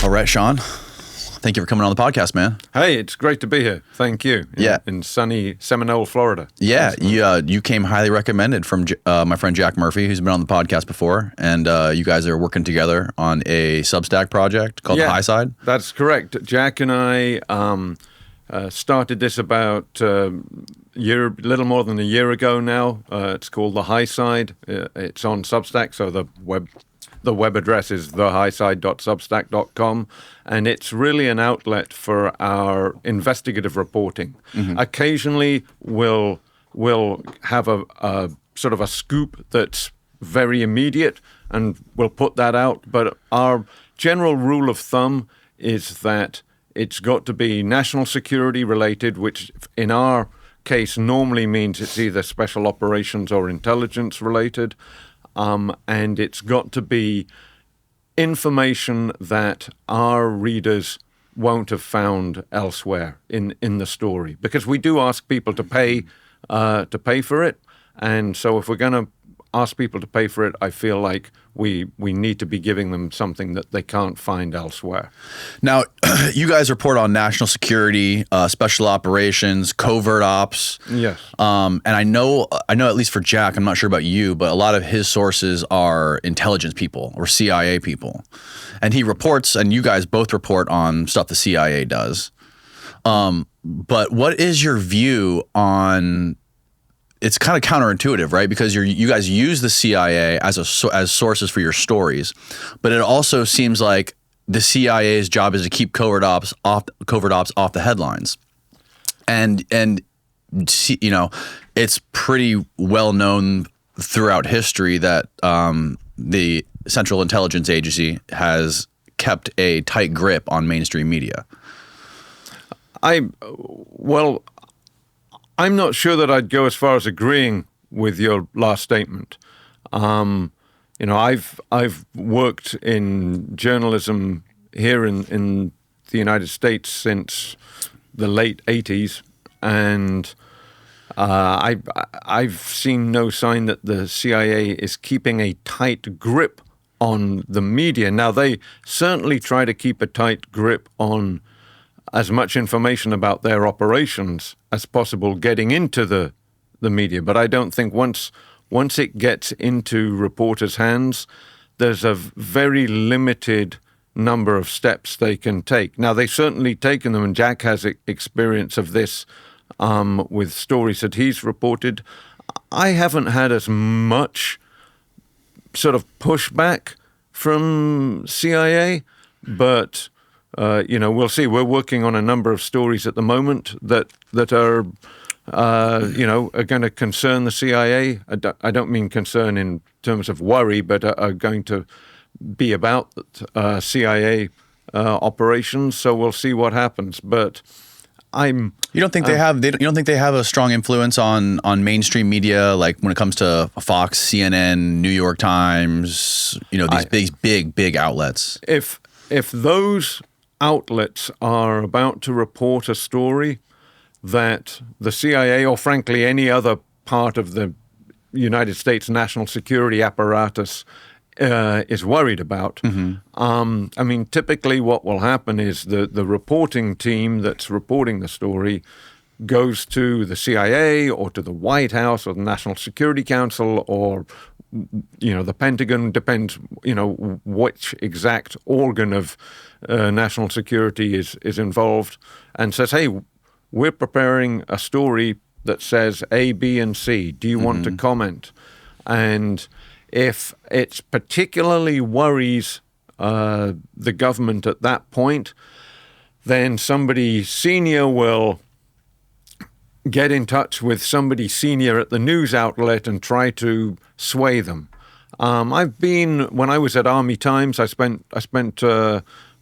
All right, Sean. Thank you for coming on the podcast, man. Hey, it's great to be here. Thank you. In sunny Seminole, Florida. Yeah, you came highly recommended from my friend Jack Murphy, who's been on the podcast before, and you guys are working together on a Substack project called The High Side. That's correct. Jack and I started this about little more than a year ago now. It's called The High Side. It's on Substack, so the web address is thehighside.substack.com, and it's really an outlet for our investigative reporting. Mm-hmm. Occasionally, we'll have a sort of a scoop that's very immediate, and we'll put that out. But our general rule of thumb is that it's got to be national security related, which in our case normally means it's either special operations or intelligence related. And it's got to be information that our readers won't have found elsewhere in the story, because we do ask people to pay for it. And so if we're going to ask people to pay for it, I feel like we need to be giving them something that they can't find elsewhere. Now, you guys report on national security, special operations, covert ops. Yes. And I know at least for Jack, I'm not sure about you, but a lot of his sources are intelligence people or CIA people. And he reports, and you guys both report on stuff the CIA does. But what is your view on... It's kind of counterintuitive, right? Because you guys use the CIA as sources for your stories, but it also seems like the CIA's job is to keep covert ops off the headlines, and you know, it's pretty well known throughout history that the Central Intelligence Agency has kept a tight grip on mainstream media. I'm not sure that I'd go as far as agreeing with your last statement. You know, I've worked in journalism here in the United States since the late 80s, and I've seen no sign that the CIA is keeping a tight grip on the media. Now, they certainly try to keep a tight grip on as much information about their operations as possible getting into the media. But I don't think once it gets into reporters' hands, there's a very limited number of steps they can take. Now, they've certainly taken them, and Jack has experience of this with stories that he's reported. I haven't had as much sort of pushback from CIA, but... you know, we'll see. We're working on a number of stories at the moment that are, you know, are going to concern the CIA. I don't mean concern in terms of worry, but are going to be about CIA operations. So we'll see what happens. But you don't think they have a strong influence on mainstream media, like when it comes to Fox, CNN, New York Times, you know, these big outlets. If those outlets are about to report a story that the CIA, or frankly any other part of the United States national security apparatus is worried about, I mean, typically what will happen is the reporting team that's reporting the story goes to the CIA or to the White House or the National Security Council or, you know, the Pentagon, depends, you know, which exact organ of national security is involved, and says, hey, we're preparing a story that says A, B, and C. Do you want to comment? And if it particularly worries the government at that point, then somebody senior will get in touch with somebody senior at the news outlet and try to sway them. When I was at Army Times, I spent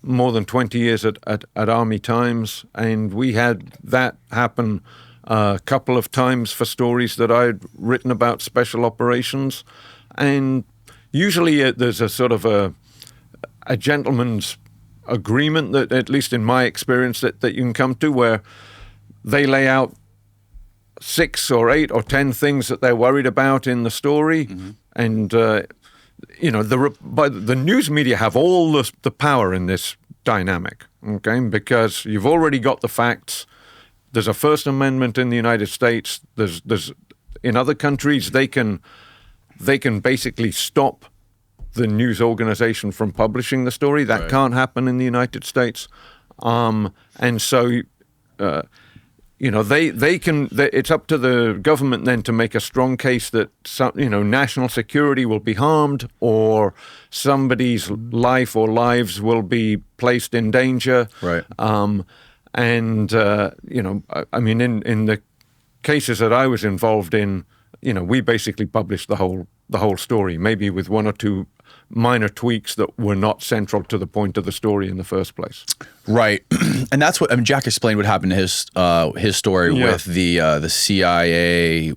more than 20 years at Army Times, and we had that happen a couple of times for stories that I'd written about special operations. And usually there's a sort of a gentleman's agreement that, at least in my experience, that you can come to, where they lay out 6 or 8 or 10 things that they're worried about in the story, and the news media have all the power in this dynamic, okay? Because you've already got the facts. There's a First Amendment in the United States. There's in other countries they can basically stop the news organization from publishing the story. That can't happen in the United States, and so. They can. It's up to the government then to make a strong case that national security will be harmed, or somebody's life or lives will be placed in danger. Right. In the cases that I was involved in, we basically published the whole story, maybe with 1 or 2 minor tweaks that were not central to the point of the story in the first place. Right, and that's what Jack explained what happened to his story with the CIA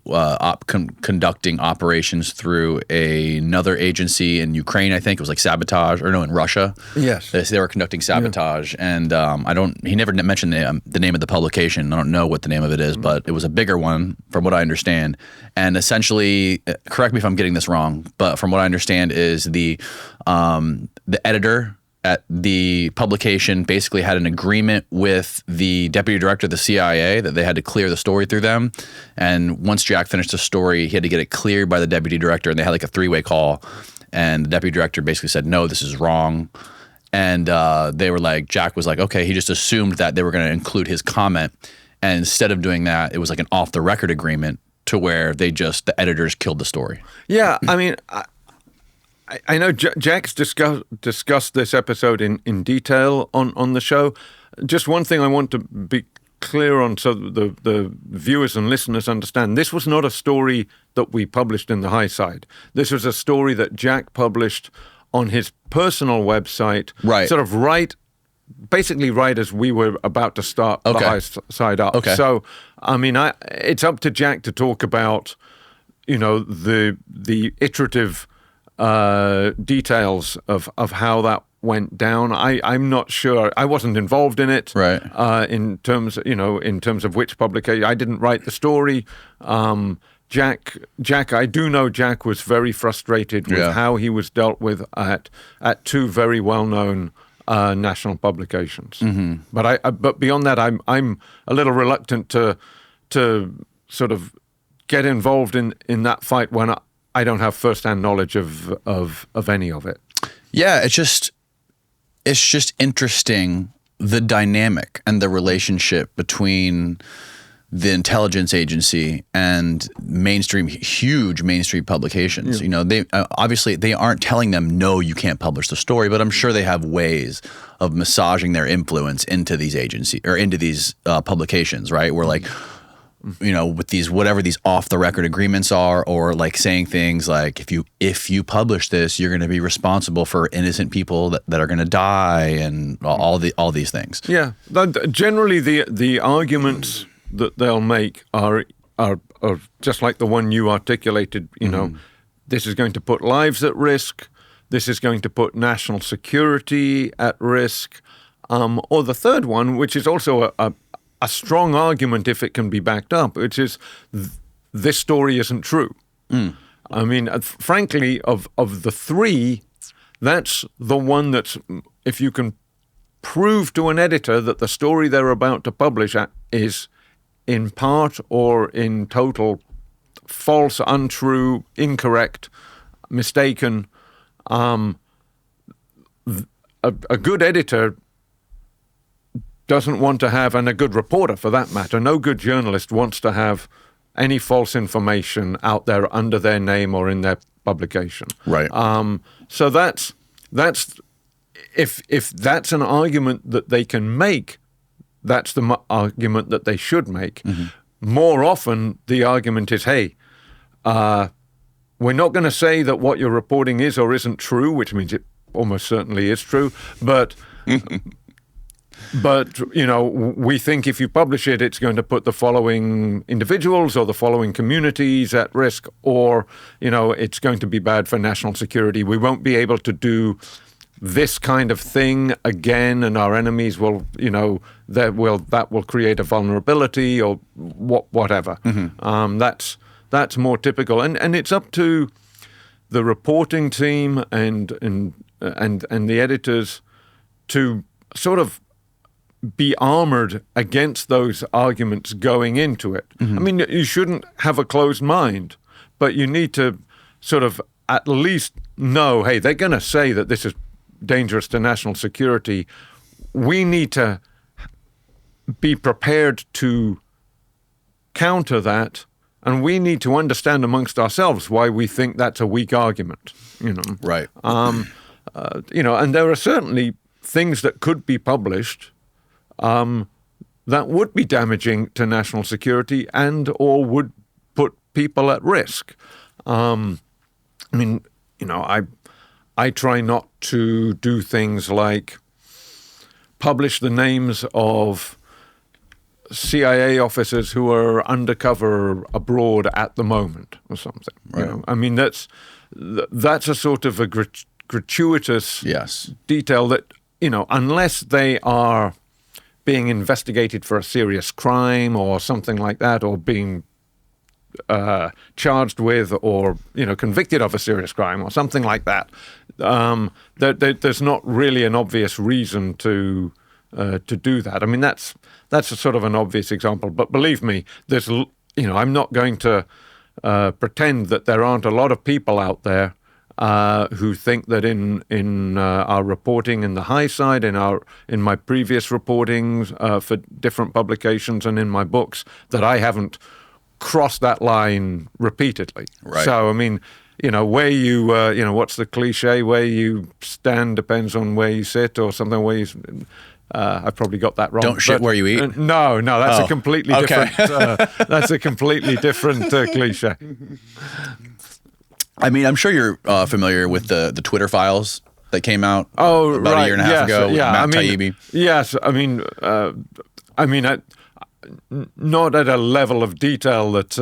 conducting operations through another agency in Ukraine. I think it was like sabotage, or no, in Russia. Yes, they were conducting sabotage, and he never mentioned the name of the publication. I don't know what the name of it is, but it was a bigger one, from what I understand. And essentially, correct me if I'm getting this wrong, but from what I understand is the editor at the publication basically had an agreement with the deputy director of the CIA that they had to clear the story through them. And once Jack finished the story, he had to get it cleared by the deputy director, and they had like a 3-way call. And the deputy director basically said, no, this is wrong. And they were like, Jack was like, okay, he just assumed that they were going to include his comment. And instead of doing that, it was like an off the record agreement to where the editors killed the story. Yeah, I mean, I know Jack's discussed this episode in detail on the show. Just one thing I want to be clear on, so the viewers and listeners understand. This was not a story that we published in the High Side. This was a story that Jack published on his personal website, sort of basically right as we were about to start the High Side up. Okay. So, I mean, it's up to Jack to talk about, the iterative details of how that went down. I'm not sure. I wasn't involved in it. Right. In terms of which publication. I didn't write the story. Jack, I do know Jack was very frustrated with how he was dealt with at 2 very well-known national publications. Mm-hmm. But beyond that, I'm a little reluctant to sort of get involved in that fight when I don't have first-hand knowledge of any of it. Yeah, it's just interesting, the dynamic and the relationship between the intelligence agency and huge mainstream publications. Yeah. They obviously they aren't telling them, no, you can't publish the story, but I'm sure they have ways of massaging their influence into these agencies or into these publications, right? Where like, with these whatever these off the record agreements are, or like saying things like if you publish this, you're going to be responsible for innocent people that are going to die, and all these things. Yeah, generally the arguments that they'll make are just like the one you articulated. This is going to put lives at risk. This is going to put national security at risk. Or the third one, which is also a strong argument if it can be backed up, which is this story isn't true. Mm. I mean, frankly, of the 3, that's the one that's, if you can prove to an editor that the story they're about to publish is in part or in total false, untrue, incorrect, mistaken, a good editor doesn't want to have, and a good reporter for that matter, no good journalist wants to have any false information out there under their name or in their publication. Right. So that's if that's an argument that they can make, that's the argument that they should make. Mm-hmm. More often, the argument is, hey, we're not going to say that what you're reporting is or isn't true, which means it almost certainly is true, but we think if you publish it, it's going to put the following individuals or the following communities at risk, or, it's going to be bad for national security. We won't be able to do this kind of thing again, and our enemies will, that will create a vulnerability or whatever. That's more typical, and it's up to the reporting team and the editors to sort of be armored against those arguments going into it. I mean, you shouldn't have a closed mind, but you need to sort of at least know, hey, they're going to say that this is dangerous to national security. We need to be prepared to counter that, and we need to understand amongst ourselves why we think that's a weak argument. Right. And there are certainly things that could be published that would be damaging to national security and or would put people at risk. I try not to do things like publish the names of CIA officers who are undercover abroad at the moment or something. Right. I mean, that's a sort of a gratuitous detail that, unless they are being investigated for a serious crime or something like that, or being charged with or convicted of a serious crime or something like that, there's not really an obvious reason to do that. I mean, that's a sort of an obvious example, but believe me, I'm not going to pretend that there aren't a lot of people out there who think that in our reporting in the high side, in my previous reportings for different publications and in my books, that I haven't crossed that line repeatedly. Right. So I mean, where you what's the cliche? Where you stand depends on where you sit, or something. Where you I've probably got that wrong. Don't shit where you eat. No, that's a completely different. That's a completely different cliche. I mean, I'm sure you're familiar with the Twitter files that came out about a year and a half ago with Matt Taibbi. Yes, not at a level of detail that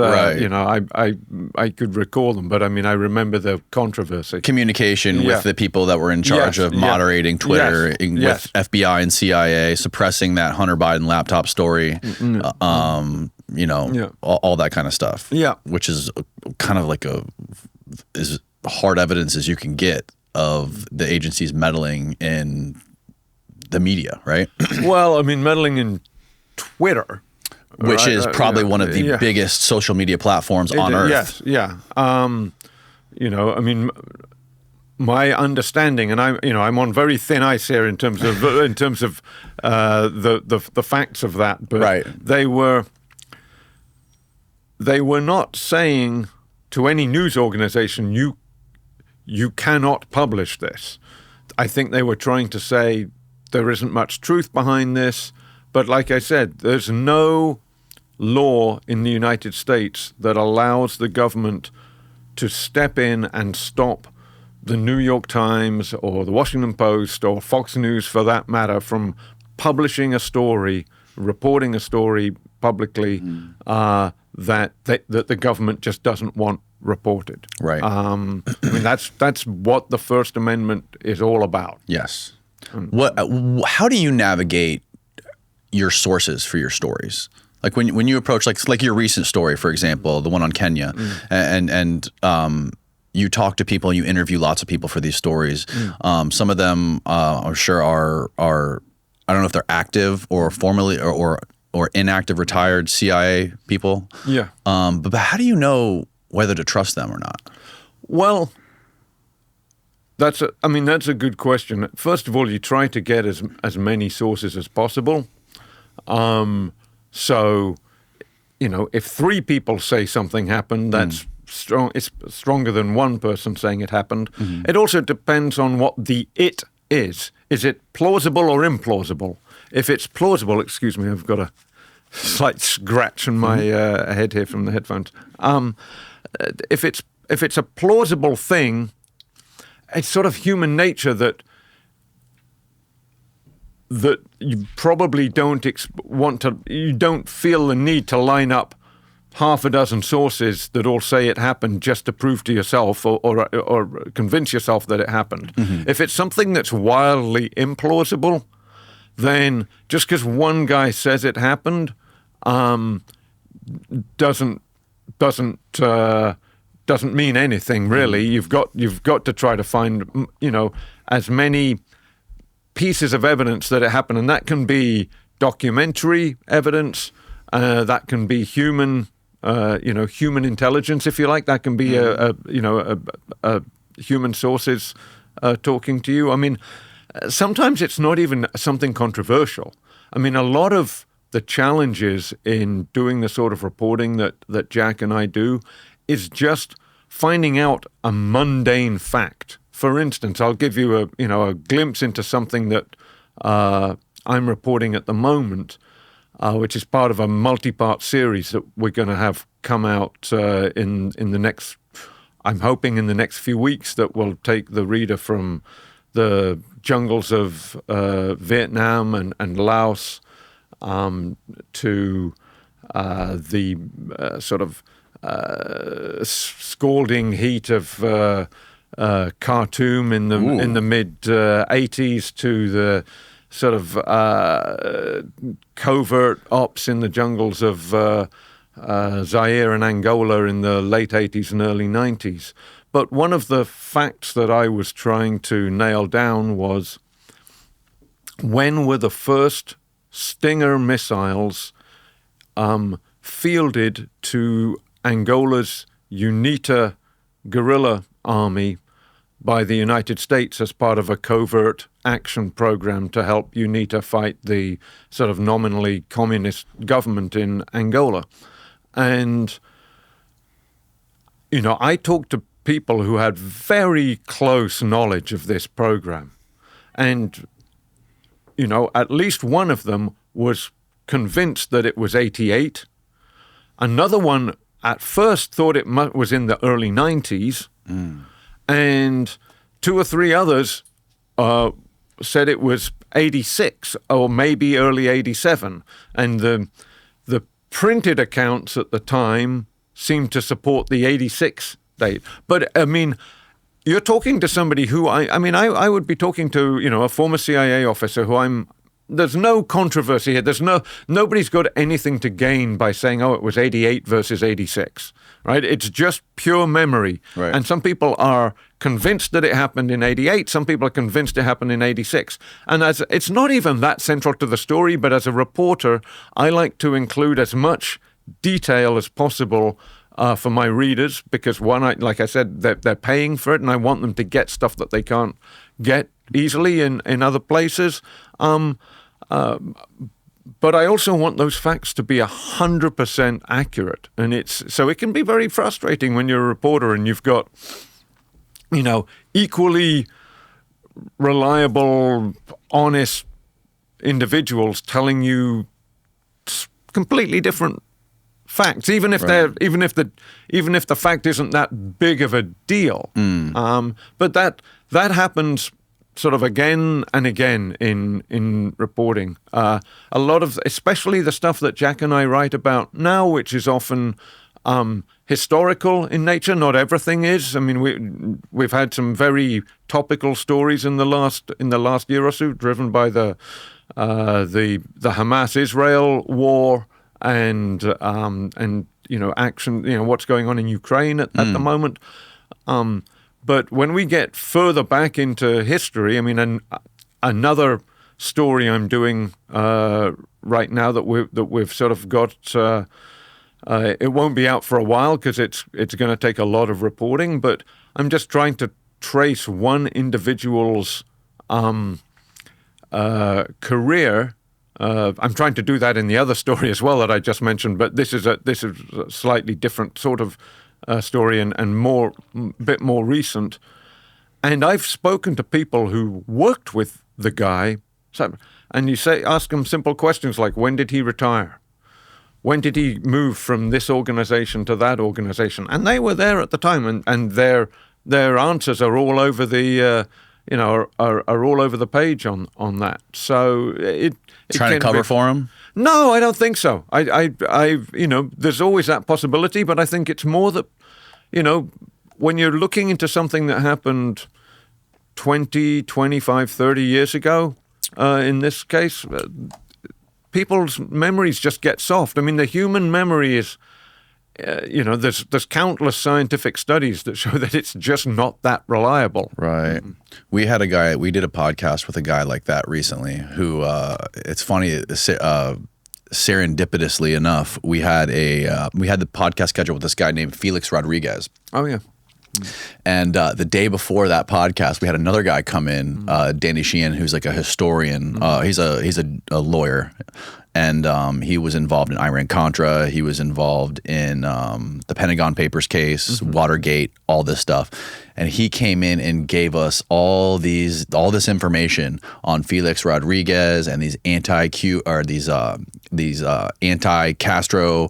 I could recall them, but I mean, I remember the controversy. Communication with the people that were in charge of moderating Twitter with FBI and CIA, suppressing that Hunter Biden laptop story, all that kind of stuff. Yeah, which is kind of like as hard evidence as you can get of the agency's meddling in the media, right? Well, I mean, meddling in Twitter, which is probably one of the biggest social media platforms on earth. Yes, yeah. I mean, my understanding, and I'm on very thin ice here in terms of the facts of that, but they were not saying to any news organization, you cannot publish this. I think they were trying to say there isn't much truth behind this. But like I said, there's no law in the United States that allows the government to step in and stop the New York Times or the Washington Post or Fox News, for that matter, from publishing a story, reporting a story publicly that the government just doesn't want reported. Right. I mean, that's what the First Amendment is all about. Yes. How do you navigate your sources for your stories? Like when you approach like your recent story, for example, the one on Kenya, and you talk to people, you interview lots of people for these stories. Some of them, I'm sure, are I don't know if they're active or formerly or inactive retired CIA people. Yeah. But how do you know whether to trust them or not? Well, that's a good question. First of all, you try to get as many sources as possible. So, if 3 people say something happened, that's strong. It's stronger than one person saying it happened. It also depends on what the it is. Is it plausible or implausible? If it's plausible, excuse me, I've got a slight scratch in my head here from the headphones. If it's a plausible thing, it's sort of human nature that you probably don't want to. You don't feel the need to line up half a dozen sources that all say it happened just to prove to yourself or convince yourself that it happened. If it's something that's wildly implausible, then just because one guy says it happened doesn't mean anything really. You've got to try to find as many pieces of evidence that it happened, and that can be documentary evidence, that can be human intelligence, if you like. That can be a human sources talking to you. I mean, sometimes it's not even something controversial. I mean, a lot of the challenges in doing the sort of reporting that Jack and I do is just finding out a mundane fact. For instance, I'll give you a glimpse into something that I'm reporting at the moment, which is part of a multi-part series that we're going to have come out in the next, I'm hoping in the next few weeks, that will take the reader from the jungles of Vietnam and Laos to the sort of scalding heat of Khartoum in the mid 80s, to the sort of covert ops in the jungles of Zaire and Angola in the late 80s and early 90s. But one of the facts that I was trying to nail down was, when were the first Stinger missiles fielded to Angola's UNITA guerrilla army by the United States as part of a covert action program to help UNITA fight the sort of nominally communist government in Angola? And, I talked to people who had very close knowledge of this program. And, at least one of them was convinced that it was 88. Another one at first thought it was in the early 90s. And two or three others said it was 86 or maybe early 87. And the printed accounts at the time seemed to support the 86 date. But, I mean, you're talking to somebody who, I would be talking to, a former CIA officer who there's no controversy here. Nobody's got anything to gain by saying, it was 88 versus 86, right? It's just pure memory. Right. And some people are convinced that it happened in 88. Some people are convinced it happened in 86. And it's not even that central to the story, but as a reporter, I like to include as much detail as possible for my readers, because like I said, they're paying for it, and I want them to get stuff that they can't get easily in other places. But I also want those facts to be 100% accurate. And so it can be very frustrating when you're a reporter and you've got, equally reliable, honest individuals telling you completely different facts, even if the fact isn't that big of a deal. But that happens sort of again and again in reporting. A lot of, especially the stuff that Jack and I write about now, which is often historical in nature. Not everything is. I mean, we've had some very topical stories in the last year or so, driven by the Hamas-Israel war and action. What's going on in Ukraine at the moment. But when we get further back into history, I mean, another story I'm doing right now that we've sort of got. It won't be out for a while because it's going to take a lot of reporting. But I'm just trying to trace one individual's career. I'm trying to do that in the other story as well that I just mentioned. But this is a slightly different sort of story and bit more recent. And I've spoken to people who worked with the guy, and you ask them simple questions like, when did he retire? When did he move from this organization to that organization? And they were there at the time, and their answers are all over the are all over the page on that. So it trying to cover for him. No, I don't think so. There's always that possibility, but I think it's more that, when you're looking into something that happened 20, 25, 30 years ago, in this case, people's memories just get soft. I mean, the human memory is, there's countless scientific studies that show that it's just not that reliable. Right. We did a podcast with a guy like that recently who, it's funny, serendipitously enough, we had the podcast scheduled with this guy named Felix Rodriguez. Oh, yeah. And the day before that podcast, we had another guy come in, Danny Sheehan, who's like a historian. He's a lawyer, and he was involved in Iran-Contra. He was involved in the Pentagon Papers case, Watergate, all this stuff. And he came in and gave us all this information on Felix Rodriguez and these anti-Castro,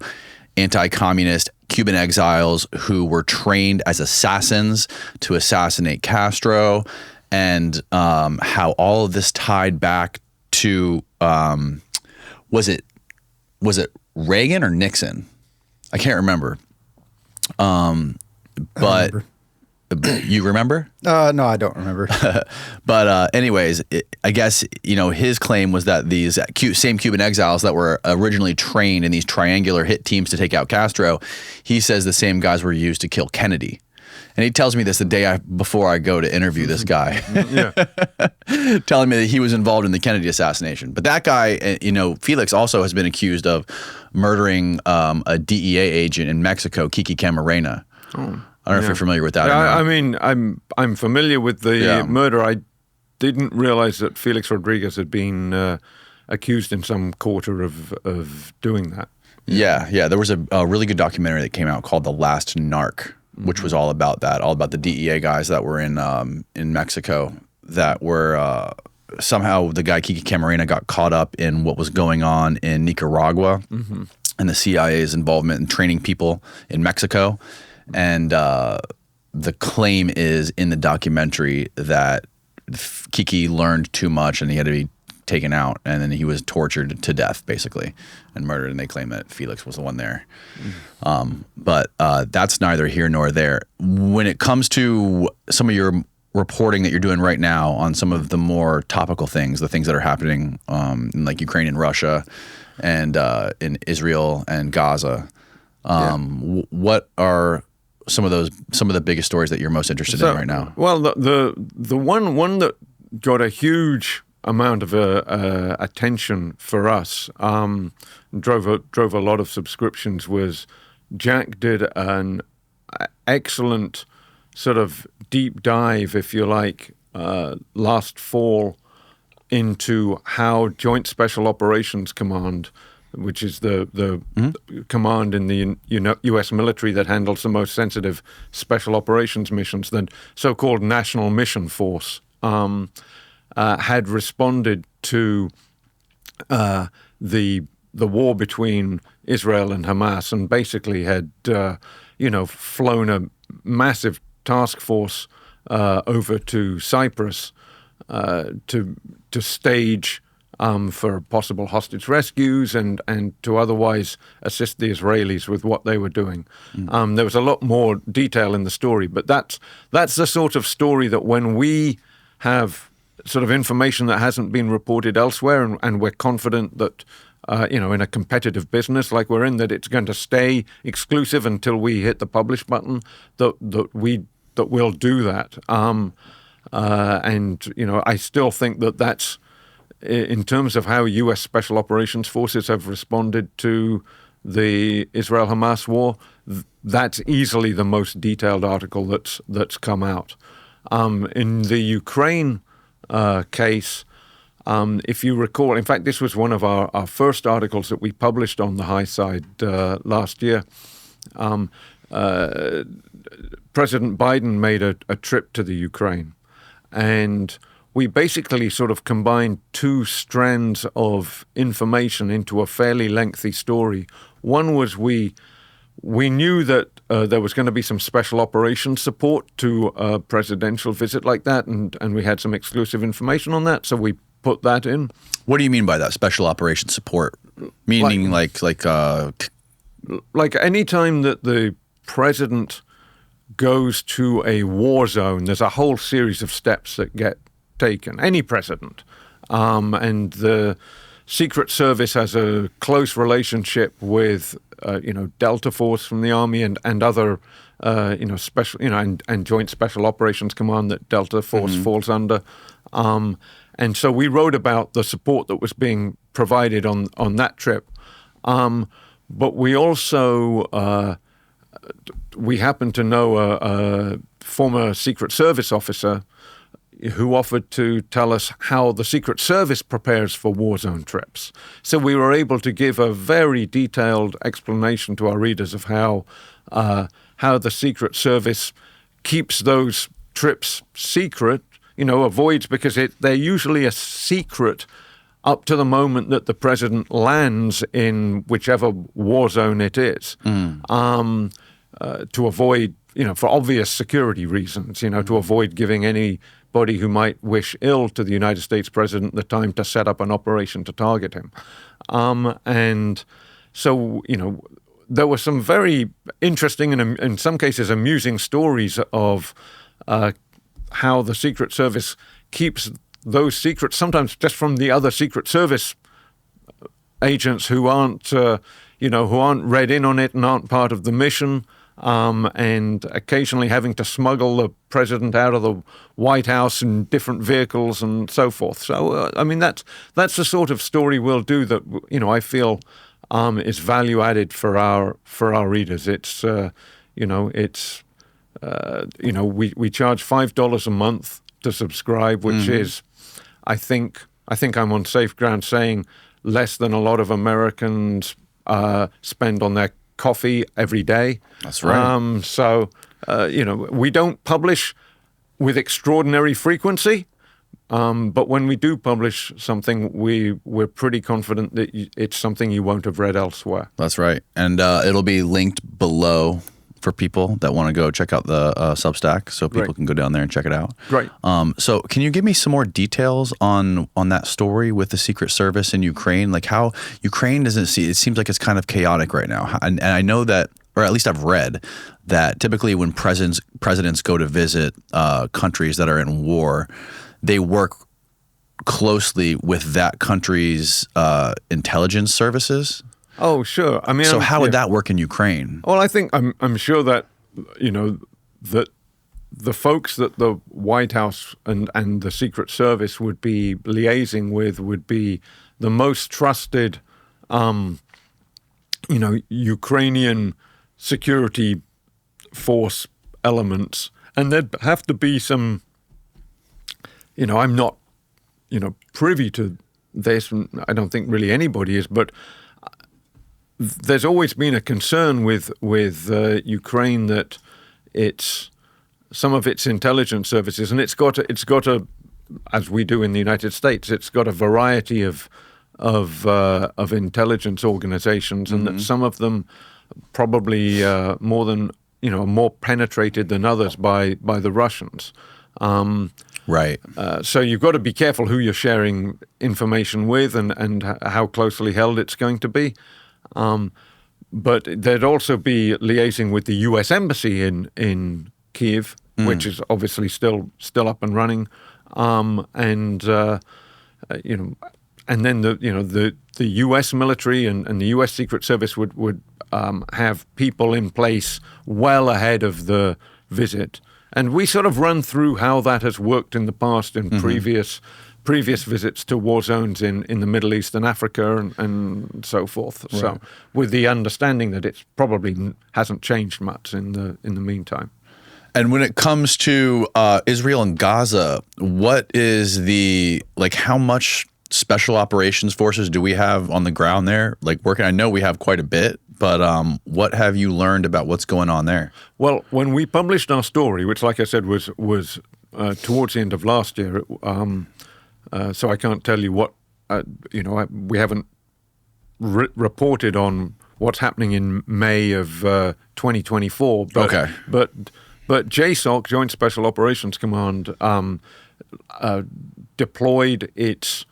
anti-communist Cuban exiles who were trained as assassins to assassinate Castro, and how all of this tied back to was it Reagan or Nixon? I can't remember. But you remember? No, I don't remember. But anyways, I guess, his claim was that these same Cuban exiles that were originally trained in these triangular hit teams to take out Castro, he says the same guys were used to kill Kennedy. And he tells me this the day before I go to interview this guy, telling me that he was involved in the Kennedy assassination. But that guy, Felix also has been accused of murdering a DEA agent in Mexico, Kiki Camarena. Oh. I don't know if you're familiar with that. Yeah, I mean, I'm familiar with the murder. I didn't realize that Felix Rodriguez had been accused in some quarter of doing that. Yeah. There was a really good documentary that came out called The Last Narc, which was all about that, all about the DEA guys that were in Mexico that were somehow the guy Kiki Camarena got caught up in what was going on in Nicaragua and the CIA's involvement in training people in Mexico. And the claim is in the documentary that Kiki learned too much and he had to be taken out, and then he was tortured to death, basically, and murdered. And they claim that Felix was the one there. But that's neither here nor there. When it comes to some of your reporting that you're doing right now on some of the more topical things, the things that are happening in like Ukraine and Russia and in Israel and Gaza, what are some of the biggest stories that you're most interested in right now? Well, the one that got a huge amount of attention for us, drove a lot of subscriptions, was Jack did an excellent sort of deep dive, if you like, last fall into how Joint Special Operations Command, which is the command in the U.S. military that handles the most sensitive special operations missions, the so-called National Mission Force, had responded to the war between Israel and Hamas, and basically had flown a massive task force over to Cyprus to stage for possible hostage rescues and to otherwise assist the Israelis with what they were doing. There was a lot more detail in the story, but that's the sort of story that when we have sort of information that hasn't been reported elsewhere, and we're confident that in a competitive business like we're in, that it's going to stay exclusive until we hit the publish button, that we'll do that. I still think that's, in terms of how U.S. Special Operations Forces have responded to the Israel-Hamas war, that's easily the most detailed article that's come out. In the Ukraine case, if you recall, in fact, this was one of our first articles that we published on the High Side last year. President Biden made a trip to the Ukraine, and we basically sort of combined two strands of information into a fairly lengthy story. One was we knew that there was going to be some special operations support to a presidential visit like that, and we had some exclusive information on that, so we put that in. What do you mean by that, special operations support? Meaning like any time that the president goes to a war zone, there's a whole series of steps that get taken. Any president, and the Secret Service has a close relationship with, Delta Force from the Army and other, special, and Joint Special Operations Command that Delta Force falls under. And so we wrote about the support that was being provided on that trip. But we also, we happen to know a former Secret Service officer who offered to tell us how the Secret Service prepares for war zone trips. So we were able to give a very detailed explanation to our readers of how the Secret Service keeps those trips secret, avoids, because they're usually a secret up to the moment that the president lands in whichever war zone it is, to avoid, for obvious security reasons, to avoid giving anybody who might wish ill to the United States president the time to set up an operation to target him. And so, there were some very interesting and in some cases amusing stories of how the Secret Service keeps those secrets, sometimes just from the other Secret Service agents who aren't read in on it and aren't part of the mission, and occasionally having to smuggle the president out of the White House in different vehicles and so forth. So, that's the sort of story we'll do that, I feel is value added for our readers. It's, we charge $5 a month to subscribe, which is, I think I'm on safe ground saying less than a lot of Americans spend on their coffee every day. That's right. We don't publish with extraordinary frequency, but when we do publish something, we're pretty confident that it's something you won't have read elsewhere. That's right. And it'll be linked below for people that want to go check out the Substack, so people can go down there and check it out. Right. So can you give me some more details on that story with the Secret Service in Ukraine? Like how Ukraine it seems like it's kind of chaotic right now. And I know that, or at least I've read, that typically when presidents go to visit countries that are in war, they work closely with that country's intelligence services. Oh, sure. So how would that work in Ukraine? Well, I think I'm sure that that the folks that the White House and the Secret Service would be liaising with would be the most trusted, Ukrainian security force elements, and there'd have to be some. I'm not, privy to this, and I don't think really anybody is, but there's always been a concern with Ukraine that some of its intelligence services, and it's got a, as we do in the United States, it's got a variety of intelligence organizations, and that some of them probably more penetrated than others by the Russians. Right. So you've got to be careful who you're sharing information with and how closely held it's going to be. But there'd also be liaising with the U.S. Embassy in Kiev, which is obviously still up and running, and then the U.S. military and the U.S. Secret Service would have people in place well ahead of the visit, and we sort of run through how that has worked in the past in previous visits to war zones in the Middle East and Africa and so forth. Right. So, with the understanding that it probably hasn't changed much in the meantime. And when it comes to Israel and Gaza, what is how much special operations forces do we have on the ground there, working? I know we have quite a bit, but what have you learned about what's going on there? Well, when we published our story, which, like I said, was towards the end of last year, so I can't tell you what, we haven't reported on what's happening in May of 2024. But, okay. But JSOC, Joint Special Operations Command, deployed its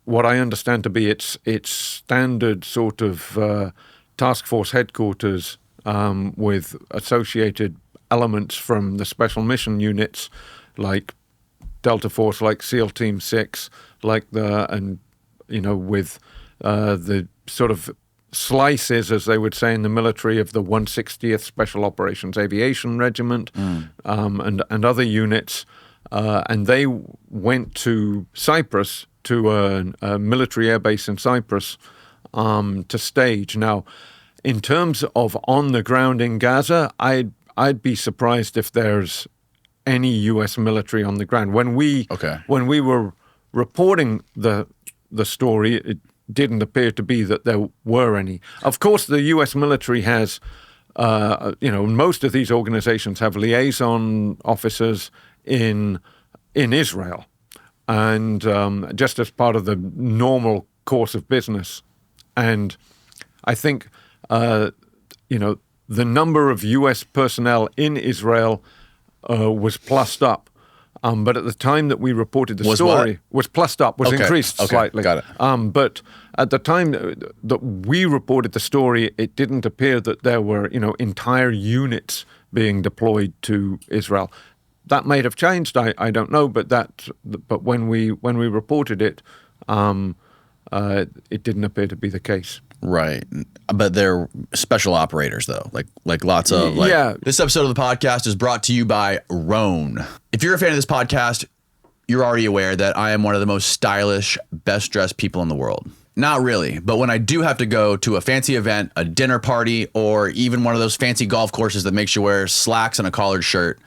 what I understand to be its standard sort of task force headquarters with associated elements from the special mission units like Delta Force, like SEAL Team 6, with the sort of slices, as they would say in the military, of the 160th Special Operations Aviation Regiment and other units. And they went to Cyprus, to a military airbase in Cyprus, to stage. Now, in terms of on the ground in Gaza, I'd be surprised if there's any U.S. military on the ground. When we were reporting the story, it didn't appear to be that there were any. Of course, the U.S. military has, most of these organizations have liaison officers in Israel, and just as part of the normal course of business. And I think, the number of U.S. personnel in Israel was plussed up. But at the time that we reported the story, was plussed up, was increased slightly. Got it. But at the time that we reported the story, it didn't appear that there were, entire units being deployed to Israel. That may have changed. I don't know, but when we reported it, it didn't appear to be the case. Right. But they're special operators, though, like lots of. Yeah. This episode of the podcast is brought to you by Roan. If you're a fan of this podcast, you're already aware that I am one of the most stylish, best dressed people in the world. Not really, but when I do have to go to a fancy event, a dinner party, or even one of those fancy golf courses that makes you wear slacks and a collared shirt,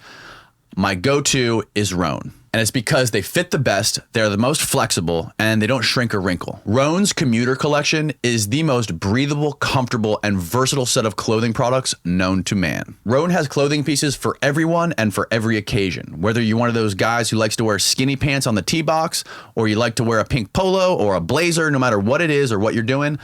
my go-to is Roan. And it's because they fit the best, they're the most flexible, and they don't shrink or wrinkle. Roan's commuter collection is the most breathable, comfortable, and versatile set of clothing products known to man. Roan has clothing pieces for everyone and for every occasion. Whether you're one of those guys who likes to wear skinny pants on the tee box, or you like to wear a pink polo or a blazer, no matter what it is or what you're doing,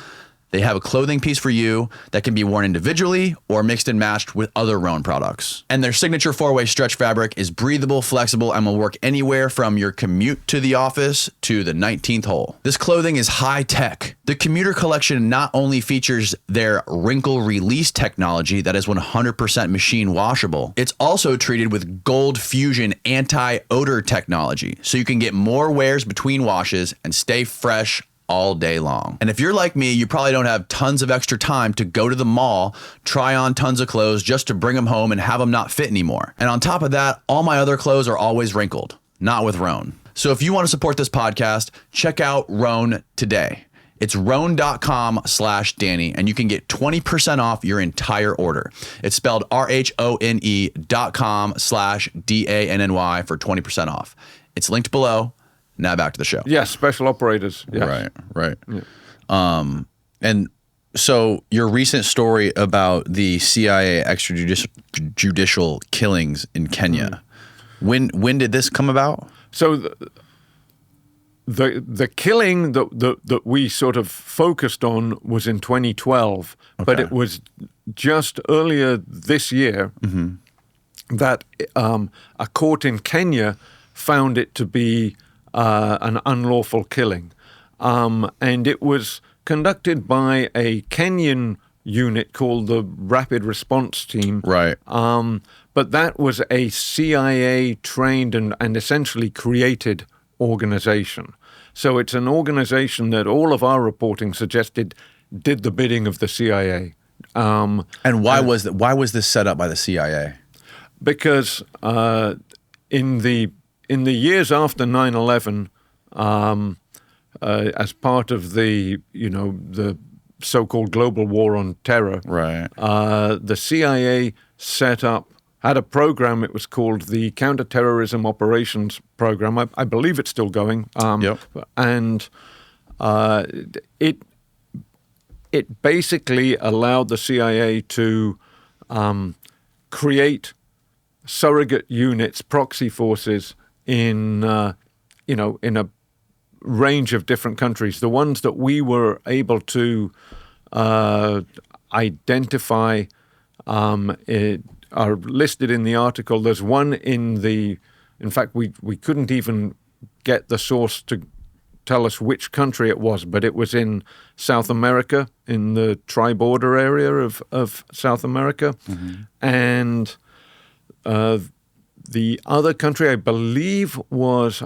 they have a clothing piece for you that can be worn individually or mixed and matched with other Roan products. And their signature 4-way stretch fabric is breathable, flexible, and will work anywhere from your commute to the office to the 19th hole. This clothing is high tech. The commuter collection not only features their wrinkle release technology that is 100% machine washable, it's also treated with Gold Fusion anti-odor technology, so you can get more wears between washes and stay fresh all day long. And if you're like me, you probably don't have tons of extra time to go to the mall, try on tons of clothes just to bring them home and have them not fit anymore. And on top of that, all my other clothes are always wrinkled, not with Roan. So if you want to support this podcast, check out Roan today. It's roan.com/Danny, and you can get 20% off your entire order. It's spelled RHONE.com/DANNY for 20% off. It's linked below. Now back to the show. Yes, special operators. Yes. Right. Yeah. And so your recent story about the CIA extrajudicial killings in Kenya, when did this come about? So the killing that we sort of focused on was in 2012, but it was just earlier this year that a court in Kenya found it to be an unlawful killing. And it was conducted by a Kenyan unit called the Rapid Response Team. Right. But that was a CIA-trained and essentially created organization. So it's an organization that all of our reporting suggested did the bidding of the CIA. And why was this set up by the CIA? Because in the years after 9/11, as part of the so-called global war on terror, right? The CIA had a program. It was called the Counterterrorism Operations Program. I believe it's still going. And it basically allowed the CIA to create surrogate units, proxy forces in a range of different countries. The ones that we were able to identify are listed in the article. There's one in fact, we couldn't even get the source tell us which country it was, but it was in South America, in the tri-border area of South America. And the other country, I believe, was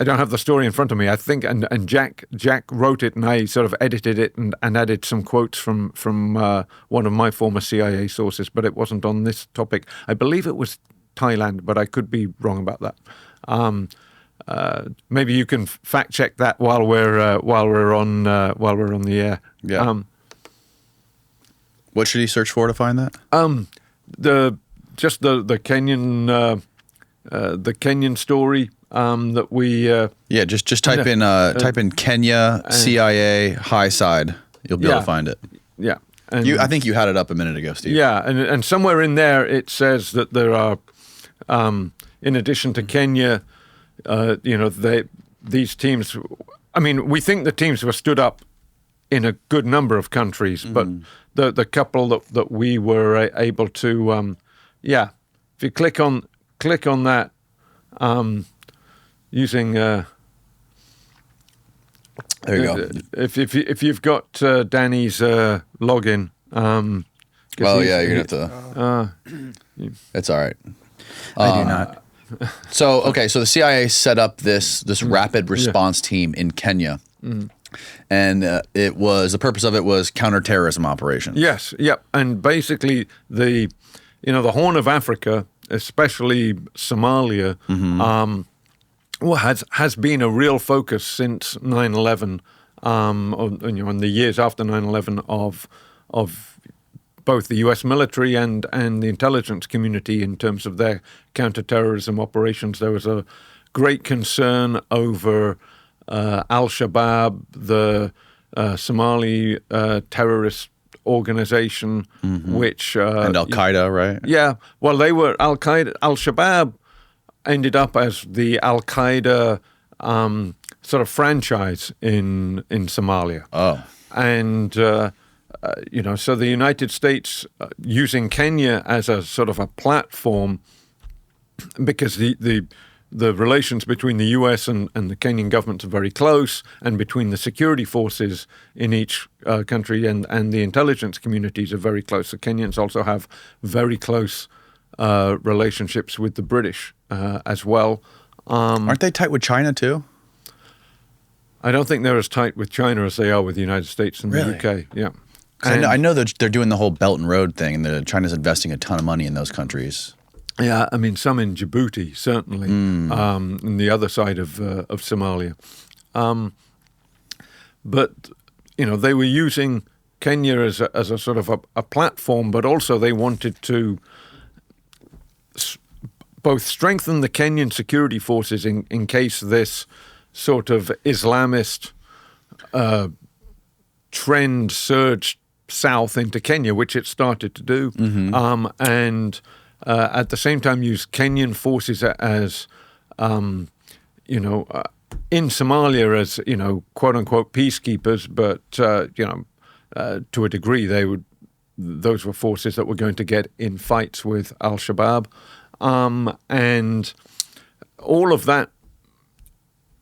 I don't have the story in front of me. I think, and Jack wrote it, and I sort of edited it and added some quotes from one of my former CIA sources, but it wasn't on this topic. I believe it was Thailand, but I could be wrong about that. Maybe you can fact check that while we're on the air. Yeah. What should he search for to find that? The Kenyan story. That we just type in Kenya CIA high side. You'll be able to find it. Yeah, and I think you had it up a minute ago, Steve. Yeah, and somewhere in there it says that there are, in addition to Kenya, these teams. I mean, we think the teams were stood up in a good number of countries, but the couple that we were able to, if you click on that. Using there you go. If you've got Danny's login, you're gonna have to. It's all right. I do not. So the CIA set up this rapid response team in Kenya, and the purpose of it was counterterrorism operations. Yes, yep, and basically the Horn of Africa, especially Somalia. Has been a real focus since 9/11, in the years after 9/11 of both the U.S. military and the intelligence community in terms of their counterterrorism operations. There was a great concern over Al-Shabaab, the Somali terrorist organization, which and Al-Qaeda, right? Yeah, well, they were Al-Shabaab. Ended up as the Al-Qaeda sort of franchise in Somalia. Oh. And, so the United States using Kenya as a sort of a platform, because the relations between the U.S. and the Kenyan governments are very close, and between the security forces in each country and the intelligence communities are very close. The Kenyans also have very close relationships with the British as well. Aren't they tight with China too? I don't think they're as tight with China as they are with the United States and the UK. Yeah, I know that they're doing the whole Belt and Road thing, and China's investing a ton of money in those countries. Yeah, I mean some in Djibouti certainly, on the other side of Somalia. But they were using Kenya as a sort of a platform, but also they wanted to both strengthen the Kenyan security forces in case this sort of Islamist trend surged south into Kenya, which it started to do, and at the same time use Kenyan forces as, in Somalia as, quote unquote peacekeepers, but, to a degree those were forces that were going to get in fights with Al-Shabaab. And all of that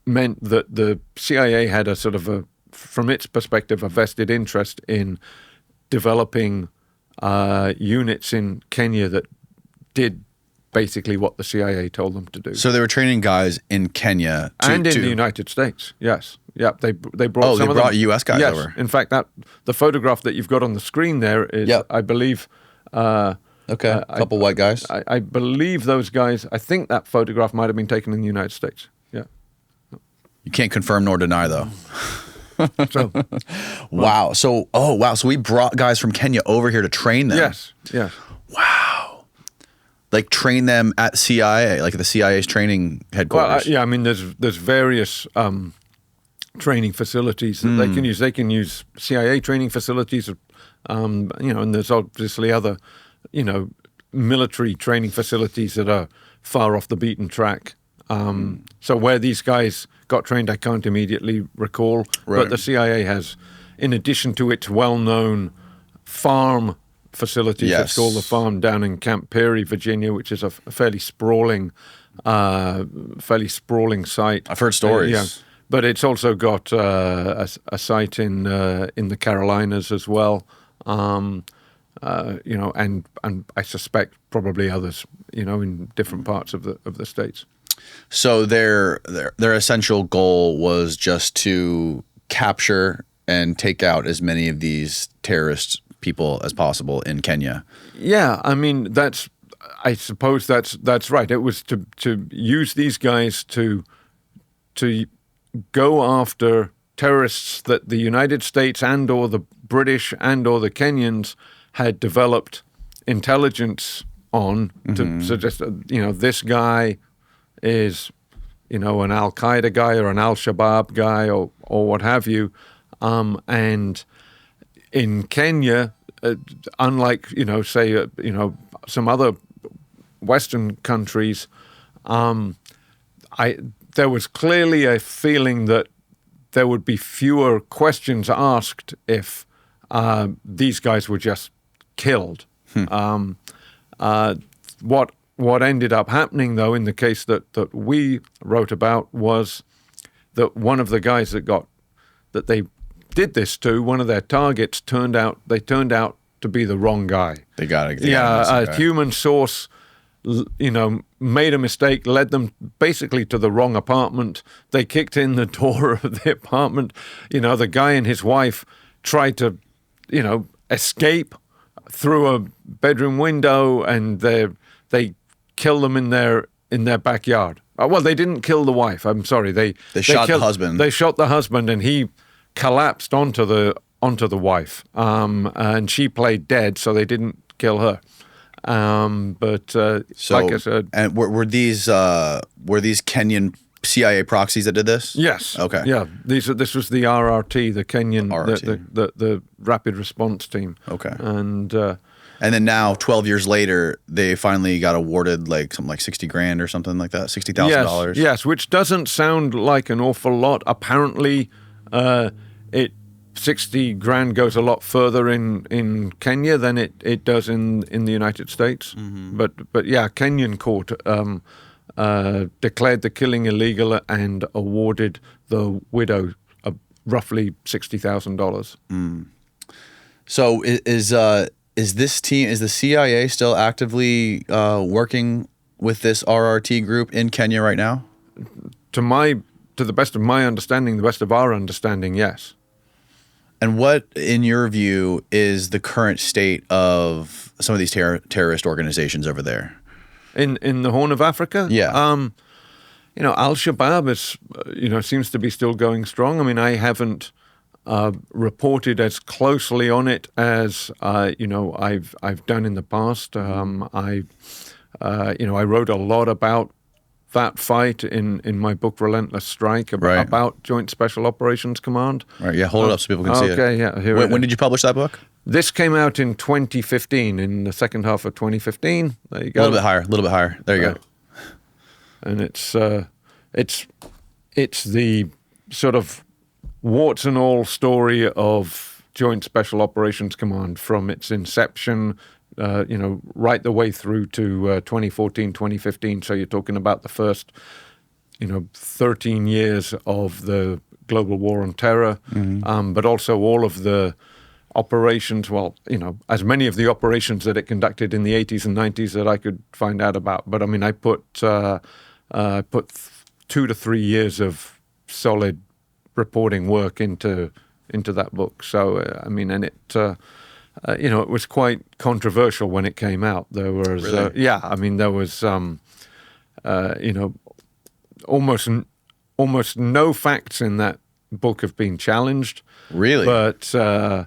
meant that the CIA had a sort of from its perspective, a vested interest in developing units in Kenya that did basically what the CIA told them to do. So they were training guys in Kenya in the United States. Yes, yep. They brought. They brought U.S. guys over. In fact, the photograph that you've got on the screen there is, I believe. Okay, a couple white guys. I believe those guys. I think that photograph might have been taken in the United States. Yeah. You can't confirm nor deny, though. So, wow. So we brought guys from Kenya over here to train them. Yes. Yes. Wow. Like train them at CIA, like at the CIA's training headquarters. Well, I mean, there's various training facilities that they can use. They can use CIA training facilities, and there's obviously other, military training facilities that are far off the beaten track. So where these guys got trained, I can't immediately recall. Right. But the CIA has, in addition to its well-known farm facilities, it's called the farm down in Camp Peary, Virginia, which is a fairly sprawling fairly sprawling site. I've heard stories. Yeah, but it's also got a site in the Carolinas as well. And I suspect probably others, in different parts of the states. So their essential goal was just to capture and take out as many of these terrorist people as possible in Kenya. Yeah, I mean I suppose that's right. It was to use these guys to go after terrorists that the United States and or the British and or the Kenyans had developed intelligence on to suggest, this guy is, an Al-Qaeda guy or an Al-Shabaab guy or what have you. And in Kenya, unlike, say, some other Western countries, there was clearly a feeling that there would be fewer questions asked if these guys were just killed. What ended up happening, though, in the case that we wrote about, was that one of the guys that they did this to, one of their targets, turned out to be the wrong guy. They got it. A human source, made a mistake, led them basically to the wrong apartment. They kicked in the door of the apartment. The guy and his wife tried to, escape through a bedroom window, and they killed them in their backyard. Well, they didn't kill the wife. I'm sorry. They shot the husband. They shot the husband, and he collapsed onto the wife. And she played dead, so they didn't kill her. But like I said, and were these Kenyan CIA proxies that did this? Yes. Okay. Yeah. This was the RRT, the Kenyan, RRT. the Rapid Response Team. Okay. And then now, 12 years later, they finally got awarded something like $60,000 or something like that, $60,000. Yes, which doesn't sound like an awful lot. Apparently, $60,000 goes a lot further in Kenya than it does in the United States. Mm-hmm. But yeah, Kenyan court declared the killing illegal and awarded the widow roughly $60,000. Mm. So is the CIA still actively working with this RRT group in Kenya right now? To the best of my understanding, the best of our understanding, yes. And what, in your view, is the current state of some of these terrorist organizations over there? In the Horn of Africa? Yeah. Al-Shabaab is, seems to be still going strong. I mean, I haven't reported as closely on it as I've done in the past. I wrote a lot about that fight in my book Relentless Strike about Joint Special Operations Command. Right. Yeah. Hold it up so people can see it. Okay. Yeah. When did you publish that book? This came out in 2015, in the second half of 2015. There you go. A little bit higher. There you go. And it's the sort of warts and all story of Joint Special Operations Command from its inception, right the way through to 2014, 2015. So you're talking about the first, 13 years of the global war on terror, but also all of the operations, as many of the operations that it conducted in the 80s and 90s that I could find out about. But I mean, I put 2 to 3 years of solid reporting work into that book. So it was quite controversial when it came out. There was there was almost no facts in that book have been challenged. Really? But I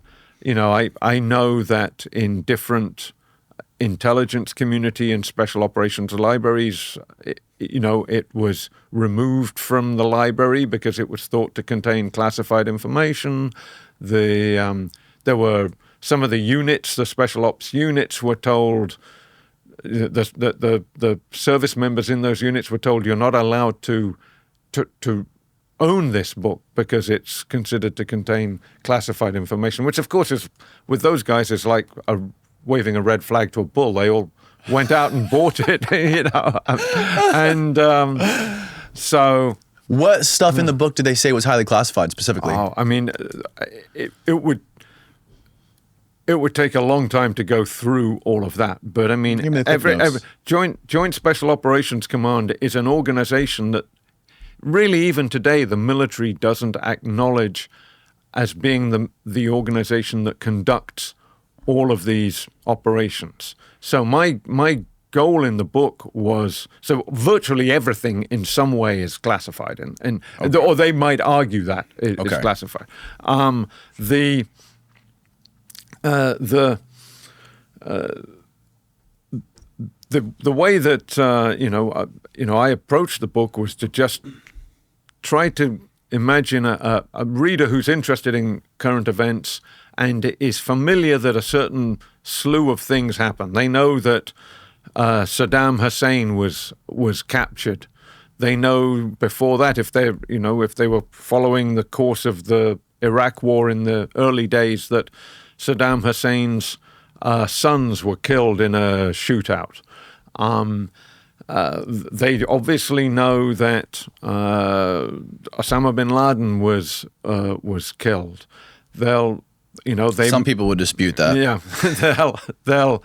know that in different intelligence community and special operations libraries, it was removed from the library because it was thought to contain classified information. There were some of the units, the special ops units, were told, the service members in those units were told, you're not allowed to own this book because it's considered to contain classified information, which of course is, with those guys, is like waving a red flag to a bull. They all went out and bought it, and so. What stuff in the book did they say was highly classified specifically? Oh, I mean, it would take a long time to go through all of that. But I mean, every Joint Special Operations Command is an organization that really, even today, the military doesn't acknowledge as being the organization that conducts all of these operations. So my goal in the book was, so virtually everything in some way is classified, or they might argue that it is classified. The way that I approached the book was to just try to imagine a reader who's interested in current events and is familiar that a certain slew of things happen. They know that Saddam Hussein was captured. They know before that, if they were following the course of the Iraq War in the early days, that Saddam Hussein's sons were killed in a shootout. They obviously know that Osama bin Laden was killed. Some people would dispute that. Yeah, they'll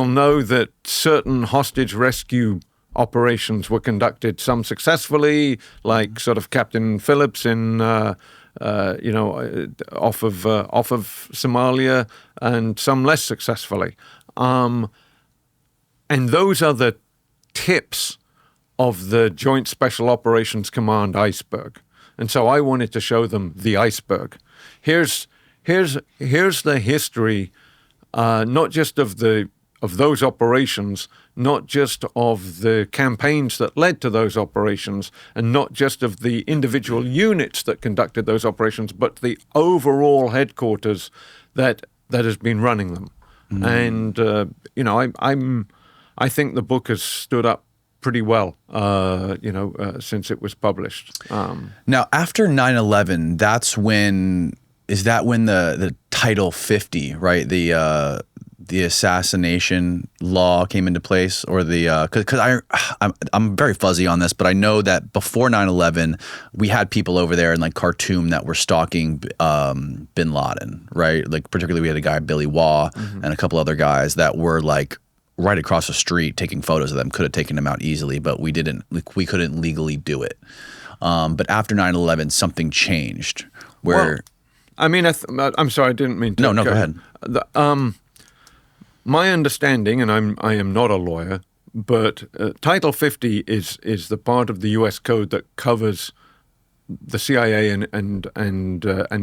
know that certain hostage rescue operations were conducted, some successfully, like sort of Captain Phillips in off of Somalia, and some less successfully. And those are the tips of the Joint Special Operations Command iceberg. And so I wanted to show them the iceberg. Here's the history, not just of those operations, not just of the campaigns that led to those operations, and not just of the individual units that conducted those operations, but the overall headquarters that has been running them. And I think the book has stood up pretty well, since it was published. Now, after 9/11, is that when the Title 50, right? The assassination law came into place, or because I'm very fuzzy on this, but I know that before 9/11, we had people over there in like Khartoum that were stalking bin Laden, right? Like particularly we had a guy, Billy Waugh, and a couple other guys that were like right across the street taking photos of them. Could have taken them out easily, but we couldn't legally do it. But after 9/11, something changed where. Well, I'm sorry, I didn't mean to. No, go ahead. My understanding, and I am not a lawyer, but Title 50 is the part of the U.S. code that covers the CIA and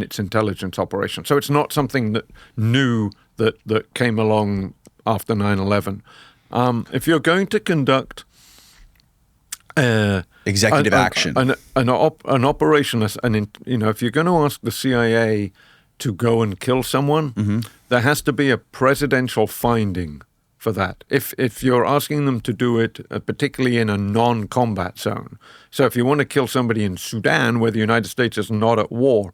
its intelligence operation. So it's not something that new that came along after 9/11. If you're going to conduct executive action, an operation, if you're going to ask the CIA to go and kill someone, there has to be a presidential finding for that. If you're asking them to do it, particularly in a non-combat zone. So if you want to kill somebody in Sudan, where the United States is not at war,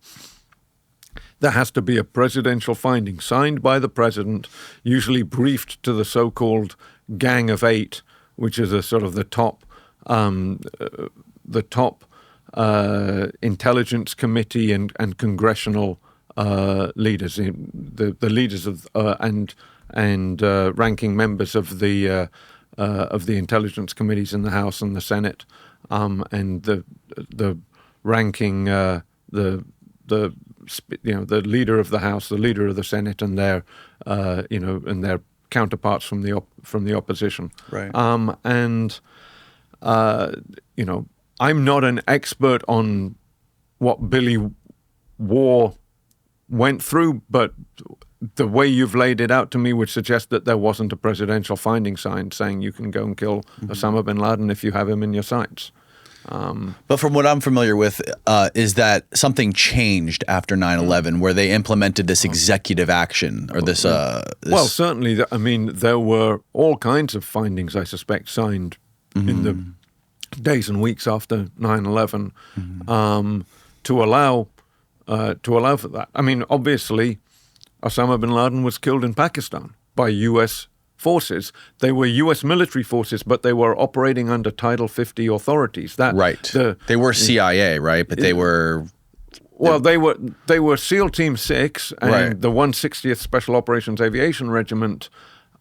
there has to be a presidential finding signed by the president, usually briefed to the so-called Gang of Eight, which is a sort of the top intelligence committee and congressional leaders, the leaders of and ranking members of the intelligence committees in the House and the Senate, and the ranking the leader of the House, the leader of the Senate, and their counterparts from the opposition. Right. I'm not an expert on what Billy Waugh went through, but the way you've laid it out to me would suggest that there wasn't a presidential finding signed saying you can go and kill Osama bin Laden if you have him in your sights. But from what I'm familiar with, is that something changed after 9/11, where they implemented this executive action, or this. Well, certainly. There were all kinds of findings, I suspect, signed in the days and weeks after 9/11 to allow for that. Obviously, Osama bin Laden was killed in Pakistan by U.S. forces. They were U.S. military forces, but they were operating under Title 50 authorities. They were CIA, right? But they were... Well, they were SEAL Team 6 and the 160th Special Operations Aviation Regiment,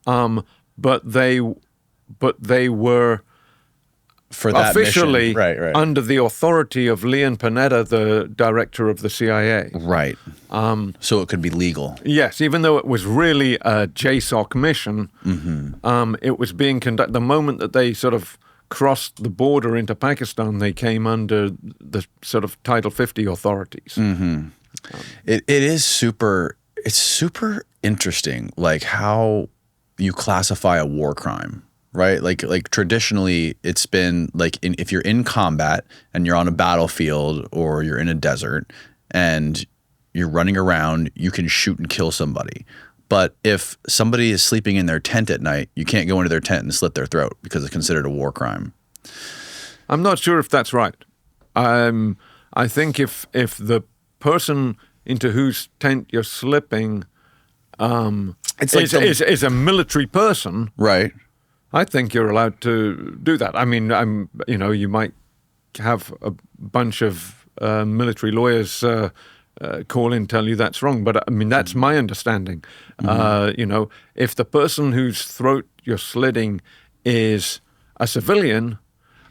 but they were for that officially mission. under the authority of Leon Panetta, the director of the CIA. Right. So it could be legal. Yes, even though it was really a JSOC mission, it was being conducted. The moment that they sort of crossed the border into Pakistan, they came under the sort of Title 50 authorities. It is super. It's super interesting, like how you classify a war crime. Right, like traditionally, it's been like if you're in combat and you're on a battlefield or you're in a desert and you're running around, you can shoot and kill somebody. But if somebody is sleeping in their tent at night, you can't go into their tent and slit their throat because it's considered a war crime. I'm not sure if that's right. I think if the person into whose tent you're slipping is a military person, right? I think you're allowed to do that. I mean, you might have a bunch of military lawyers call in, tell you that's wrong, but I mean that's my understanding. If the person whose throat you're slitting is a civilian,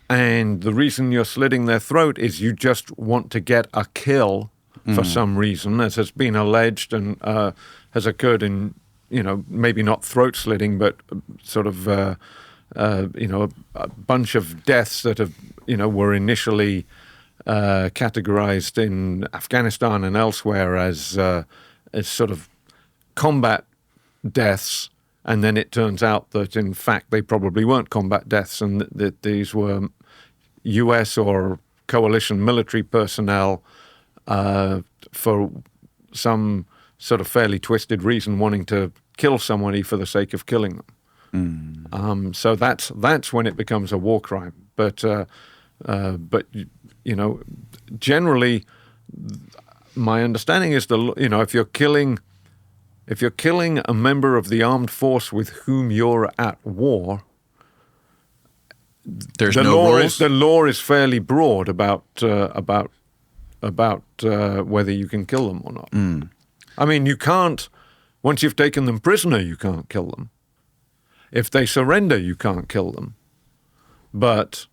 and the reason you're slitting their throat is you just want to get a kill for some reason, as has been alleged and has occurred in. Maybe not throat slitting, but sort of, a bunch of deaths that were initially categorized in Afghanistan and elsewhere as sort of combat deaths, and then it turns out that in fact they probably weren't combat deaths, and that these were U.S. or coalition military personnel for some sort of fairly twisted reason wanting to kill somebody for the sake of killing them. So that's when it becomes a war crime. But generally, my understanding is if you're killing a member of the armed force with whom you're at war, there's no rules. The law is fairly broad about whether you can kill them or not. I mean, you can't. Once you've taken them prisoner, you can't kill them. If they surrender, you can't kill them. But,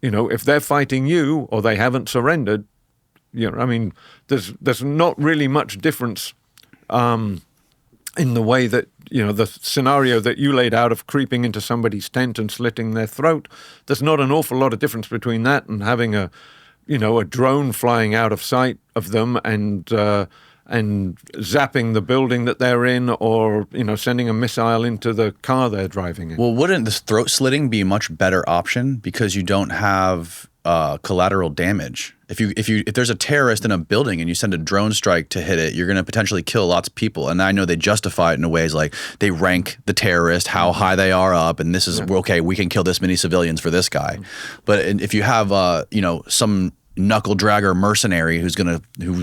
if they're fighting you or they haven't surrendered, I mean, there's not really much difference in the way that, the scenario that you laid out of creeping into somebody's tent and slitting their throat. There's not an awful lot of difference between that and having a drone flying out of sight of them and zapping the building that they're in, or sending a missile into the car they're driving in. Well, wouldn't this throat slitting be a much better option because you don't have collateral damage? If there's a terrorist in a building and you send a drone strike to hit it, you're going to potentially kill lots of people. And I know they justify it in ways like they rank the terrorist, how high they are up, and this is okay. We can kill this many civilians for this guy. But if you have some knuckle dragger mercenary who's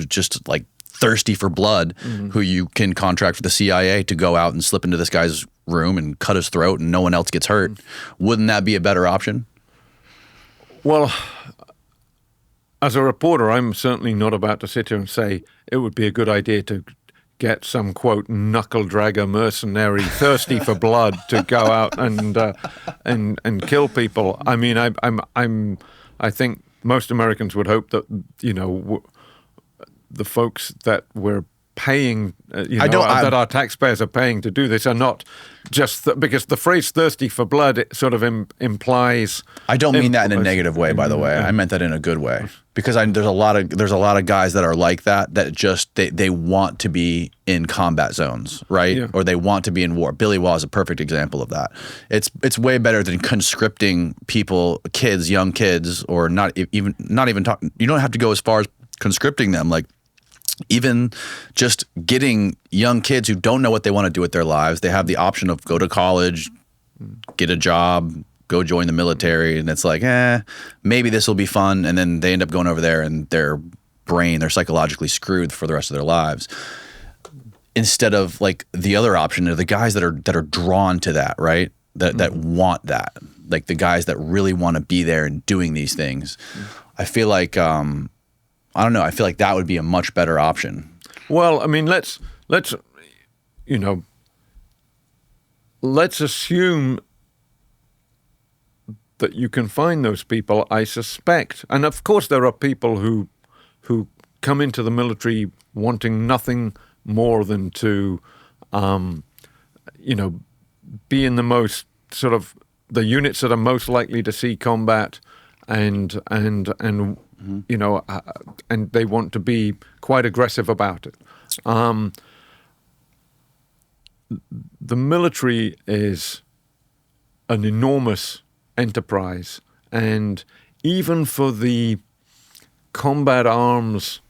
just like thirsty for blood, who you can contract for the CIA to go out and slip into this guy's room and cut his throat and no one else gets hurt, wouldn't that be a better option? Well, as a reporter, I'm certainly not about to sit here and say it would be a good idea to get some, quote, knuckle dragger mercenary thirsty for blood to go out and kill people. I mean, I think most Americans would hope that, the folks that we're paying, that our taxpayers are paying to do this are not just because the phrase "thirsty for blood" it sort of implies. I don't mean that in a negative way, by the way. I meant that in a good way because there's a lot of guys that are like that just they want to be in combat zones, right? Yeah. Or they want to be in war. Billy Waugh is a perfect example of that. It's way better than conscripting people, young kids, or not even talking. You don't have to go as far as conscripting them, like. Even just getting young kids who don't know what they want to do with their lives, they have the option of go to college, get a job, go join the military, and it's like, maybe this will be fun, and then they end up going over there and they're psychologically screwed for the rest of their lives. instead of like the other option, are the guys that are drawn to that, right? That want that, like the guys that really want to be there and doing these things. I feel like I don't know. I feel like that would be a much better option. Well, I mean, let's assume that you can find those people. I suspect, and of course, there are people who come into the military wanting nothing more than to, be in the most sort of the units that are most likely to see combat, and they want to be quite aggressive about it. The military is an enormous enterprise, and even for the combat arms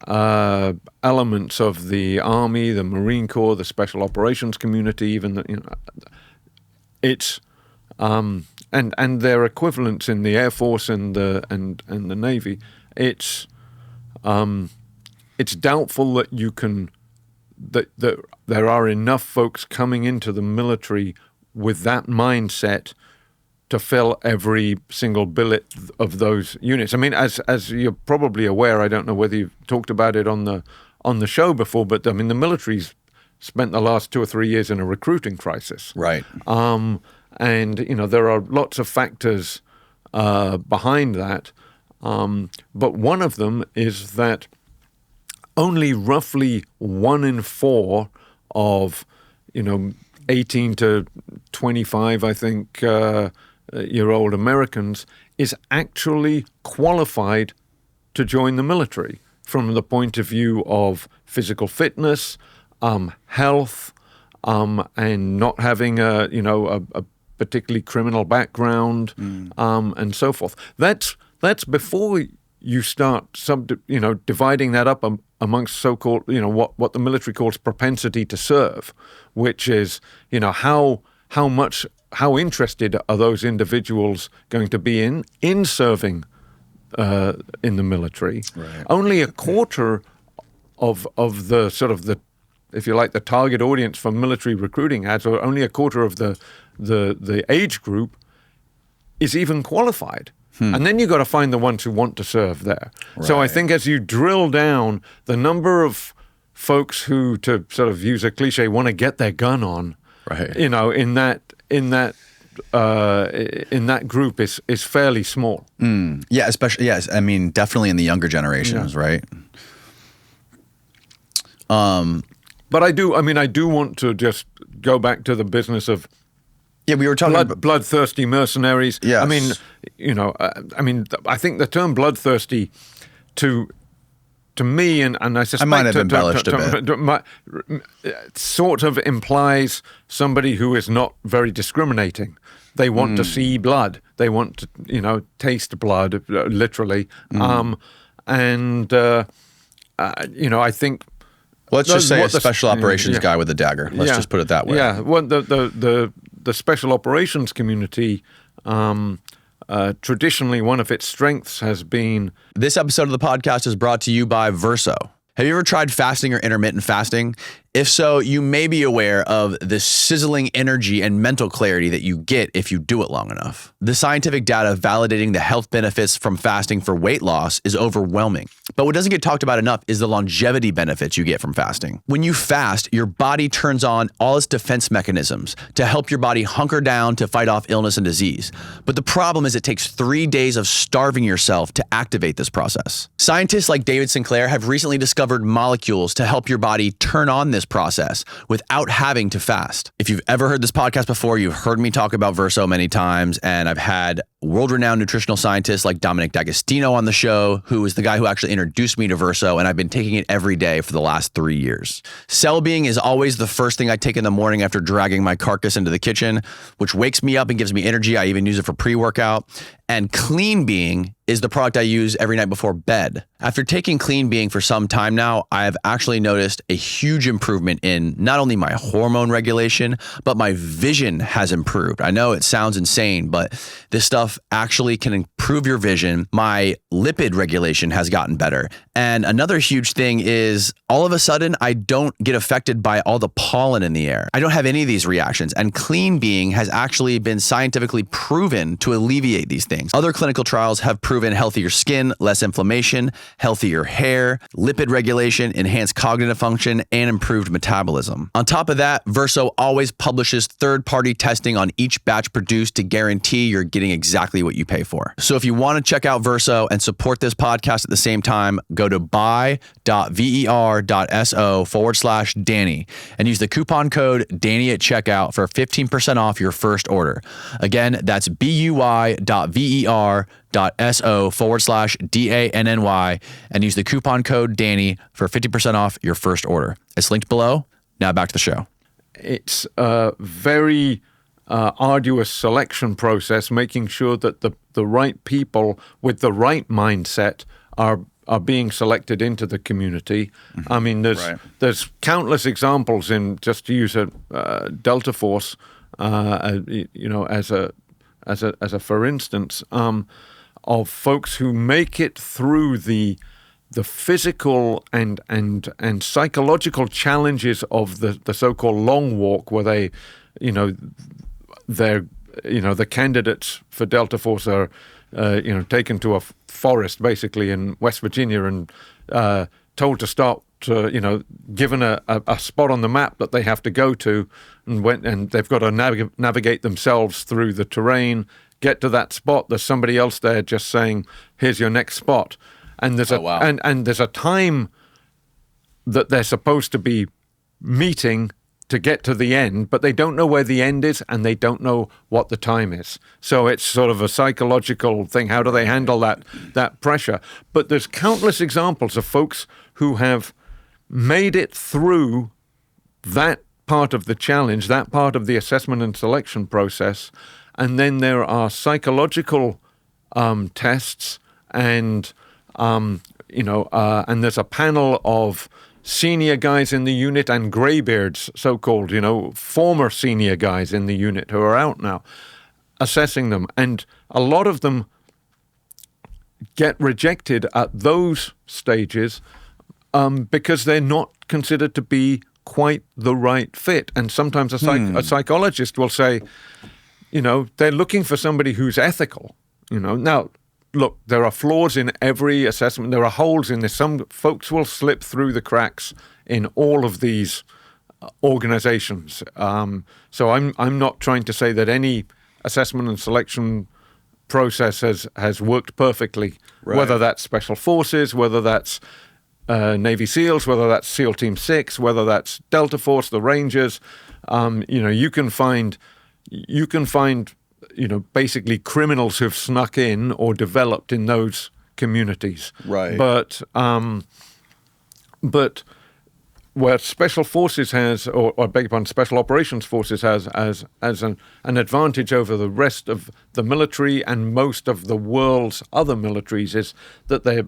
elements of the Army, the Marine Corps, the Special Operations community, even it's and their equivalents in the Air Force and the Navy. It's doubtful that you can that there are enough folks coming into the military with that mindset to fill every single billet of those units. I mean, as you're probably aware, I don't know whether you've talked about it on the show before, but I mean, the military's spent the last 2 or 3 years in a recruiting crisis. Right. And, there are lots of factors behind that. But one of them is that only roughly 1 in 4 of, 18 to 25, I think, year-old Americans is actually qualified to join the military from the point of view of physical fitness, health, and not having a particularly criminal background, and so forth. That's before you start dividing that up amongst so-called what the military calls propensity to serve, which is how interested are those individuals going to be in serving in the military. Right. Only a quarter of the sort of the, if you like, the target audience for military recruiting ads, or only a quarter of the age group is even qualified. And then you've got to find the ones who want to serve there. Right. So I think as you drill down, the number of folks who, to sort of use a cliche, want to get their gun on, right, in that group is fairly small. Yeah, especially, yes. I mean, definitely in the younger generations, right? But I do want to just go back to the business of we were talking about bloodthirsty mercenaries. Yes. I mean, I think the term bloodthirsty to me, and I suspect I might have embellished a bit, sort of implies somebody who is not very discriminating. They want to see blood. They want to, taste blood, literally. I think. Let's just say a special operations guy with a dagger. Let's just put it that way. Yeah. Well, the special operations community, traditionally, one of its strengths has been. This episode of the podcast is brought to you by Verso. Have you ever tried fasting or intermittent fasting? If so, you may be aware of the sizzling energy and mental clarity that you get if you do it long enough. The scientific data validating the health benefits from fasting for weight loss is overwhelming. But what doesn't get talked about enough is the longevity benefits you get from fasting. When you fast, your body turns on all its defense mechanisms to help your body hunker down to fight off illness and disease. But the problem is it takes 3 days of starving yourself to activate this process. Scientists like David Sinclair have recently discovered molecules to help your body turn on this process without having to fast. If you've ever heard this podcast before, you've heard me talk about Verso many times, and I've had world-renowned nutritional scientists like Dominic D'Agostino on the show, who is the guy who actually introduced me to Verso, and I've been taking it every day for the last 3 years. Cell Being is always the first thing I take in the morning after dragging my carcass into the kitchen, which wakes me up and gives me energy. I even use it for pre-workout. And Clean Being is the product I use every night before bed. After taking Clean Being for some time now, I have actually noticed a huge improvement in not only my hormone regulation, but my vision has improved. I know it sounds insane, but this stuff actually can improve your vision. My lipid regulation has gotten better, And another huge thing is all of a sudden, I don't get affected by all the pollen in the air. I don't have any of these reactions. And clean being has actually been scientifically proven to alleviate these things. Other clinical trials have proven healthier skin, less inflammation, healthier hair, lipid regulation, enhanced cognitive function, and improved metabolism. On top of that, Verso always publishes third-party testing on each batch produced to guarantee you're getting exactly what you pay for. So if you want to check out Verso and support this podcast at the same time, go to buy.ver.so/Danny and use the coupon code Danny at checkout for 15% off your first order. Again, that's buy.ver.so/DANNY and use the coupon code Danny for 50% off your first order. It's linked below. Now back to the show. It's a very arduous selection process, making sure that the right people with the right mindset are being selected into the community. I mean, there's countless examples in, just to use a Delta Force, as a for instance, of folks who make it through the physical and psychological challenges of the so-called long walk, where they, the candidates for Delta Force are, taken to a forest basically in West Virginia and told to start, given a spot on the map that they have to go to, and they've got to navigate themselves through the terrain, get to that spot. There's somebody else there just saying, "Here's your next spot," and there's and there's a time that they're supposed to be meeting to get to the end, but they don't know where the end is and they don't know what the time is. So it's sort of a psychological thing. How do they handle that pressure? But there's countless examples of folks who have made it through that part of the challenge, that part of the assessment and selection process. And then there are psychological tests and there's a panel of senior guys in the unit and graybeards, so-called, former senior guys in the unit who are out now, assessing them. And a lot of them get rejected at those stages because they're not considered to be quite the right fit. And sometimes a psychologist will say, they're looking for somebody who's ethical, Now, look, there are flaws in every assessment. There are holes in this. Some folks will slip through the cracks in all of these organizations. So I'm not trying to say that any assessment and selection process has worked perfectly, right. Whether that's Special Forces, whether that's Navy SEALs, whether that's SEAL Team 6, whether that's Delta Force, the Rangers. You can find basically criminals who've snuck in or developed in those communities. Right. But where Special Forces has, or beg your pardon, Special Operations Forces has as an advantage over the rest of the military and most of the world's other militaries is that they're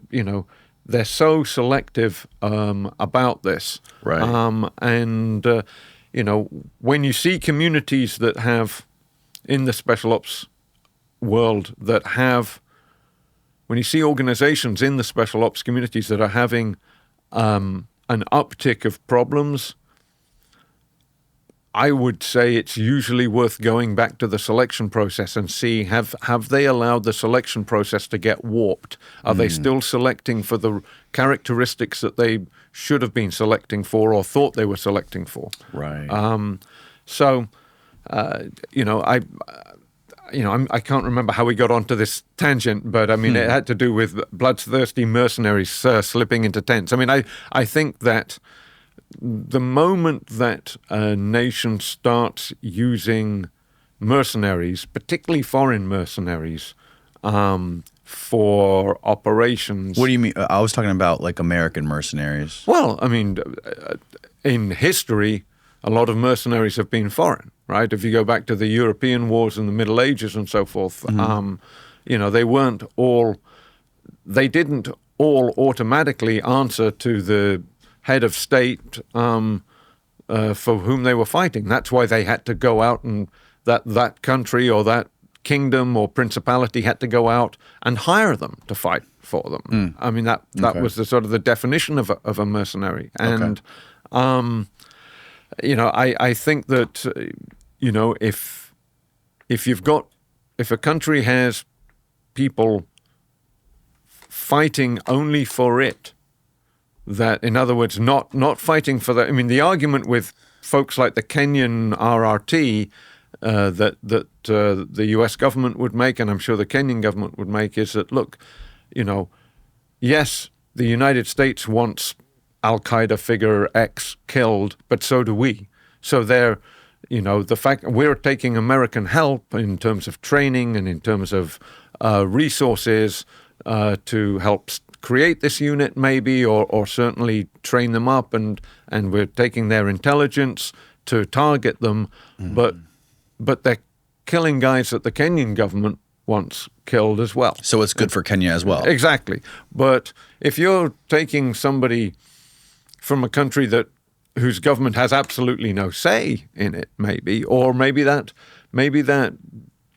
so selective about this. Right. When you see communities that have, in the special ops world, when you see organizations in the special ops communities that are having an uptick of problems, I would say it's usually worth going back to the selection process and see, have they allowed the selection process to get warped? Are they still selecting for the characteristics that they should have been selecting for or thought they were selecting for? Right. I can't remember how we got onto this tangent, but I mean, it had to do with bloodthirsty mercenaries slipping into tents. I mean, I think that the moment that a nation starts using mercenaries, particularly foreign mercenaries, for operations. What do you mean? I was talking about like American mercenaries. Well, I mean, in history, a lot of mercenaries have been foreign, right? If you go back to the European wars in the Middle Ages and so forth, they didn't all automatically answer to the head of state for whom they were fighting. That's why they had to go out and that country or that kingdom or principality had to go out and hire them to fight for them. I mean, that was the sort of the definition of a mercenary. And, I think that, if a country has people fighting only for it, that, in other words, not fighting for that. I mean, the argument with folks like the Kenyan RRT that the U.S. government would make, and I'm sure the Kenyan government would make, is that, look, yes, the United States wants Al-Qaeda figure X killed, but so do we. So the fact we're taking American help in terms of training and in terms of resources to help create this unit, maybe, or certainly train them up, and we're taking their intelligence to target them, but they're killing guys that the Kenyan government wants killed as well. So it's good for Kenya as well. Exactly. But if you're taking somebody from a country whose government has absolutely no say in it, maybe that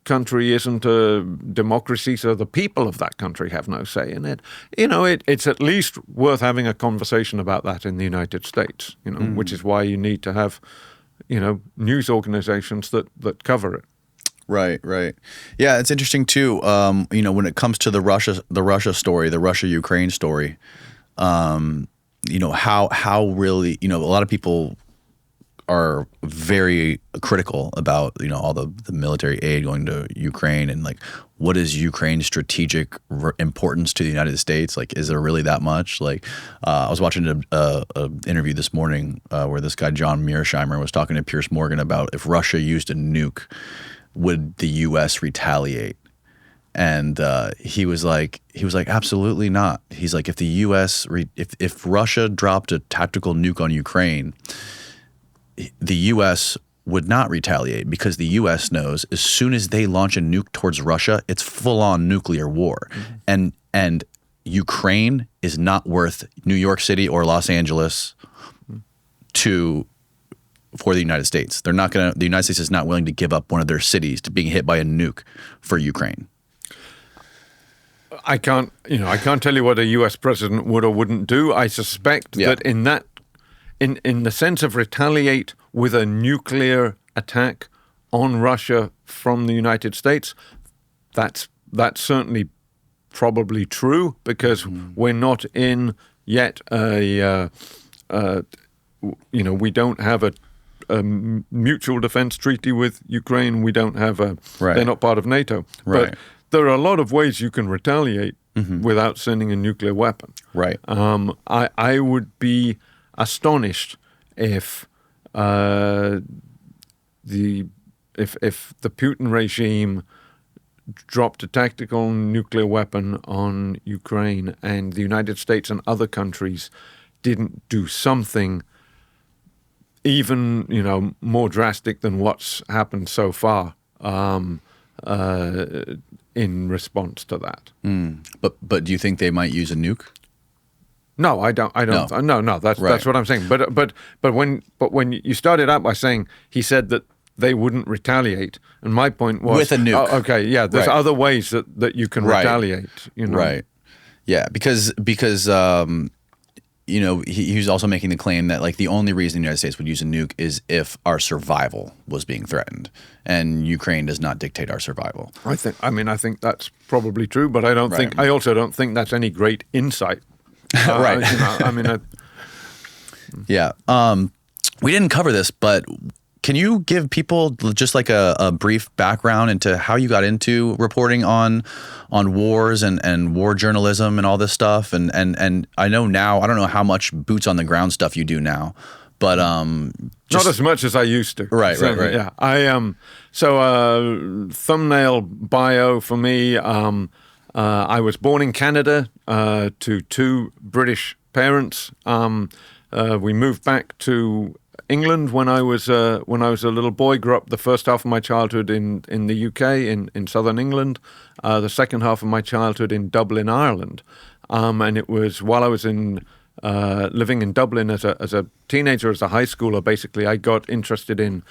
country isn't a democracy, so the people of that country have no say in it. It's at least worth having a conversation about that in the United States. Which is why you need to have, news organizations that cover it. Right. Yeah, it's interesting too. When it comes to the Russia story, the Russia-Ukraine story, how really, a lot of people are very critical about, all the military aid going to Ukraine, and like, what is Ukraine's strategic importance to the United States? Like, is there really that much? Like, I was watching a interview this morning where this guy, John Mearsheimer, was talking to Piers Morgan about if Russia used a nuke, would the U.S. retaliate? And he was like, absolutely not. He's like, if the U.S. if Russia dropped a tactical nuke on Ukraine, the U.S. would not retaliate, because the U.S. knows as soon as they launch a nuke towards Russia, it's full-on nuclear war. And Ukraine is not worth New York City or Los Angeles for the United States. The United States is not willing to give up one of their cities to being hit by a nuke for Ukraine. I can't tell you what a U.S. president would or wouldn't do. I suspect that in the sense of retaliate with a nuclear attack on Russia from the United States, that's certainly probably true, because we're not in yet we don't have a mutual defense treaty with Ukraine. We don't have they're not part of NATO. Right. But there are a lot of ways you can retaliate without sending a nuclear weapon. Right. I would be astonished if the Putin regime dropped a tactical nuclear weapon on Ukraine and the United States and other countries didn't do something even more drastic than what's happened so far in response to that. But do you think they might use a nuke? No, I don't. No. That's what I'm saying. But when you started out by saying he said that they wouldn't retaliate, and my point was with a nuke. Okay, yeah. There's other ways that you can retaliate. Right. Yeah, because he was also making the claim that like the only reason the United States would use a nuke is if our survival was being threatened, and Ukraine does not dictate our survival. I think that's probably true, but I also don't think that's any great insight. Right. Yeah. We didn't cover this, but can you give people just like a brief background into how you got into reporting on wars and war journalism and all this stuff? And I know now, I don't know how much boots on the ground stuff you do now, but not as much as I used to. Right. Yeah. Thumbnail bio for me. I was born in Canada to two British parents. We moved back to England when I was a little boy. Grew up the first half of my childhood in the UK in southern England, the second half of my childhood in Dublin, Ireland, and it was while I was in living in Dublin as a teenager, as a high schooler, basically, I got interested in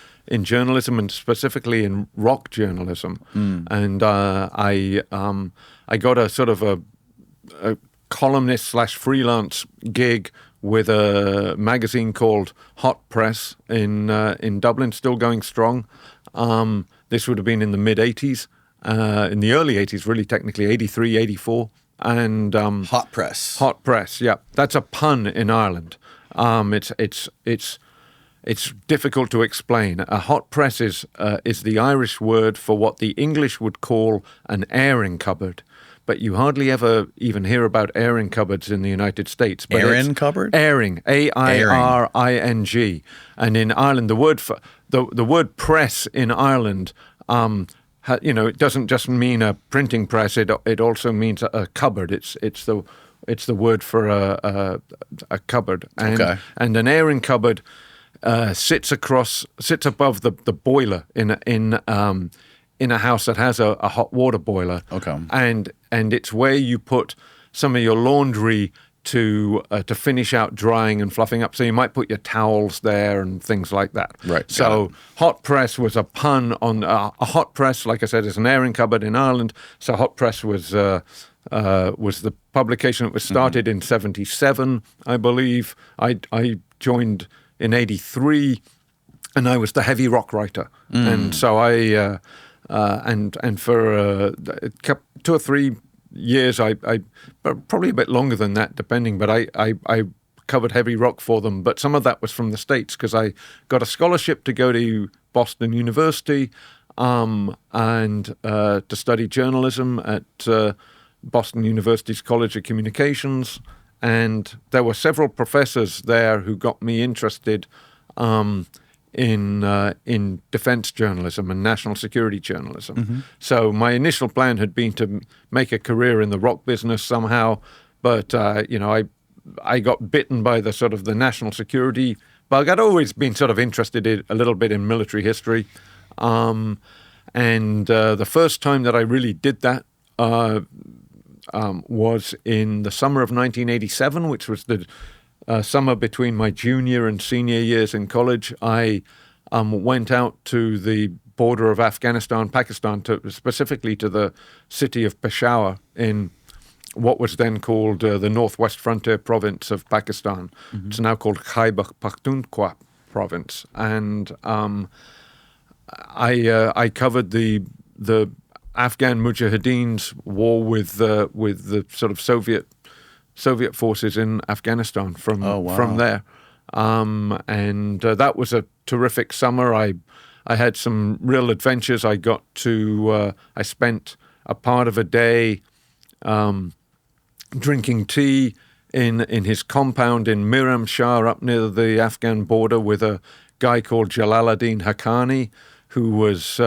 journalism and specifically in rock journalism. And I got a sort of a columnist / freelance gig with a magazine called Hot Press in Dublin, still going strong. This would have been in the mid-'80s, in the early 80s, really, technically, 83, 84. And Hot Press. Hot Press, yeah. That's a pun in Ireland. It's difficult to explain. A hot press is the Irish word for what the English would call an airing cupboard. But you hardly ever even hear about airing cupboards in the United States. But Airing cupboard? Airing, A-I-R-I-N-G. And in Ireland, the word for the word press in Ireland, it doesn't just mean a printing press. It also means a cupboard. It's the word for a cupboard. And, and an airing cupboard sits above the boiler in a house that has a hot water boiler. Okay. And it's where you put some of your laundry to finish out drying and fluffing up. So you might put your towels there and things like that. Right. So hot press was a pun on a hot press. Like I said, is an airing cupboard in Ireland. So hot press was the publication that was started in '77, I believe. I joined in '83, and I was the heavy rock writer. And so I and for 2 or 3 years, I probably a bit longer than that, depending. But I covered heavy rock for them. But some of that was from the States because I got a scholarship to go to Boston University and to study journalism at Boston University's College of Communications. And there were several professors there who got me interested in defense journalism and national security journalism. So my initial plan had been to make a career in the rock business somehow, but I got bitten by the sort of the national security bug. I'd always been sort of interested a little bit in military history, and the first time that I really did that was in the summer of 1987, which was the summer between my junior and senior years in college. I went out to the border of Afghanistan, Pakistan, specifically to the city of Peshawar in what was then called the Northwest Frontier Province of Pakistan. It's now called Khyber Pakhtunkhwa Province. And I covered the Afghan Mujahideen's war with the sort of Soviet forces in Afghanistan from there. And that was a terrific summer. I had some real adventures. I got to, I spent a part of a day drinking tea in his compound in Miram Shah up near the Afghan border with a guy called Jalaluddin Haqqani, who was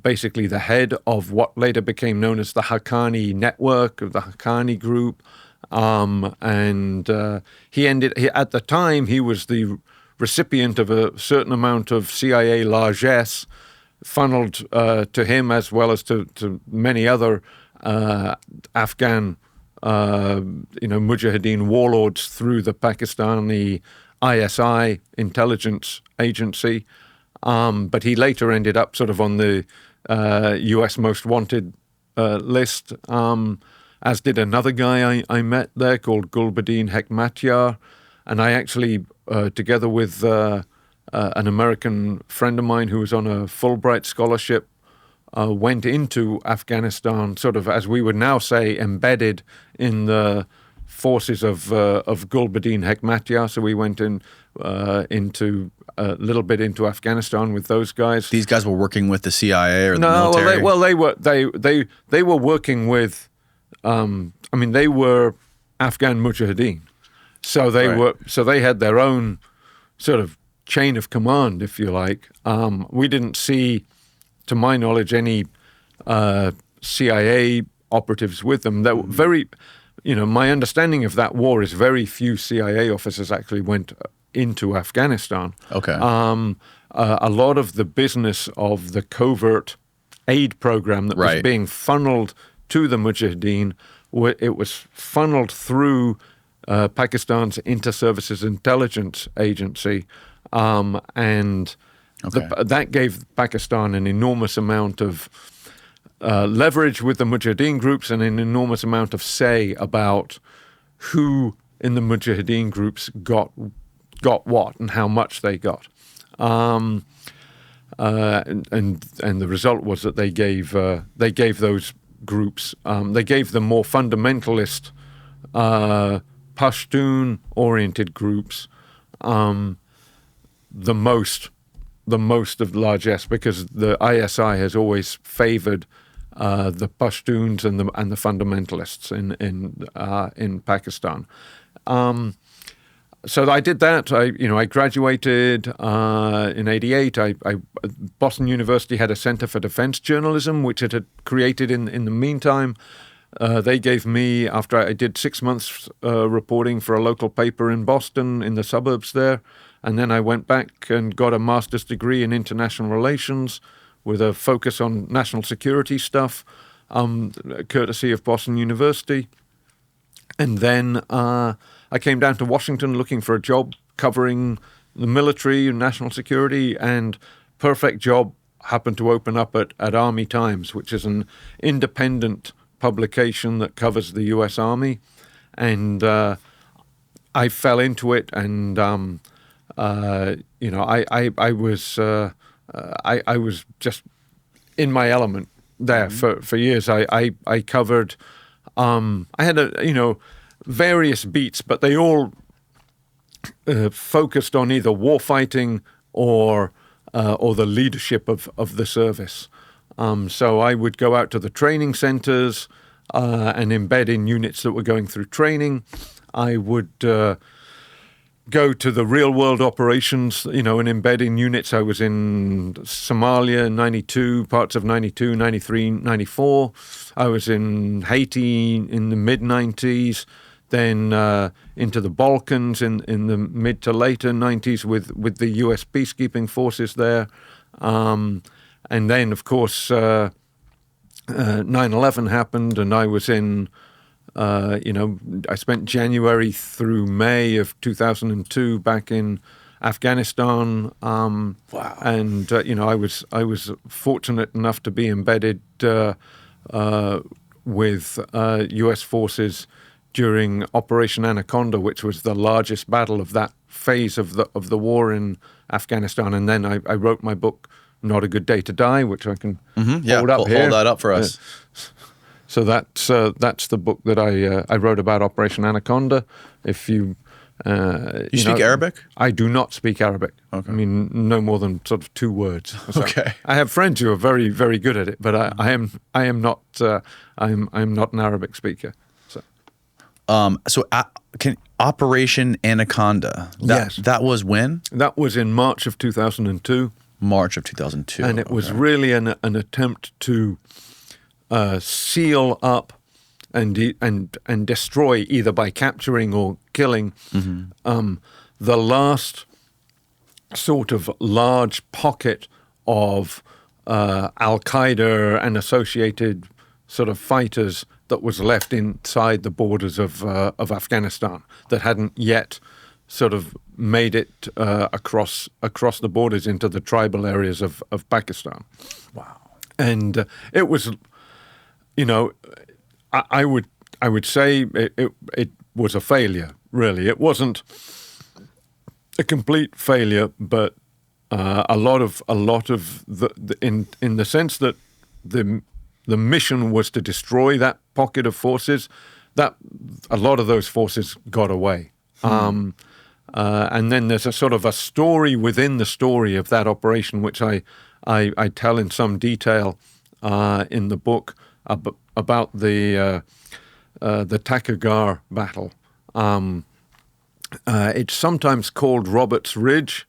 basically the head of what later became known as the Haqqani Network, of the Haqqani Group. And at the time, he was the recipient of a certain amount of CIA largesse funneled to him as well as to many other Afghan Mujahideen warlords through the Pakistani ISI intelligence agency. But he later ended up sort of on the U.S. most wanted list, as did another guy I met there called Gulbuddin Hekmatyar. And I actually, together with an American friend of mine who was on a Fulbright scholarship, went into Afghanistan, sort of, as we would now say, embedded in the forces of Gulbuddin Hekmatyar. So we went into a little bit into Afghanistan with those guys. These guys were working with the CIA or the military? They were working with. They were Afghan Mujahideen, so they had their own sort of chain of command, if you like. We didn't see, to my knowledge, any CIA operatives with them. That were very, my understanding of that war is very few CIA officers actually went into Afghanistan. Okay. A lot of the business of the covert aid program that was being funneled to the Mujahideen, it was funneled through Pakistan's Inter-Services Intelligence Agency, and that gave Pakistan an enormous amount of leverage with the Mujahideen groups and an enormous amount of say about who in the Mujahideen groups got what and how much they got. And the result was that they gave those groups, they gave the more fundamentalist Pashtun-oriented groups the most of the largesse, because the ISI has always favored the Pashtuns and the fundamentalists in Pakistan. So I did that. I graduated in '88. Boston University had a Center for Defense Journalism, which it had created in the meantime. They gave me, after I did 6 months reporting for a local paper in Boston, in the suburbs there, and then I went back and got a master's degree in international relations with a focus on national security stuff, courtesy of Boston University. And then I came down to Washington looking for a job covering the military and national security, and perfect job happened to open up at Army Times, which is an independent publication that covers the U.S. Army. And I fell into it, and I was just in my element there for years. I covered. I had various beats, but they all focused on either warfighting or the leadership of the service. So I would go out to the training centers and embed in units that were going through training. I would go to the real-world operations, and embed in units. I was in Somalia in 92, parts of 92, 93, 94. I was in Haiti in the mid-90s, then into the Balkans in the mid to later 90s with the U.S. peacekeeping forces there. And then, of course, 9/11 happened, and I was in, I spent January through May of 2002 back in Afghanistan. Wow! And I was fortunate enough to be embedded with U.S. forces during Operation Anaconda, which was the largest battle of that phase of the war in Afghanistan. And then I wrote my book, Not a Good Day to Die, which I can hold up here. Hold that up for us. So that's the book that I wrote about Operation Anaconda. If you speak Arabic? I do not speak Arabic. Okay. I mean, no more than sort of 2 words. So okay. I have friends who are very, very good at it, but I am not. I'm not an Arabic speaker. So Operation Anaconda. Yes. That was when? That was in March of 2002. March of 2002. And it was really an attempt to seal up and destroy, either by capturing or killing, the last sort of large pocket of Al-Qaeda and associated sort of fighters that was left inside the borders of Afghanistan, that hadn't yet sort of made it across the borders into the tribal areas of Pakistan. Wow. And it was, I would say it was a failure. Really, it wasn't a complete failure, but a lot of the in the sense that the mission was to destroy that pocket of forces, that a lot of those forces got away. And then there's a sort of a story within the story of that operation, which I tell in some detail in the book about the Takagar battle. It's sometimes called Roberts Ridge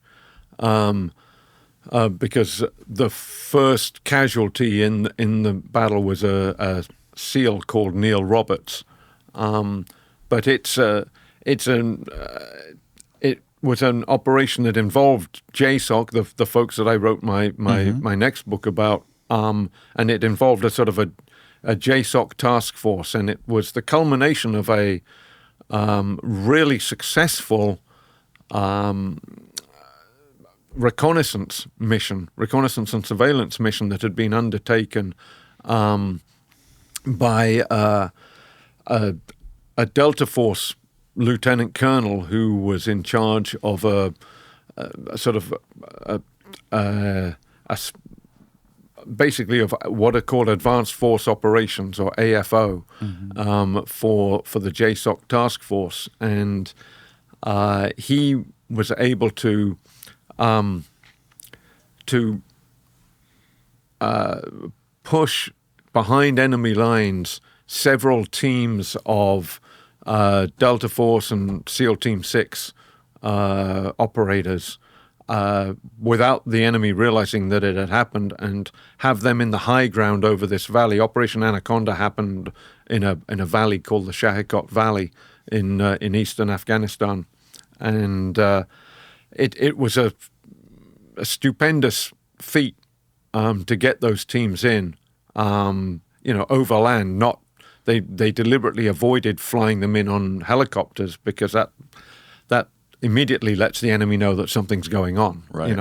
because the first casualty in the battle was a SEAL called Neil Roberts. But it was an operation that involved JSOC, the folks that I wrote my next book about, and it involved a sort of a JSOC task force, and it was the culmination of a really successful reconnaissance and surveillance mission that had been undertaken by a Delta Force lieutenant colonel who was in charge of a basically of what are called Advanced Force Operations, or AFO, for the JSOC task force, and he was able to push behind enemy lines several teams of Delta Force and SEAL Team 6 operators without the enemy realizing that it had happened, and have them in the high ground over this valley. Operation Anaconda happened in a valley called the Shahikot Valley in eastern Afghanistan, and it was a stupendous feat to get those teams in, overland. They deliberately avoided flying them in on helicopters because that immediately lets the enemy know that something's going on. Right.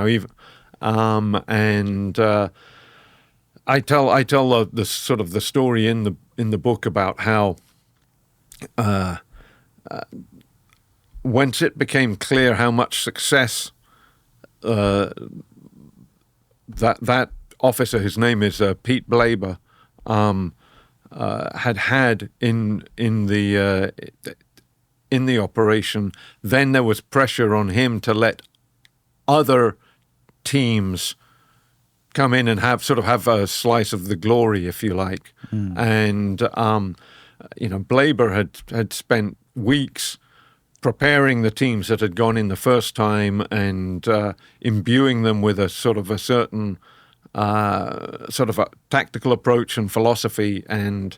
I tell the sort of the story in the book about how once it became clear how much success that officer, his name is Pete Blaber, had in the operation, then there was pressure on him to let other teams come in and have a slice of the glory, if you like. And Blaber had spent weeks preparing the teams that had gone in the first time and imbuing them with a certain a tactical approach and philosophy, and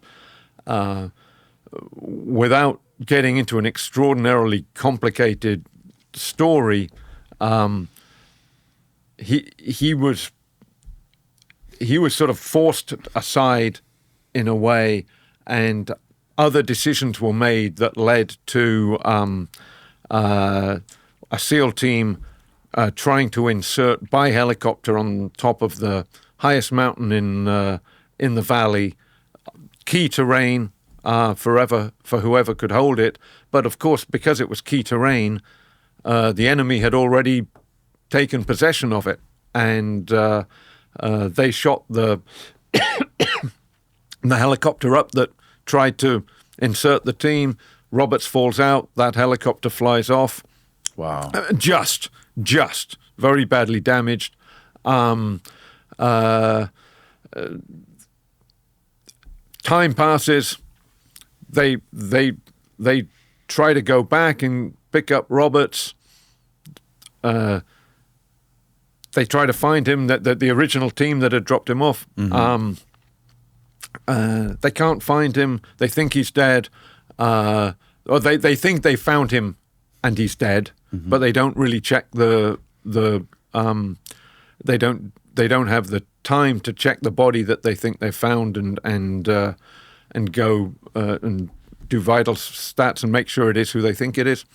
without getting into an extraordinarily complicated story, he was sort of forced aside in a way, and other decisions were made that led to a SEAL team trying to insert by helicopter on top of the highest mountain in the valley, key terrain for whoever could hold it. But of course, because it was key terrain, the enemy had already taken possession of it, and they shot the the helicopter up that tried to insert the team. Roberts falls out. That helicopter flies off. Wow. Just very badly damaged. Time passes. They try to go back and pick up Roberts. They try to find him, the original team that had dropped him off. They can't find him. They think he's dead. Or they think they found him and he's dead, but they don't really check they don't have the time to check the body that they think they found and go and do vital stats and make sure it is who they think it is.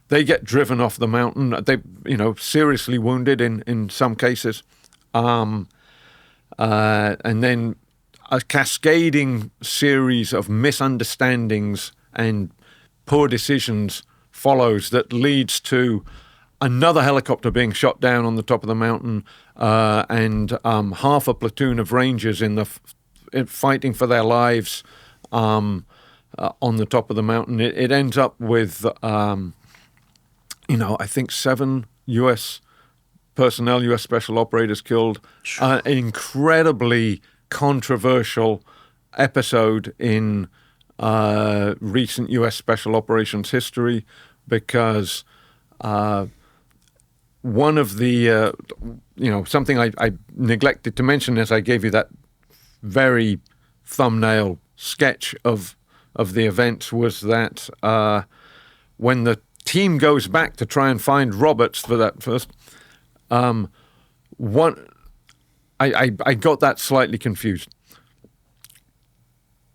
They get driven off the mountain. They, seriously wounded in some cases, and then a cascading series of misunderstandings and poor decisions follows that leads to another helicopter being shot down on the top of the mountain, and half a platoon of Rangers fighting for their lives on the top of the mountain. It ends up with, I think 7 U.S. personnel, U.S. special operators killed. An incredibly controversial episode in recent U.S. special operations history, because one of the, something I neglected to mention as I gave you that very thumbnail sketch of the events was that when the team goes back to try and find Roberts for that first, I got that slightly confused.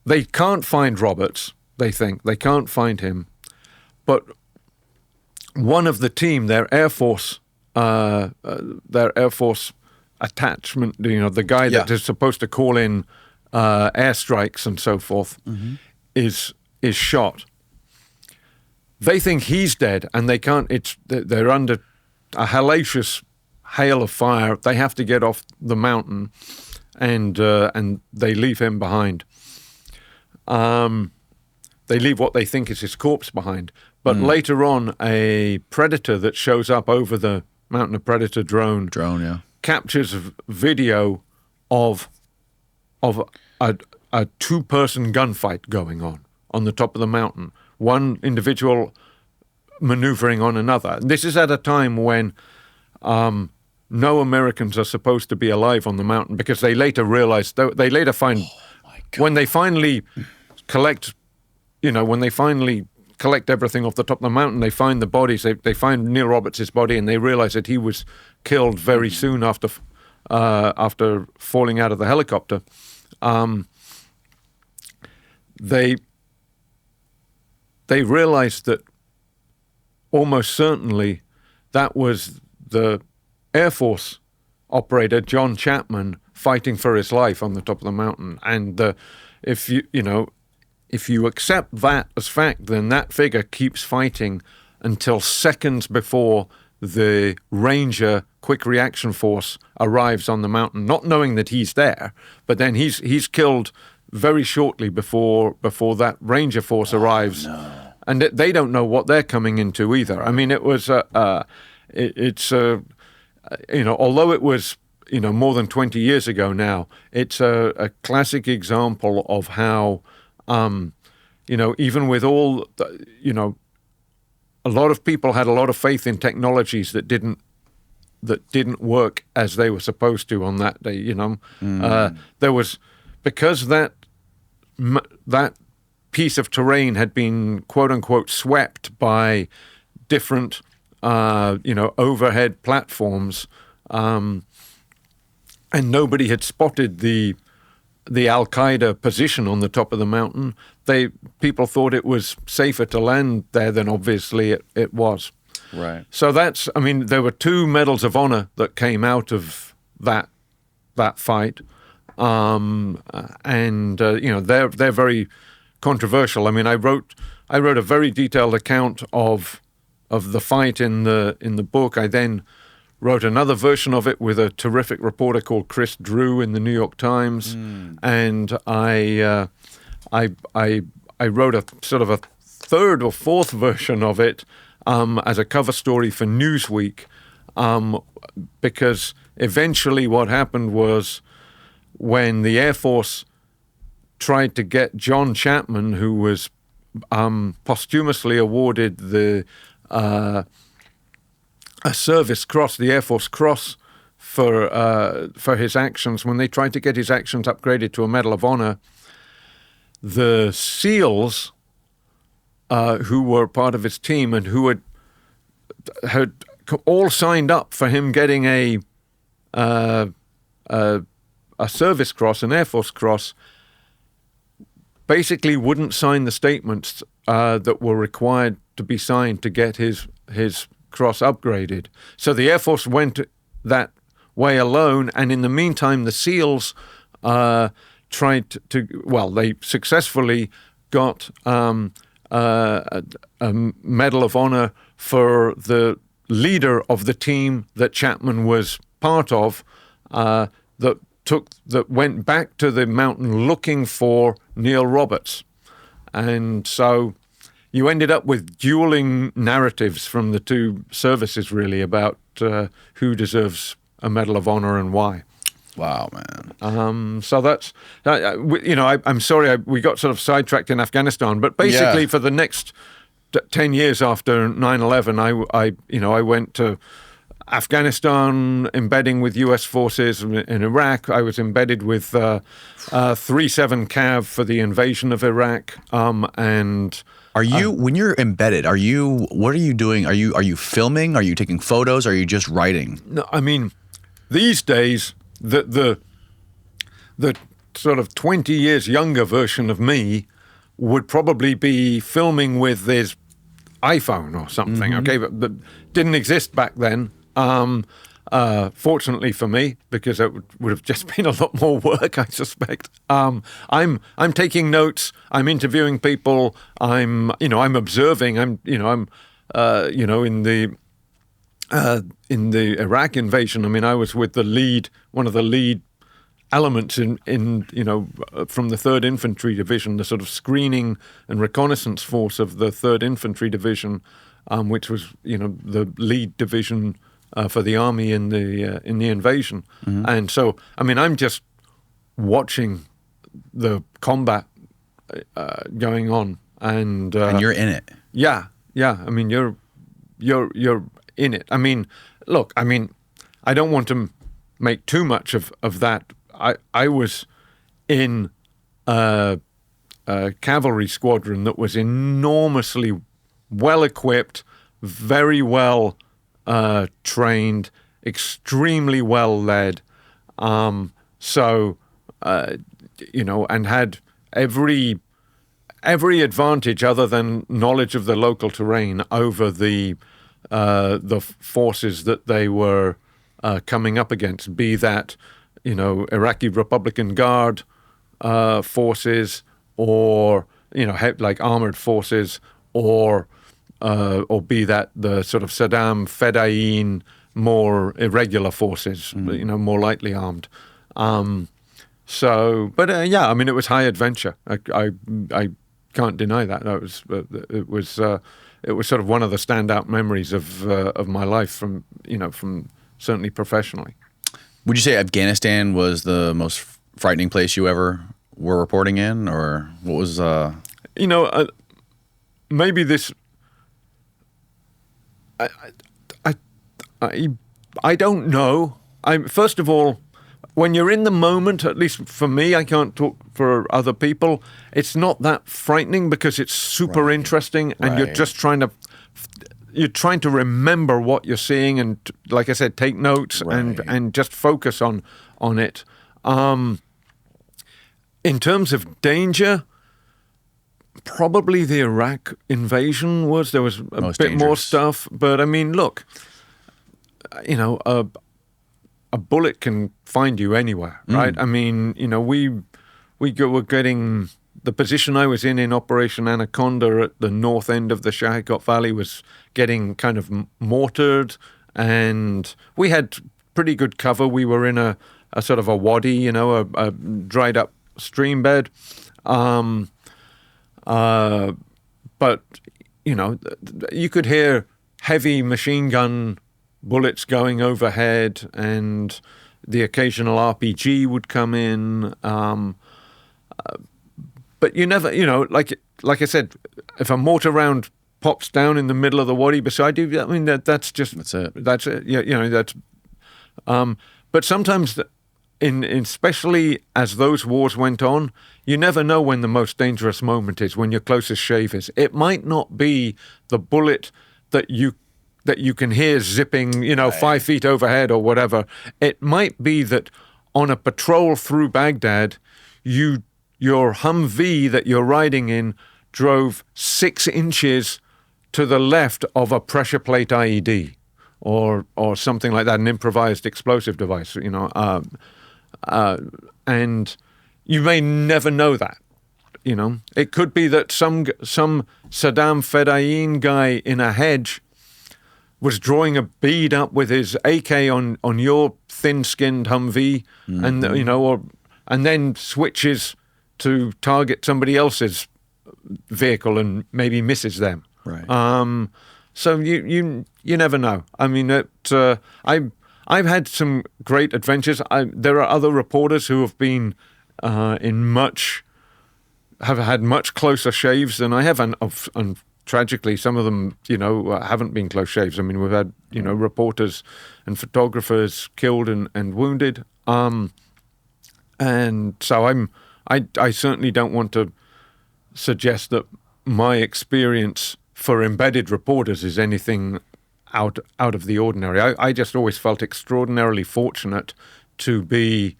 They can't find Roberts, they think. They can't find him. but one of the team, their Air Force attachment, the guy that is supposed to call in airstrikes and so forth, is shot. They think he's dead, and they can't. They're under a hellacious hail of fire. They have to get off the mountain, and they leave him behind. They leave what they think is his corpse behind. But later on, a predator that shows up over the mountain, a predator drone, captures a video of a two-person gunfight going on the top of the mountain. One individual maneuvering on another. And this is at a time when no Americans are supposed to be alive on the mountain, because they later realize, they later find, when they finally collect, everything off the top of the mountain, they find the bodies, they find Neil Roberts' body, and they realize that he was killed very soon after falling out of the helicopter. They realized that almost certainly that was the Air Force operator, John Chapman, fighting for his life on the top of the mountain. And if you accept that as fact, then that figure keeps fighting until seconds before the Ranger Quick Reaction Force arrives on the mountain, not knowing that he's there, but then he's killed very shortly before that Ranger Force arrives. No. And they don't know what they're coming into either. I mean, it was, although it was, more than 20 years ago now, it's a classic example of how, even with all, a lot of people had a lot of faith in technologies that didn't work as they were supposed to on that day. There was, because that piece of terrain had been quote unquote swept by different overhead platforms, and nobody had spotted the Al-Qaeda position on the top of the mountain. People thought it was safer to land there than obviously it was. Right. So there were 2 medals of honor that came out of that fight, they're very controversial. I mean, I wrote a very detailed account of the fight in the book. I then wrote another version of it with a terrific reporter called Chris Drew in the New York Times, and I wrote a sort of a third or fourth version of it as a cover story for Newsweek, because eventually what happened was, when the Air Force tried to get John Chapman, who was posthumously awarded a Service Cross, the Air Force Cross, for his actions, when they tried to get his actions upgraded to a Medal of Honor, the SEALs, who were part of his team and who had all signed up for him getting a Service Cross, an Air Force Cross, basically wouldn't sign the statements that were required to be signed to get his cross upgraded. So the Air Force went that way alone, and in the meantime, the SEALs tried they successfully got a Medal of Honor for the leader of the team that Chapman was part of, that went back to the mountain looking for Neil Roberts. And so you ended up with dueling narratives from the 2 services, really, about who deserves a Medal of Honor and why. Wow, man. So that's, I'm sorry we got sort of sidetracked in Afghanistan, but basically for the next 10 years after 9/11, I went to Afghanistan, embedding with U.S. forces in Iraq. I was embedded with 3-7 Cav for the invasion of Iraq. And are you, when you're embedded, what are you doing? Are you filming? Are you taking photos? Are you just writing? No, I mean, these days, the sort of 20 years younger version of me would probably be filming with his iPhone or something, okay, but didn't exist back then. Fortunately for me, because it would have just been a lot more work, I suspect. I'm taking notes. I'm interviewing people. I'm observing. In the Iraq invasion. I mean, I was with one of the lead elements in from the 3rd Infantry Division, the sort of screening and reconnaissance force of the 3rd Infantry Division, which was the lead division for the army in the invasion. And so, I mean, I'm just watching the combat going on, and you're in it. Yeah. I mean, you're in it. I mean, look. I mean, I don't want to make too much of that. I was in a cavalry squadron that was enormously well equipped, very well trained, extremely well led. And had every advantage other than knowledge of the local terrain over the forces that they were coming up against, be that Iraqi Republican Guard forces, or like armored forces, or be that the sort of Saddam Fedayeen more irregular forces, more lightly armed. I mean, it was high adventure. I can't deny that. It was sort of one of the standout memories of my life from certainly professionally. Would you say Afghanistan was the most frightening place you ever were reporting in, or what was? Maybe this. I don't know. First of all, when you're in the moment, at least for me, I can't talk for other people, it's not that frightening because it's super interesting, and you're just trying to remember what you're seeing, and like I said, take notes and just focus on it. In terms of danger, probably the Iraq invasion there was a most bit dangerous. more stuff, but I mean, look, a bullet can find you anywhere, right? I mean, we were getting the position I was in Operation Anaconda at the north end of the Shahikot Valley was getting kind of mortared, and we had pretty good cover. We were in a sort of a wadi, a dried up stream bed. But you could hear heavy machine gun bullets going overhead, and the occasional RPG would come in. But you never, like I said, if a mortar round pops down in the middle of the wadi beside you, I mean that's it. That's it. Yeah, but sometimes, especially as those wars went on, you never know when the most dangerous moment is, when your closest shave is. It might not be the bullet that you can hear zipping, 5 feet overhead or whatever. It might be that on a patrol through Baghdad, your Humvee that you're riding in drove 6 inches to the left of a pressure plate IED or something like that, an improvised explosive device, and you may never know that. It could be that some Saddam Fedayeen guy in a hedge was drawing a bead up with his AK on your thin-skinned Humvee, and then switches to target somebody else's vehicle and maybe misses them. Right. So you never know. I mean, I've had some great adventures. There are other reporters who have been have had much closer shaves than I have, and tragically, some of them, haven't been close shaves. I mean, we've had, reporters and photographers killed and wounded. And so I certainly don't want to suggest that my experience for embedded reporters is anything out of the ordinary. I just always felt extraordinarily fortunate to be,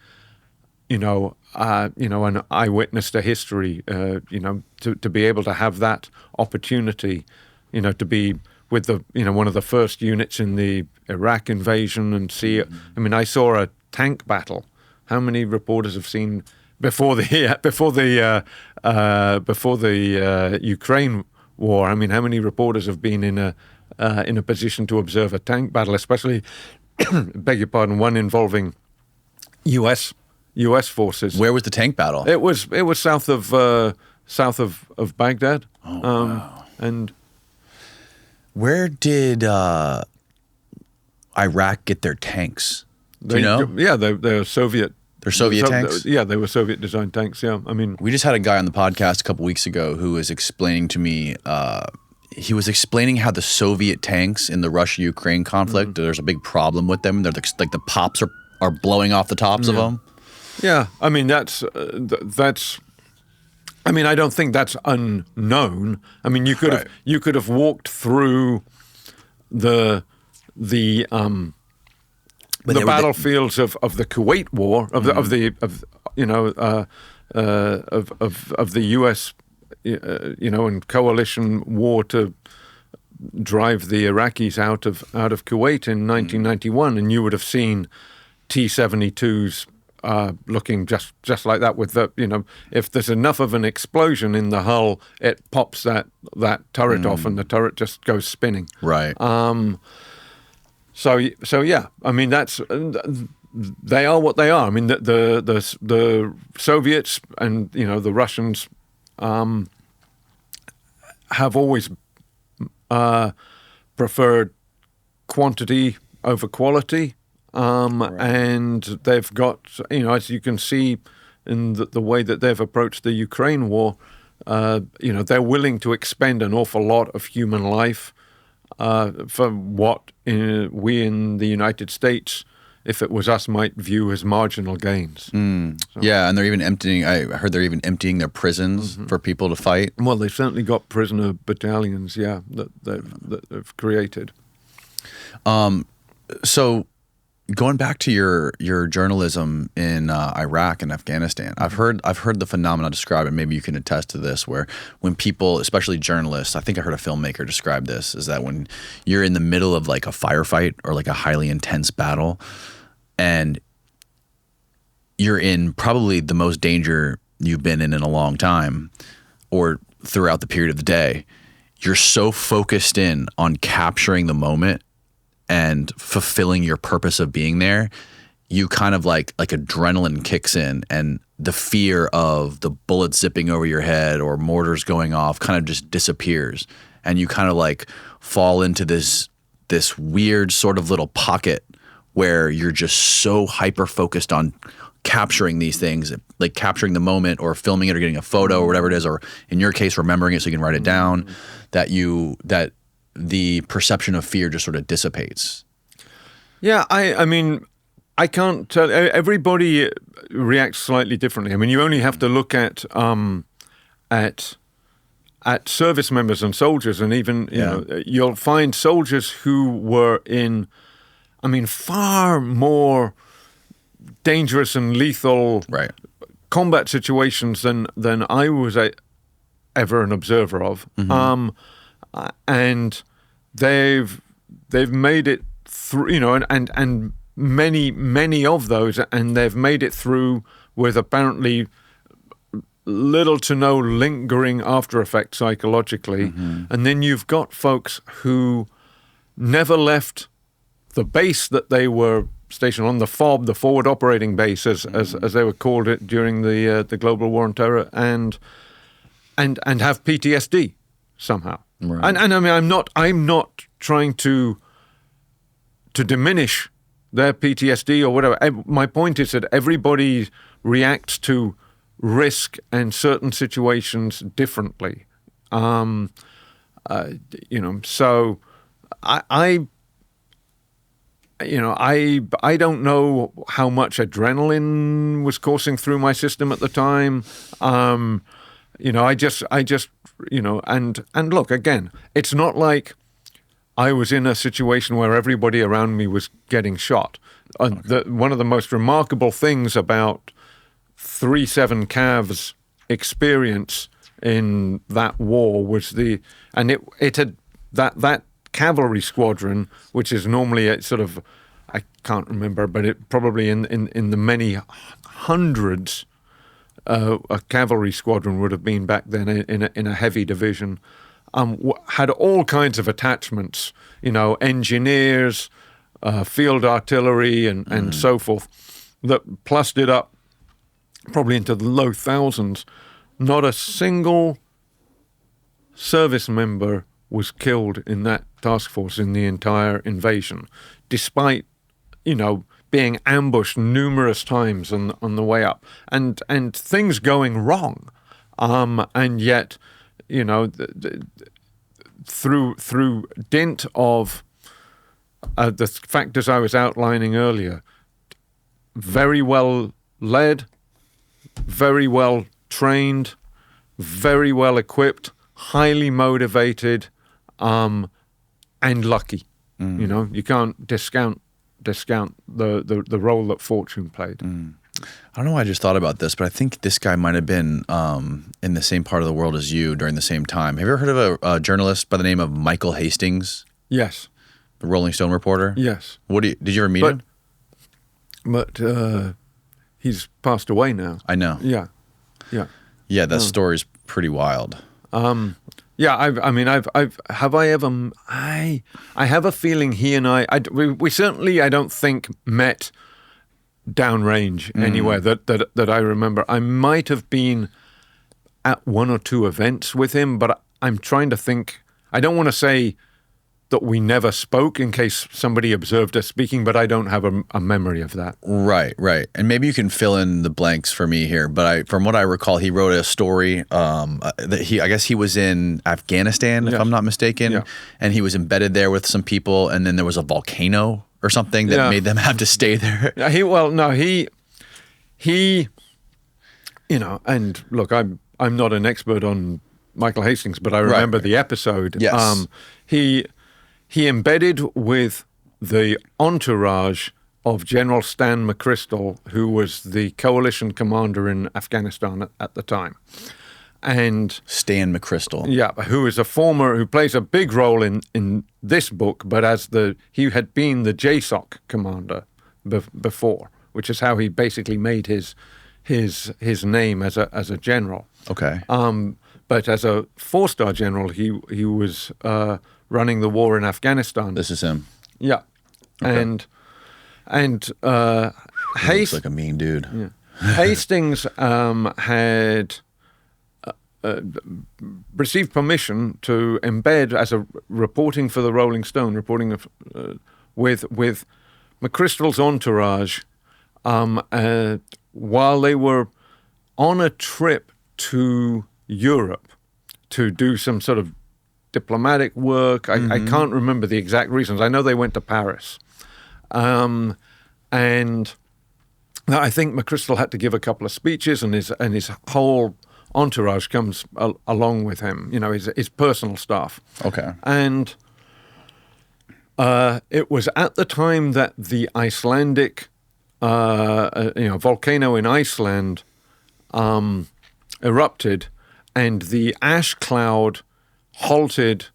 an eyewitness to history, to be able to have that opportunity to be with the, one of the first units in the Iraq invasion and see. I mean, I saw a tank battle. How many reporters have seen before the Ukraine war? I mean, how many reporters have been in a position to observe a tank battle, especially, beg your pardon, one involving U.S. forces? Where was the tank battle? It was south of Baghdad. Oh, wow. And where did Iraq get their tanks? Do you know? Yeah, they're Soviet. They're Soviet tanks? Yeah, they were Soviet-designed tanks, yeah. I mean... We just had a guy on the podcast a couple weeks ago who was explaining to me, he was explaining how the Soviet tanks in the Russia-Ukraine conflict, there's a big problem with them. They're like the pops are blowing off the tops of them. Yeah, I mean, that's... I mean, I don't think that's unknown. I mean, you could have walked through the battlefields of the Kuwait War of the U.S. And coalition war to drive the Iraqis out of Kuwait in 1991, and you would have seen T-72s looking just like that. With the if there's enough of an explosion in the hull, it pops that turret off, and the turret just goes spinning. Right. So yeah, I mean they are what they are. I mean the Soviets and the Russians have always preferred quantity over quality, and they've got as you can see in the way that they've approached the Ukraine war, they're willing to expend an awful lot of human life for what we in the United States, if it was us, might view as marginal gains. So. Yeah, and they're even emptying. I heard they're even emptying their prisons for people to fight. Well, they've certainly got prisoner battalions, that they've created. So, going back to your journalism in Iraq and Afghanistan, I've heard the phenomena described, and maybe you can attest to this, where when people, especially journalists, I think I heard a filmmaker describe this, is that when you're in the middle of like a firefight or like a highly intense battle, and you're in probably the most danger you've been in a long time, or throughout the period of the day, you're so focused in on capturing the moment and fulfilling your purpose of being there, you kind of like adrenaline kicks in, and the fear of the bullets zipping over your head or mortars going off kind of just disappears, and you kind of like fall into this weird sort of little pocket where you're just so hyper focused on capturing these things, like capturing the moment or filming it or getting a photo or whatever it is, or in your case remembering it so you can write it down, that the perception of fear just sort of dissipates. Yeah, I mean, I can't tell. Everybody reacts slightly differently. I mean, you only have to look at service members and soldiers, and even you'll find soldiers who were in, I mean, far more dangerous and lethal combat situations than I was ever an observer of. And they've made it through, and many of those, and they've made it through with apparently little to no lingering after effect psychologically. And then you've got folks who never left the base that they were stationed on, the FOB, the forward operating base, as they were called it during the global war on terror, and have PTSD somehow. Right. And I mean, I'm not trying to diminish their PTSD or whatever. My point is that everybody reacts to risk and certain situations differently. So I don't know how much adrenaline was coursing through my system at the time. I just and look, again, it's not like I was in a situation where everybody around me was getting shot. One of the most remarkable things about 3-7 Cav's experience in that war was it had that cavalry squadron, which is normally a sort of, I can't remember, but it probably in the many hundreds, a cavalry squadron would have been back then in a heavy division, had all kinds of attachments, engineers, field artillery, and so forth, that plussed it up probably into the low thousands. Not a single service member was killed in that task force in the entire invasion, despite, being ambushed numerous times on the way up, and things going wrong, and yet, through dint of the factors I was outlining earlier, very well led, very well trained, very well equipped, highly motivated, and lucky. You can't discount the role that fortune played. I don't know why I just thought about this, but I think this guy might have been in the same part of the world as you during the same time. Have you ever heard of a journalist by the name of Michael Hastings? Yes. The Rolling Stone reporter? Yes. Did you ever meet him? But he's passed away now. I know. Yeah. Yeah, that story's pretty wild. Yeah, I have a feeling he and we certainly, I don't think, met downrange anywhere that I remember. I might have been at one or two events with him, but I'm trying to think. I don't want to say that we never spoke in case somebody observed us speaking, but I don't have a memory of that. Right. And maybe you can fill in the blanks for me here, but from what I recall, he wrote a story that I guess he was in Afghanistan, if I'm not mistaken, and he was embedded there with some people, and then there was a volcano or something that made them have to stay there. He, and look, I'm not an expert on Michael Hastings, but I remember the episode. Yes. He embedded with the entourage of General Stan McChrystal, who was the coalition commander in Afghanistan at the time. And Stan McChrystal. Yeah, who plays a big role in this book, but he had been the JSOC commander before, which is how he basically made his name as a general. Okay. But as a 4-star general, he was running the war in Afghanistan. This is him. Yeah. Okay. And looks like a mean dude. Yeah. Hastings had received permission to embed as a reporting for the Rolling Stone, with McChrystal's entourage while they were on a trip to Europe to do some sort of diplomatic work. I can't remember the exact reasons. I know they went to Paris. And I think McChrystal had to give a couple of speeches, and his whole entourage comes along with him, his personal staff. Okay. And it was at the time that the Icelandic volcano in Iceland erupted, and the ash cloud halted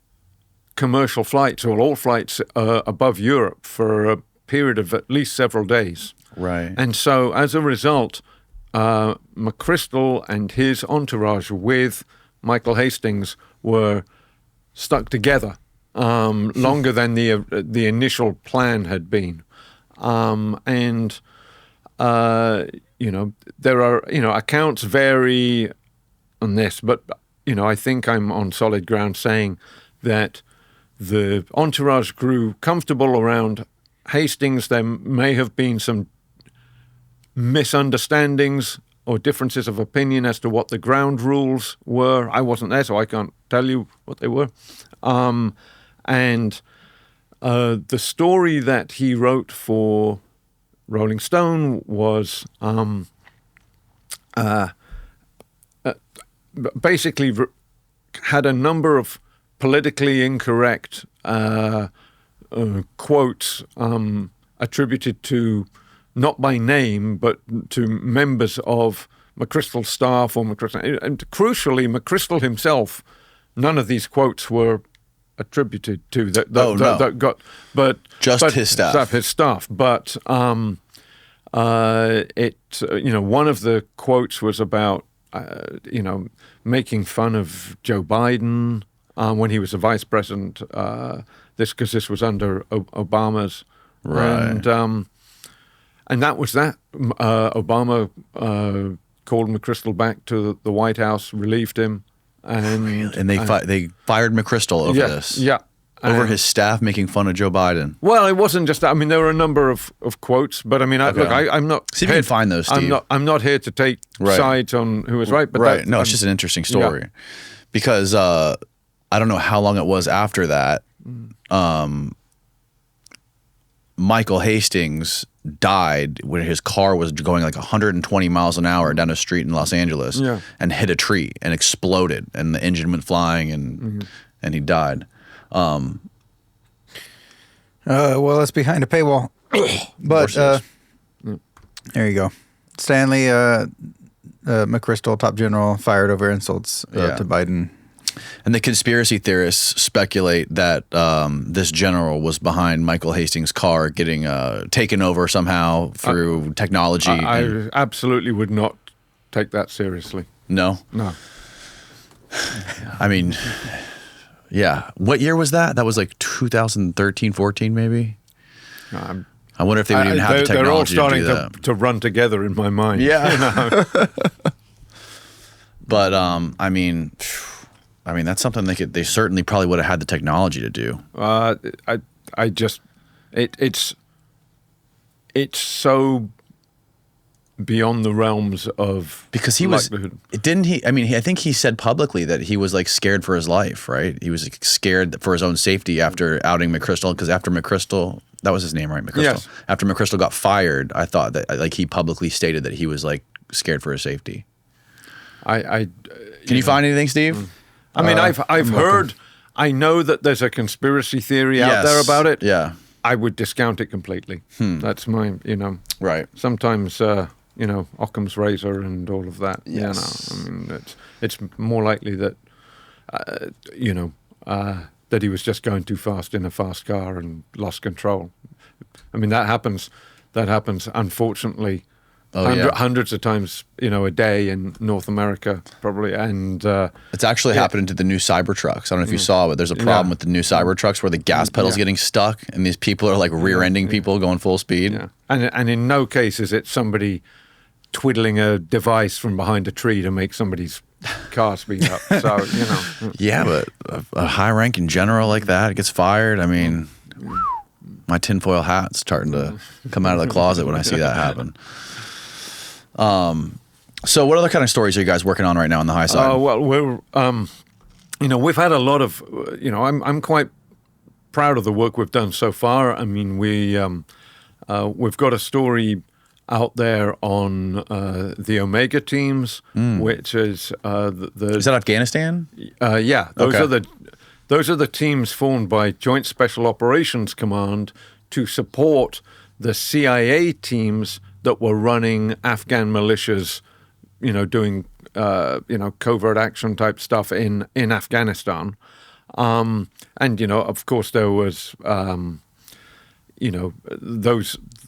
commercial flights, or all flights above Europe, for a period of at least several days. Right. And so as a result, McChrystal and his entourage with Michael Hastings were stuck together longer than the initial plan had been. There are, accounts vary on this, but, I think I'm on solid ground saying that the entourage grew comfortable around Hastings. There may have been some misunderstandings or differences of opinion as to what the ground rules were. I wasn't there, so I can't tell you what they were. The story that he wrote for Rolling Stone was basically had a number of politically incorrect quotes attributed to, not by name, but to members of McChrystal's staff or McChrystal. And crucially, McChrystal himself, none of these quotes were attributed to. That no. that got, but his staff. His staff. But one of the quotes was about making fun of Joe Biden when he was the vice president. This was under Obama's, right? And that was that. Obama called McChrystal back to the White House, relieved him, and they fired McChrystal over this. Yeah. Over his staff making fun of Joe Biden. Well, it wasn't just that. I mean, there were a number of quotes, but I mean, I'm not. See if you can find those, Steve. I'm not here to take sides on who was right, but right. No, it's just an interesting story because I don't know how long it was after that. Michael Hastings died when his car was going like 120 miles an hour down a street in Los Angeles and hit a tree and exploded, and the engine went flying and he died. Well, it's behind a paywall, but there you go. Stanley McChrystal, top general, fired over insults to Biden. And the conspiracy theorists speculate that this general was behind Michael Hastings' car getting taken over somehow through technology. I absolutely would not take that seriously. No? No. I mean, yeah. What year was that? That was like 2013, 14 maybe? I wonder if they would even have the technology They're all to do starting to run together in my mind. Yeah. But, I mean, that's something they certainly probably would have had the technology to do. It's so beyond the realms of because he likelihood. Didn't he? I mean, I think he said publicly that he was like scared for his life, right? He was like, scared for his own safety after outing McChrystal, because after McChrystal, that was his name, right? McChrystal. Yes. After McChrystal got fired, I thought that like he publicly stated that he was like scared for his safety. Can you find anything, Steve? I mean, I've heard. I know that there's a conspiracy theory out there about it. Yeah. I would discount it completely. That's my, Right. Sometimes, Occam's razor and all of that. Yes. I mean, it's more likely that, that he was just going too fast in a fast car and lost control. I mean, that happens, unfortunately, hundreds of times, a day in North America, probably. And it's actually happening to the new Cybertrucks. I don't know if you saw it. There's a problem with the new Cybertrucks where the gas pedal's getting stuck, and these people are like rear-ending people going full speed. Yeah. And in no case is it somebody twiddling a device from behind a tree to make somebody's car speed up. So, Yeah, but a high-ranking general like that gets fired. I mean, my tinfoil hat's starting to come out of the closet when I see that happen. So what other kind of stories are you guys working on right now on the high side? Well, we're, we've had a lot of, I'm quite proud of the work we've done so far. I mean, we've got a story out there on the Omega teams, which is Is that Afghanistan? Yeah, those are the teams formed by Joint Special Operations Command to support the CIA teams that were running Afghan militias, doing covert action type stuff in Afghanistan, and of course there was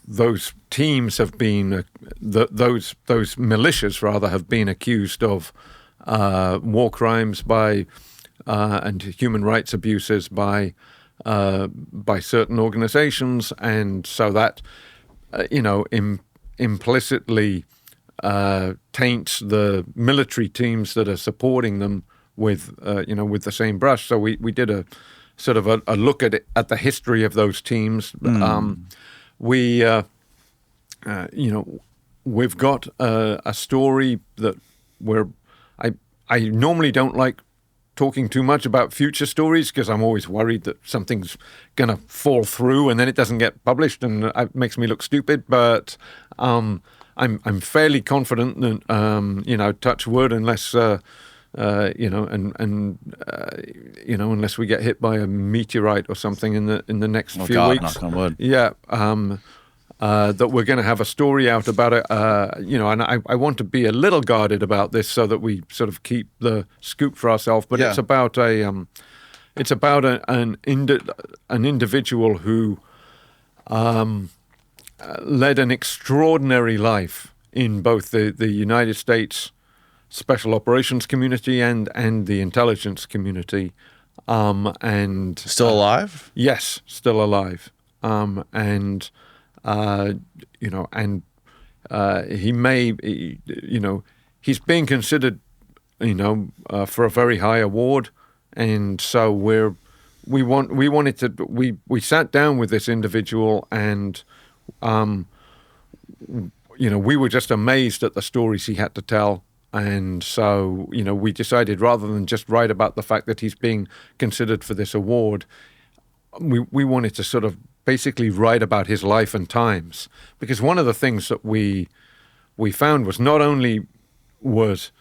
those teams have been those militias rather have been accused of war crimes and human rights abuses by certain organizations, and so that implicitly taints the military teams that are supporting them with the same brush. So we did a sort of a look at it, at the history of those teams. We've got a story that I normally don't like talking too much about future stories because I'm always worried that something's going to fall through and then it doesn't get published and it makes me look stupid. But I'm fairly confident that touch wood, unless unless we get hit by a meteorite or something in the next few weeks. Knock on wood. Yeah. That we're going to have a story out about it, and I want to be a little guarded about this so that we sort of keep the scoop for ourselves. But it's about it's about an individual who led an extraordinary life in both the United States special operations community and the intelligence community, and Still alive? yes, still alive, he's being considered, for a very high award, and so we sat down with this individual, and we were just amazed at the stories he had to tell. And so, we decided rather than just write about the fact that he's being considered for this award, we wanted to sort of basically write about his life and times. Because one of the things that we found was not only was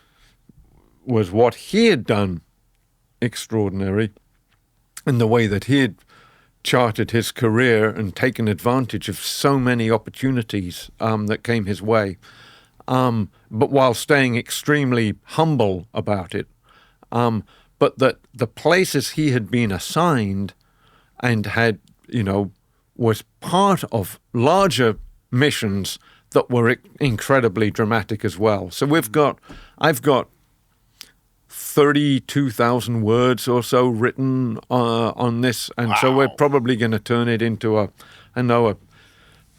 what he had done extraordinary in the way that he had charted his career and taken advantage of so many opportunities that came his way, but while staying extremely humble about it, but that the places he had been assigned and had, was part of larger missions that were incredibly dramatic as well. So I've got 32,000 words or so written on this, and so we're probably going to turn it into a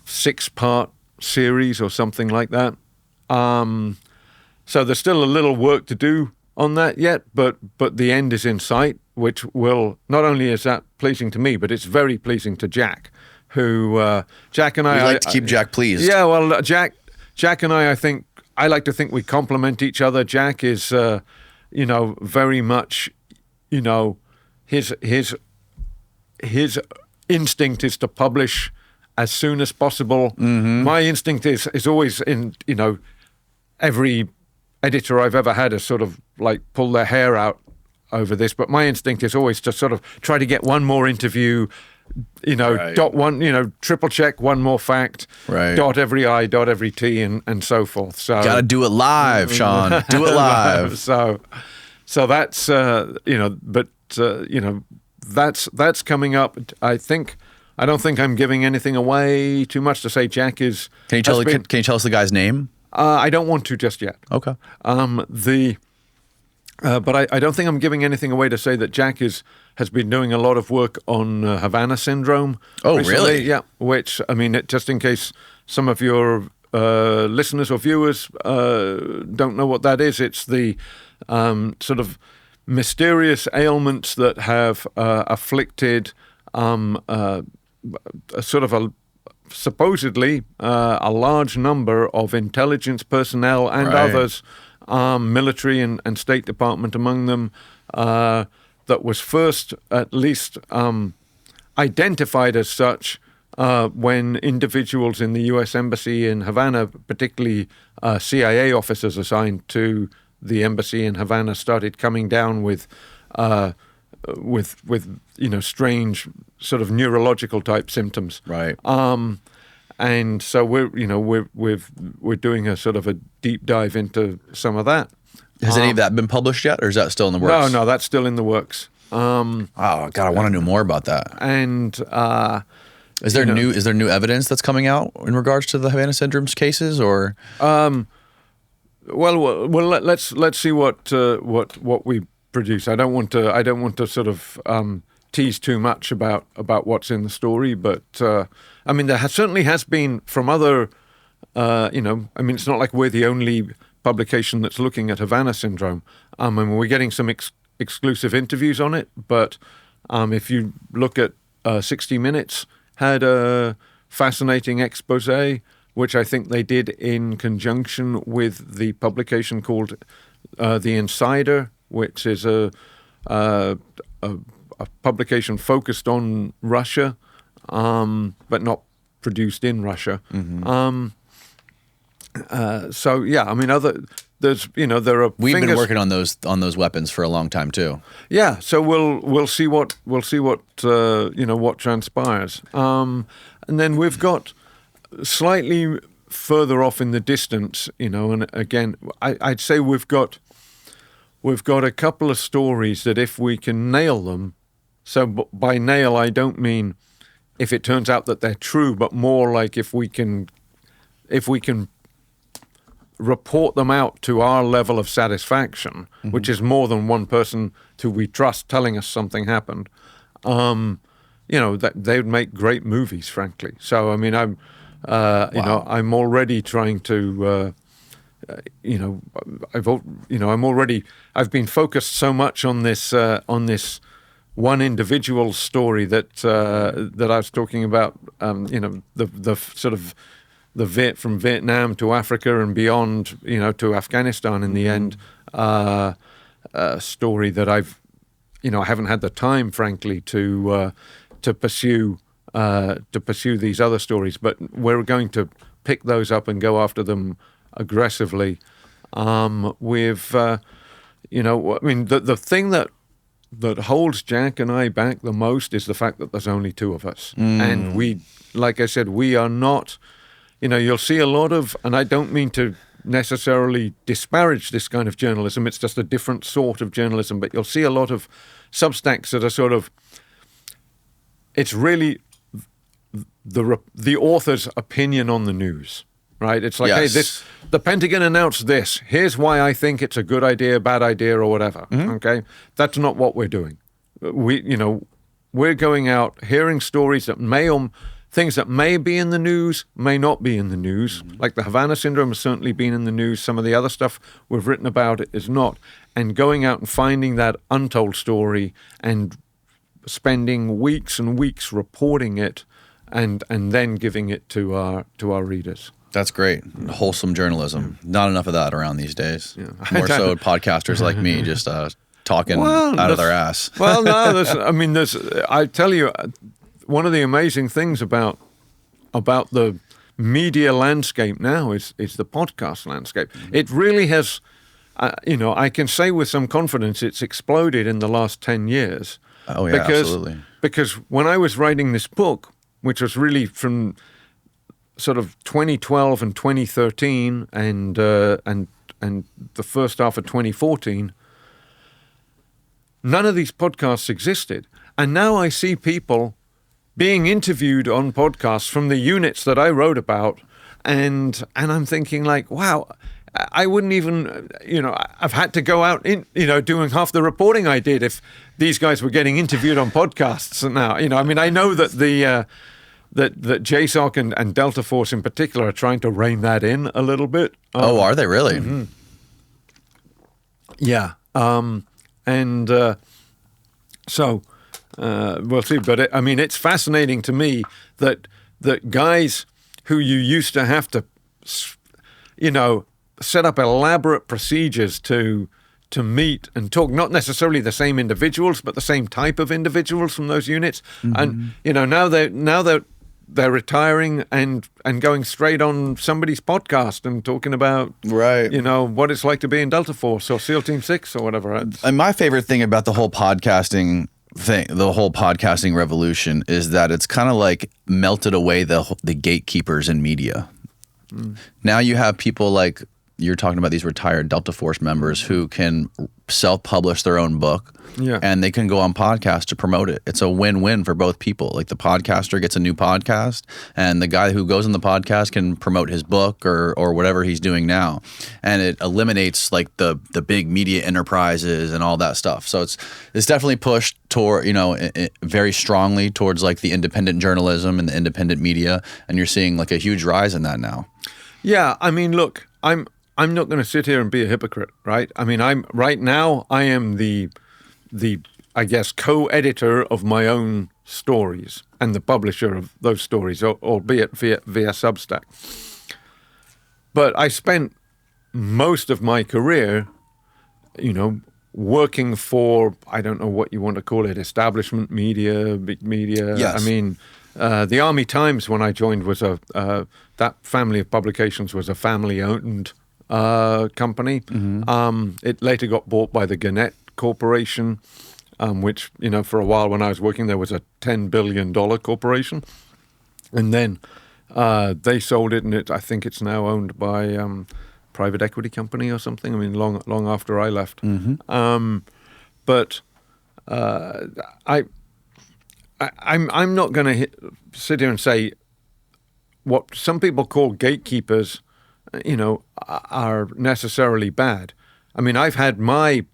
6-part series or something like that. So there's still a little work to do on that yet, but the end is in sight, which will, not only is that pleasing to me, but it's very pleasing to Jack, who Jack and I like to keep Jack pleased. Yeah, well, Jack and I like to think we complement each other. Jack is very much, his instinct is to publish as soon as possible. Mm-hmm. My instinct is always every editor I've ever had has sort of like pulled their hair out over this, but my instinct is always to sort of try to get one more interview, right. Dot one, triple check one more fact, right. Dot every I, dot every T, and so forth. So gotta do it live, Sean. Do it live. So that's that's coming up. I don't think I'm giving anything away too much to say. Jack is. Can you tell us the guy's name? I don't want to just yet. Okay. But I don't think I'm giving anything away to say that Jack has been doing a lot of work on Havana syndrome. Oh, recently. really? Yeah. Which, just in case some of your listeners or viewers don't know what that is, it's the sort of mysterious ailments that have afflicted supposedly a large number of intelligence personnel and right. others, military and State Department among them, that was first at least identified as such when individuals in the U.S. Embassy in Havana, particularly CIA officers assigned to the embassy in Havana, started coming down with strange sort of neurological type symptoms. Right. And so we're doing a sort of a deep dive into some of that. Has any of that been published yet, or is that still in the works? No, that's still in the works. Oh God, I want to know more about that. And is there new evidence that's coming out in regards to the Havana syndrome's cases, or? Well, let's see what we produce. I don't want to sort of tease too much about what's in the story, but there certainly has been from other. It's not like we're the only publication that's looking at Havana syndrome. We're getting some exclusive interviews on it, but if you look at 60 Minutes, had a fascinating expose, which I think they did in conjunction with the publication called The Insider, which is a publication focused on Russia, but not produced in Russia. Mm-hmm. There are. We've been working on those weapons for a long time too. Yeah, so we'll see what what transpires, and then we've got slightly further off in the distance, and again, I'd say we've got a couple of stories that if we can nail them, So by nail, I don't mean if it turns out that they're true, but more like if we can report them out to our level of satisfaction, which is more than one person who we trust telling us something happened. That they would make great movies, frankly. So I mean, I'm already trying to. I've been focused so much on this one individual story that I was talking about. The sort of from Vietnam to Africa and beyond, to Afghanistan in the end. Story that I haven't had the time, frankly, to pursue these other stories, but we're going to pick those up and go after them aggressively. The thing that holds Jack and I back the most is the fact that there's only two of us, and we, like I said, we are not. You'll see a lot of, and I don't mean to necessarily disparage this kind of journalism. It's just a different sort of journalism, but you'll see a lot of Substacks that are sort of. It's really the author's opinion on the news, right? It's like, yes. Hey, the Pentagon announced this. Here's why I think it's a good idea, bad idea, or whatever. Okay, that's not what we're doing. We're going out hearing stories that things that may be in the news, may not be in the news. Like the Havana Syndrome has certainly been in the news. Some of the other stuff we've written about it is not. And going out and finding that untold story and spending weeks and weeks reporting it and then giving it to our readers. That's great. Wholesome journalism. Not enough of that around these days. Yeah. More so podcasters like me just talking out of their ass. Well, no, I tell you, one of the amazing things about the media landscape now is the podcast landscape. It really has, I can say with some confidence it's exploded in the last 10 years. Oh, yeah, absolutely. Because when I was writing this book, which was really from sort of 2012 and 2013 and the first half of 2014, none of these podcasts existed. And now I see people being interviewed on podcasts from the units that I wrote about, and I'm thinking like, wow, I wouldn't even, I've had to go out doing half the reporting I did if these guys were getting interviewed on podcasts now. I know that that JSOC and Delta Force in particular are trying to rein that in a little bit. Oh, are they really? Mm-hmm. Yeah. So we'll see. But it's fascinating to me that guys who you used to have to, set up elaborate procedures to meet and talk, not necessarily the same individuals, but the same type of individuals from those units. And now they're retiring and going straight on somebody's podcast and talking about what it's like to be in Delta Force or SEAL Team 6 or whatever. And my favorite thing about the whole podcasting thing, the whole podcasting revolution, is that it's kind of like melted away the gatekeepers in media. Now you have people like you're talking about, these retired Delta Force members who can self-publish their own book, and they can go on podcasts to promote it. It's a win-win for both people. Like the podcaster gets a new podcast, and the guy who goes on the podcast can promote his book or whatever he's doing now. And it eliminates like the big media enterprises and all that stuff. So it's definitely pushed toward, very strongly towards like the independent journalism and the independent media. And you're seeing like a huge rise in that now. Yeah, look, I'm not going to sit here and be a hypocrite, right? I am the I guess co-editor of my own stories and the publisher of those stories, albeit via Substack. But I spent most of my career, working for, I don't know what you want to call it, establishment media, big media. Yes. The Army Times, when I joined, was that family of publications was a family-owned company. It later got bought by the Gannett Corporation, which, for a while when I was working there was a $10 billion corporation. And then they sold it, and I think it's now owned by private equity company or something. long after I left. But I'm not going to sit here and say what some people call gatekeepers, are necessarily bad. I mean, I've had my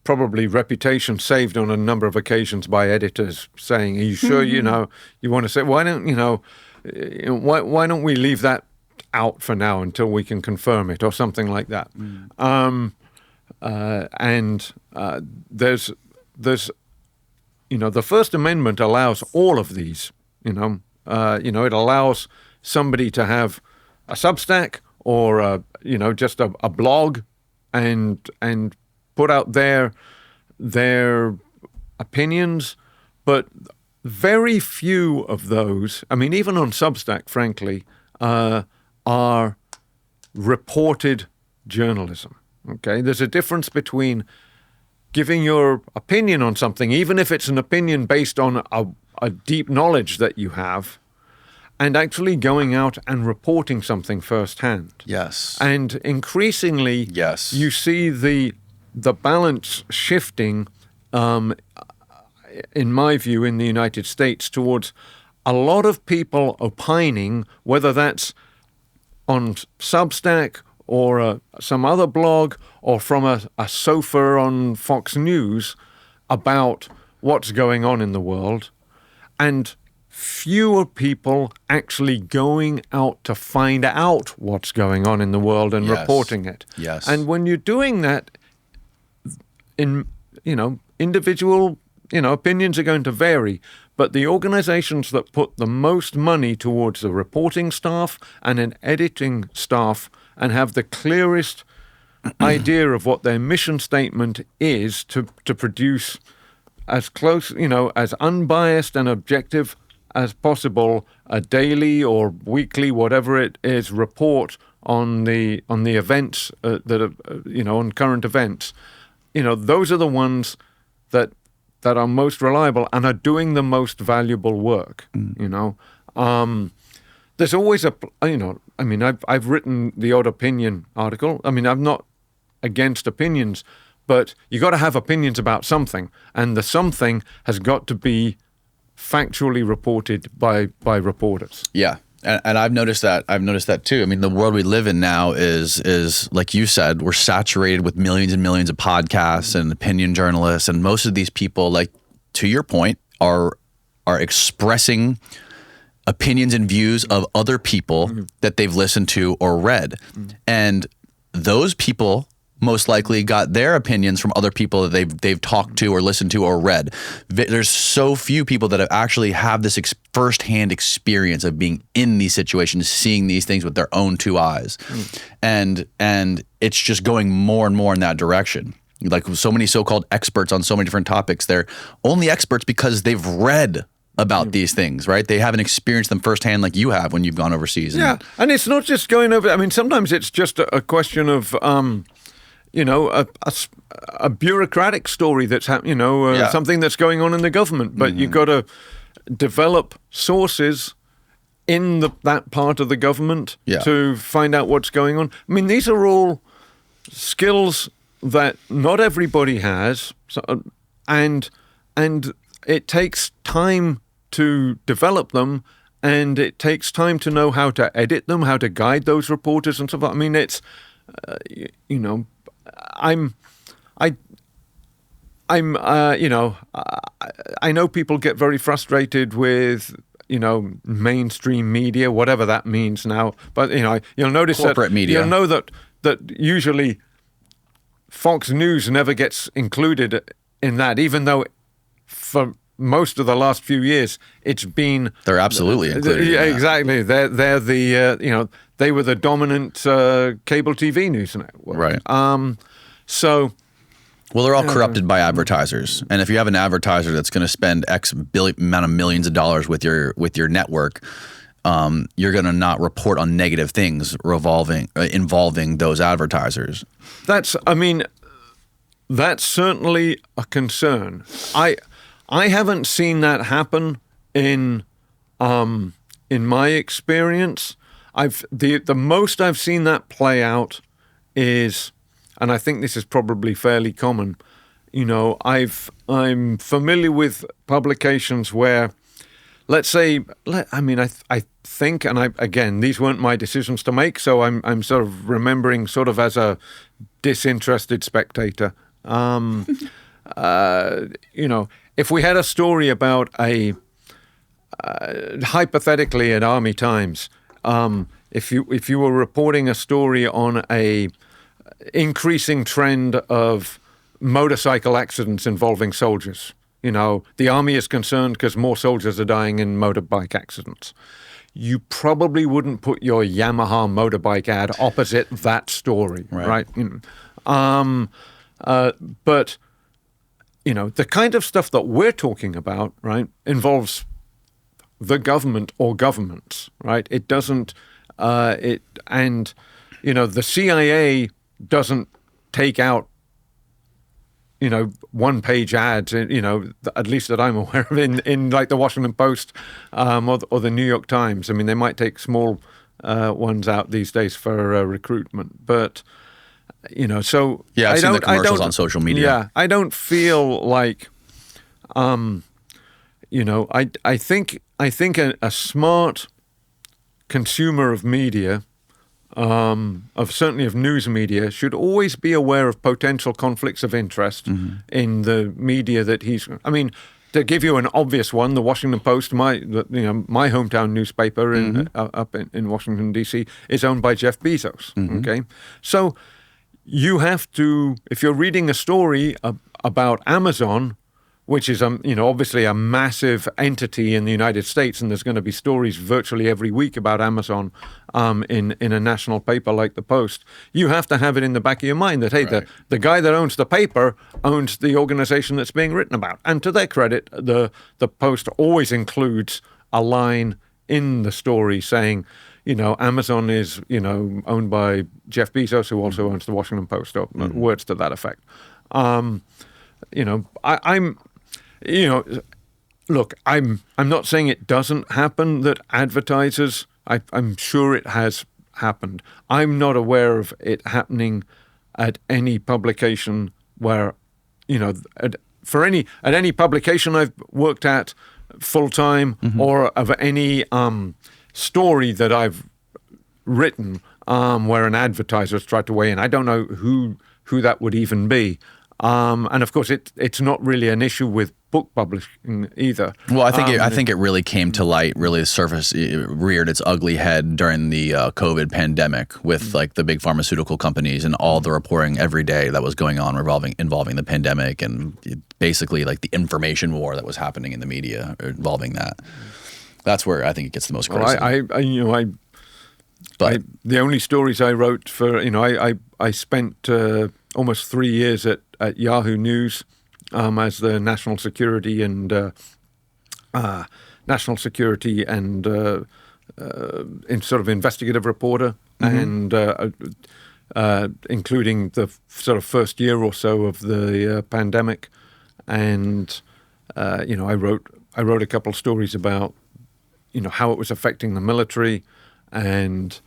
probably reputation saved on a number of occasions by editors saying, "Are you sure you want to say? Why don't why don't we leave that out for now until we can confirm it," or something like that. There's the First Amendment allows all of these. It allows somebody to have a Substack or just a blog and put out their opinions, but very few of those, I mean, even on Substack, frankly, are reported journalism. Okay, there's a difference between giving your opinion on something, even if it's an opinion based on a deep knowledge that you have, and actually going out and reporting something firsthand. Yes. And increasingly, yes, you see the balance shifting, in my view, in the United States towards a lot of people opining, whether that's on Substack or some other blog or from a sofa on Fox News about what's going on in the world, and fewer people actually going out to find out what's going on in the world and reporting it. Yes. And when you're doing that, individual, opinions are going to vary, but the organizations that put the most money towards the reporting staff and an editing staff and have the clearest idea of what their mission statement is to produce as close, as unbiased and objective as possible, a daily or weekly, whatever it is, report on the events that are, on current events. Those are the ones that are most reliable and are doing the most valuable work. There's always I've written the odd opinion article. I mean, I'm not against opinions, but you got to have opinions about something, and the something has got to be factually reported by reporters. Yeah. And I've noticed that. I've noticed that too. I mean, the world we live in now is like you said, we're saturated with millions and millions of podcasts and opinion journalists, and most of these people, like to your point, are expressing opinions and views of other people that they've listened to or read, and those people most likely got their opinions from other people that they've talked to or listened to or read. There's so few people that actually have this firsthand experience of being in these situations, seeing these things with their own two eyes. And it's just going more and more in that direction. Like so many so-called experts on so many different topics, they're only experts because they've read about these things, right? They haven't experienced them firsthand like you have when you've gone overseas. Yeah, and it's not just going over. I mean, sometimes it's just a question of a bureaucratic story that's something that's going on in the government. But you've got to develop sources in that part of the government to find out what's going on. I mean, these are all skills that not everybody has, and it takes time to develop them, and it takes time to know how to edit them, how to guide those reporters and stuff. I mean, it's I know people get very frustrated with mainstream media, whatever that means now. But you'll notice corporate media. You'll know that usually Fox News never gets included in that, even though for most of the last few years it's been. They're absolutely included. Yeah, exactly. They're the they were the dominant cable TV news network. Right. Well, they're all corrupted by advertisers, and if you have an advertiser that's going to spend X amount of millions of dollars with your network, you're going to not report on negative things involving those advertisers. That's certainly a concern. I haven't seen that happen in my experience. The most I've seen that play out is, and I think this is probably fairly common, I'm familiar with publications where let's say, I think, and again, these weren't my decisions to make, so I'm sort of remembering sort of as a disinterested spectator. If we had a story about hypothetically at Army Times, if you were reporting a story on a increasing trend of motorcycle accidents involving soldiers, the Army is concerned because more soldiers are dying in motorbike accidents, you probably wouldn't put your Yamaha motorbike ad opposite that story, right? But the kind of stuff that we're talking about, right, involves the government or governments, right? It doesn't, the CIA doesn't take out, one-page ads, at least that I'm aware of, in like the Washington Post or the New York Times. I mean, they might take small ones out these days for recruitment, but so I've seen the commercials on social media. Yeah, I don't feel like, I think a smart consumer of media, certainly of news media, should always be aware of potential conflicts of interest in the media that he's. I mean, to give you an obvious one, the Washington Post, my hometown newspaper up in Washington D.C., is owned by Jeff Bezos. Okay, so you have to, if you're reading a story about Amazon, which is obviously a massive entity in the United States, and there's going to be stories virtually every week about Amazon in a national paper like the Post, you have to have it in the back of your mind that, hey, right, the guy that owns the paper owns the organization that's being written about. And to their credit, the Post always includes a line in the story saying, Amazon is, owned by Jeff Bezos, who also owns the Washington Post, or words to that effect. Look, I'm not saying it doesn't happen that advertisers, I'm sure it has happened. I'm not aware of it happening at any publication where, at any publication I've worked at full time, or of any story that I've written where an advertiser's tried to weigh in. I don't know who that would even be. And of course, it's not really an issue with book publishing either. Well, I think it really came to light, really it reared its ugly head during the COVID pandemic with like the big pharmaceutical companies and all the reporting every day that was going on involving the pandemic, and basically like the information war that was happening in the media involving that. That's where I think it gets the most criticism. The only stories I wrote for, I spent almost 3 years at Yahoo News as the national security and in sort of investigative reporter, and including the sort of first year or so of the pandemic, and I wrote a couple of stories about how it was affecting the military and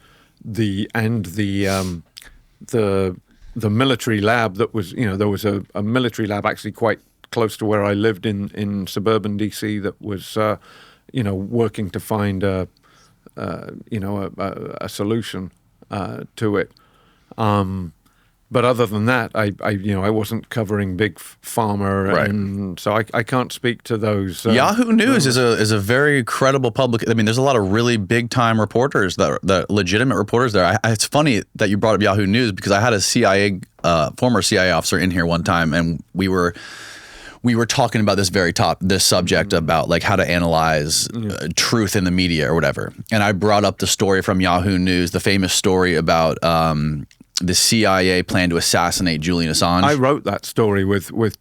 the military lab that was, there was a military lab actually quite close to where I lived in suburban DC that was, working to find a solution to it. But other than that, I wasn't covering big pharma, right, and so I can't speak to those. Yahoo News is a very credible public. I mean, there's a lot of really big time reporters that legitimate reporters there. It's funny that you brought up Yahoo News because I had a former CIA officer in here one time, and we were talking about this subject about like how to analyze truth in the media or whatever. And I brought up the story from Yahoo News, the famous story about the CIA plan to assassinate Julian Assange. I wrote that story with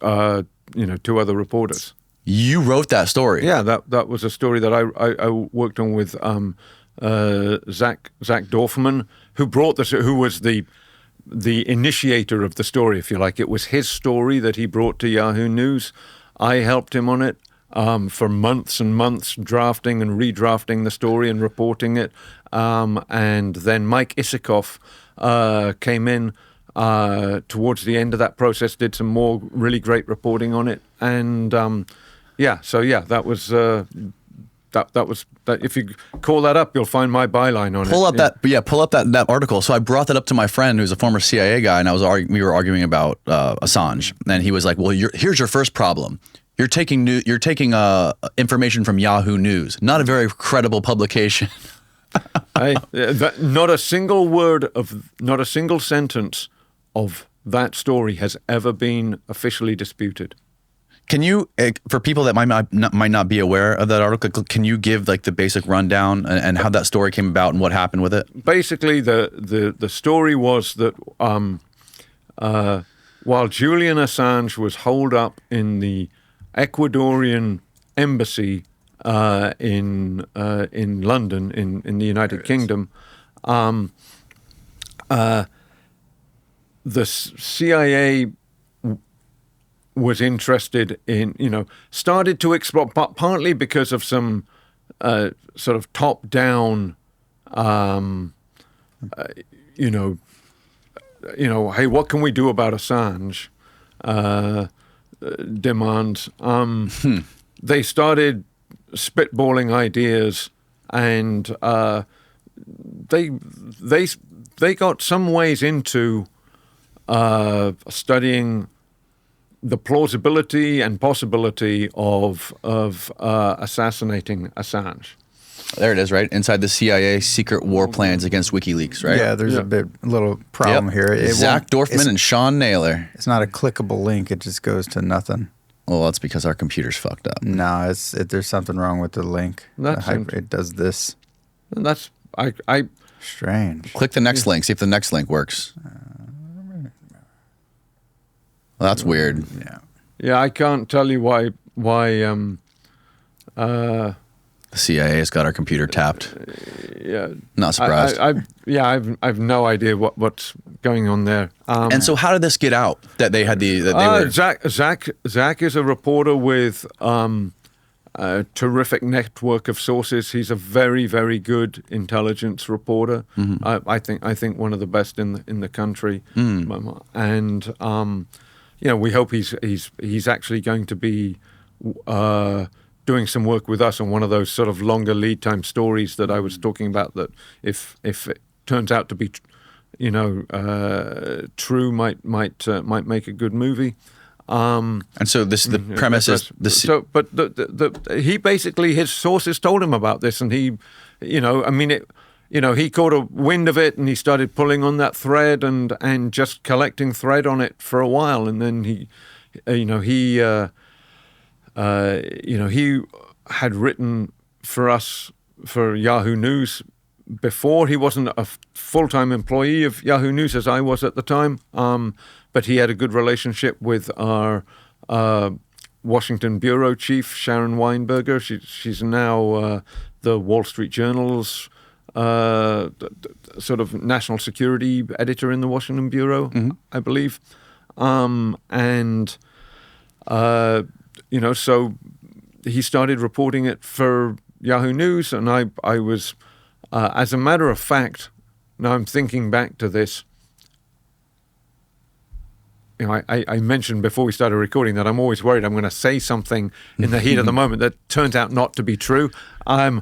2 other reporters. You wrote that story? Yeah, that was a story that I worked on with Zach Dorfman, who was the initiator of the story, if you like. It was his story that he brought to Yahoo News. I helped him on it for months and months, drafting and redrafting the story and reporting it. And then Mike Isikoff came in towards the end of that process, did some more really great reporting on it. And that was that was that. If you call that up, you'll find my byline on pull it. up that pull up that article. So I brought that up to my friend who's a former CIA guy, and we were arguing about Assange, and he was like, "Well, here's your first problem. You're taking information from Yahoo News, not a very credible publication." Not a single sentence of that story has ever been officially disputed. Can you, for people that might not be aware of that article, can you give like the basic rundown and how that story came about and what happened with it? Basically, the story was that while Julian Assange was holed up in the Ecuadorian embassy in London, in the United Kingdom, the CIA was interested in, started to explore, partly because of some sort of top-down, hey, what can we do about Assange? Demands. They started spitballing ideas, and they got some ways into studying the plausibility and possibility of assassinating Assange. There it is, right inside the CIA secret war plans against WikiLeaks, right? Yeah, there's a little problem here. Zach Dorfman and Sean Naylor. It's not a clickable link; it just goes to nothing. Well, that's because our computer's fucked up. No, there's something wrong with the link. It does this. That's strange. Click the next link. See if the next link works. Well, that's weird. Yeah, I can't tell you why. The CIA's got our computer tapped. Yeah, not surprised. I've no idea what's going on there. And so, how did this get out? That they had Zach is a reporter with a terrific network of sources. He's a very, very good intelligence reporter. Mm-hmm. I think one of the best in the country. And we hope he's actually going to be doing some work with us on one of those sort of longer lead time stories that I was talking about. That if it turns out to be, true, might make a good movie. And so the premise is this. So, but he basically, his sources told him about this, and he, he caught a wind of it, and he started pulling on that thread and just collecting thread on it for a while, and then he had written for us for Yahoo News before. He wasn't a full-time employee of Yahoo News as I was at the time, but he had a good relationship with our Washington bureau chief, Sharon Weinberger. She's now the Wall Street Journal's sort of national security editor in the Washington bureau, I believe. So he started reporting it for Yahoo News, and I was, as a matter of fact, now I'm thinking back to this. I mentioned before we started recording that I'm always worried I'm going to say something in the heat of the moment that turns out not to be true. I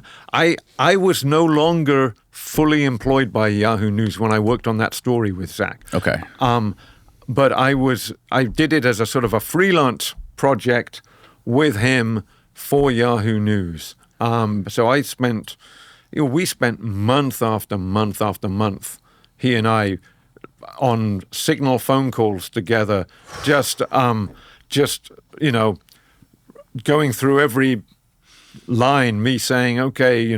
was no longer fully employed by Yahoo News when I worked on that story with Zach. Okay. But I did it as a sort of a freelance project with him for Yahoo News. So we spent month after month after month, he and I, on signal phone calls together, just going through every line, me saying, okay,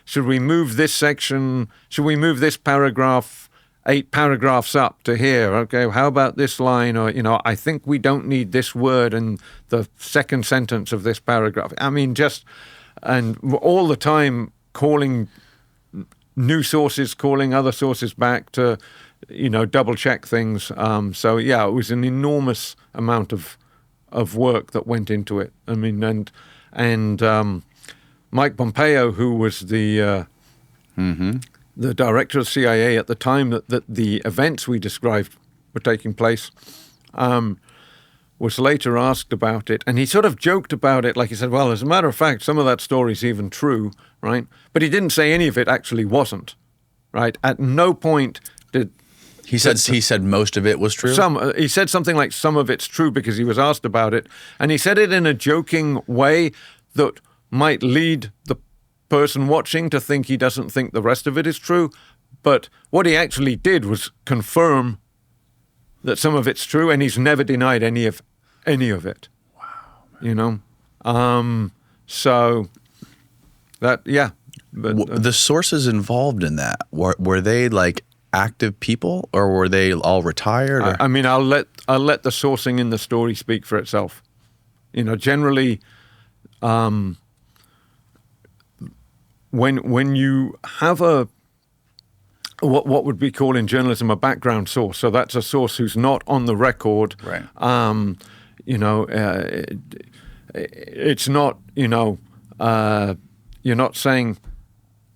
should we move this section? Should we move this paragraph 8 paragraphs up to here? Okay, how about this line? Or, I think we don't need this word in the second sentence of this paragraph. I mean, and all the time calling new sources, calling other sources back to, double check things. So yeah, it was an enormous amount of work that went into it. I mean, and Mike Pompeo, who was the director of CIA at the time that the events we described were taking place, was later asked about it, and he sort of joked about it, like he said, well, as a matter of fact, some of that story's even true, right? But he didn't say any of it actually wasn't, right? At no point did... He said most of it was true? He said something like some of it's true because he was asked about it, and he said it in a joking way that might lead the person watching to think he doesn't think the rest of it is true. But what he actually did was confirm that some of it's true, and he's never denied any of it. Wow. You know? So that, yeah. But, the sources involved in that, were they like active people, or were they all retired? Or? I mean, I'll let the sourcing in the story speak for itself. You know, generally, when you have what would we call in journalism a background source, so that's a source who's not on the record. Right. You know, it's not, you know, you're not saying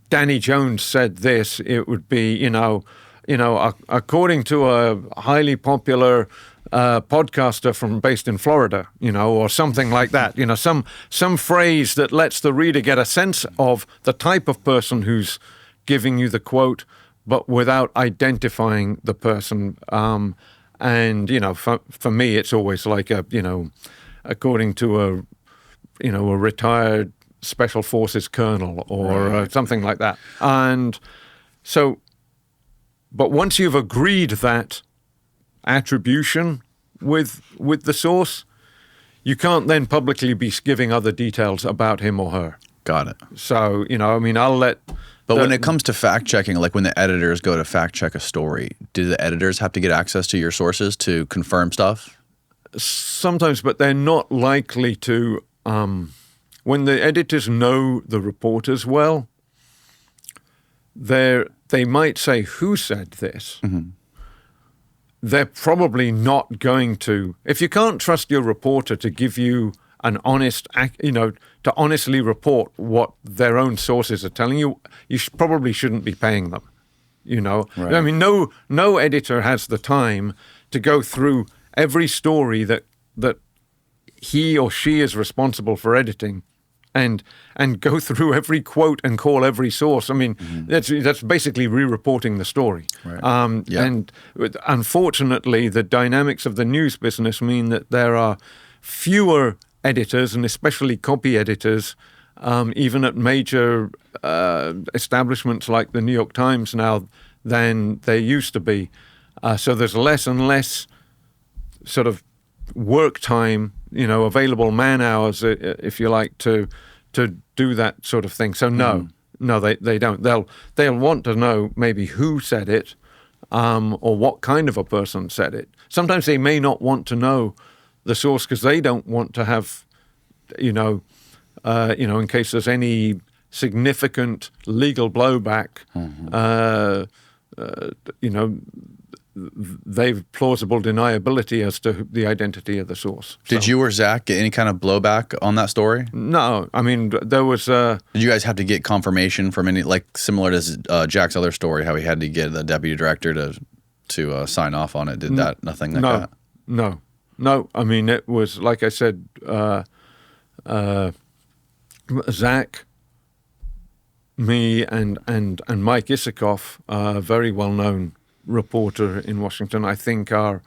Danny Jones said this. It would be, you know, according to a highly popular podcaster based in Florida, you know, or something like that. You know, some phrase that lets the reader get a sense of the type of person who's giving you the quote, but without identifying the person. And, you know, for me, it's always like according to a retired special forces colonel or something like that. And so, but once you've agreed that attribution with the source, you can't then publicly be giving other details about him or her. Got it. So, you know, I mean, I'll let... But when it comes to fact checking, like when the editors go to fact check a story, do the editors have to get access to your sources to confirm stuff? Sometimes, but they're not likely to. When the editors know the reporters well, they might say, who said this? Mm-hmm. They're probably not going to. If you can't trust your reporter to give you an honest, you know, to honestly report what their own sources are telling you, you probably shouldn't be paying them. You know, right. I mean, no editor has the time to go through every story that he or she is responsible for editing, and go through every quote and call every source. I mean, that's basically re-reporting the story. Right. And unfortunately, the dynamics of the news business mean that there are fewer editors, and especially copy editors, even at major establishments like the New York Times now, than there used to be. So there's less and less sort of work time, you know, available man hours, if you like, to do that sort of thing. So no, they don't. They'll want to know maybe who said it, or what kind of a person said it. Sometimes they may not want to know the source because they don't want to have, in case there's any significant legal blowback, they've plausible deniability as to the identity of the source. Did you or Zach get any kind of blowback on that story? No, I mean, there was... Did you guys have to get confirmation from any, like similar to Jack's other story, how he had to get the deputy director to sign off on it? Did that, nothing like that? No, I mean, it was, like I said, Zach, me, and Mike Isikoff, a very well-known reporter in Washington, I think our,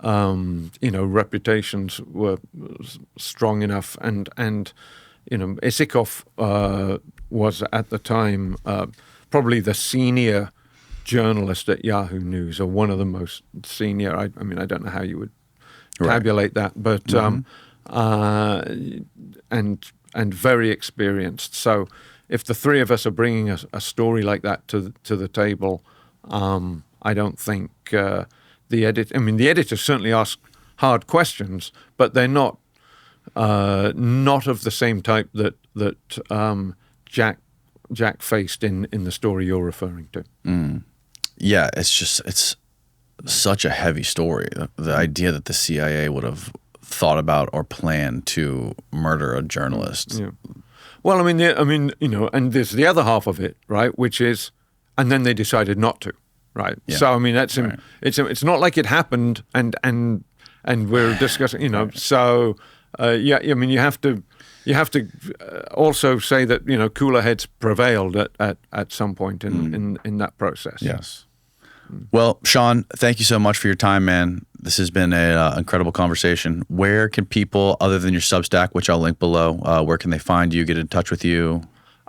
reputations were strong enough, and Isikoff was at the time probably the senior journalist at Yahoo News, or one of the most senior. I mean, I don't know how you would tabulate that, but and very experienced. So if the three of us are bringing a story like that to the table, I don't think the editors certainly ask hard questions, but they're not of the same type that Jack faced in the story you're referring to. Yeah, it's such a heavy story. The idea that the CIA would have thought about or planned to murder a journalist. Yeah. Well, I mean, and there's the other half of it, right? Which is, and then they decided not to, right? Yeah. So I mean, Right. It's not like it happened and and we're discussing, so yeah, I mean, you have to also say that cooler heads prevailed at some point in that process. Yes. Well, Sean, thank you so much for your time, man. This has been an incredible conversation. Where can people, other than your Substack, which I'll link below, where can they find you, get in touch with you?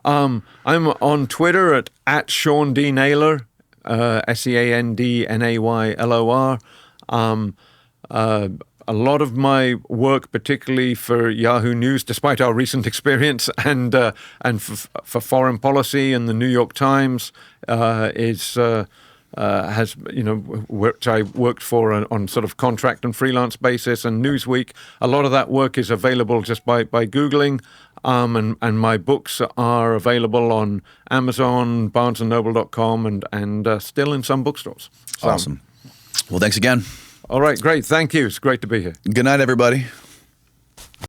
I'm on Twitter at Sean D. Naylor, SeanDNaylor. A lot of my work, particularly for Yahoo News, despite our recent experience, and for foreign policy and the New York Times, which I worked for on sort of contract and freelance basis, and Newsweek. A lot of that work is available just by Googling, and my books are available on Amazon, BarnesandNoble.com, and still in some bookstores. So, awesome. Well, thanks again. All right, great. Thank you. It's great to be here. Good night, everybody.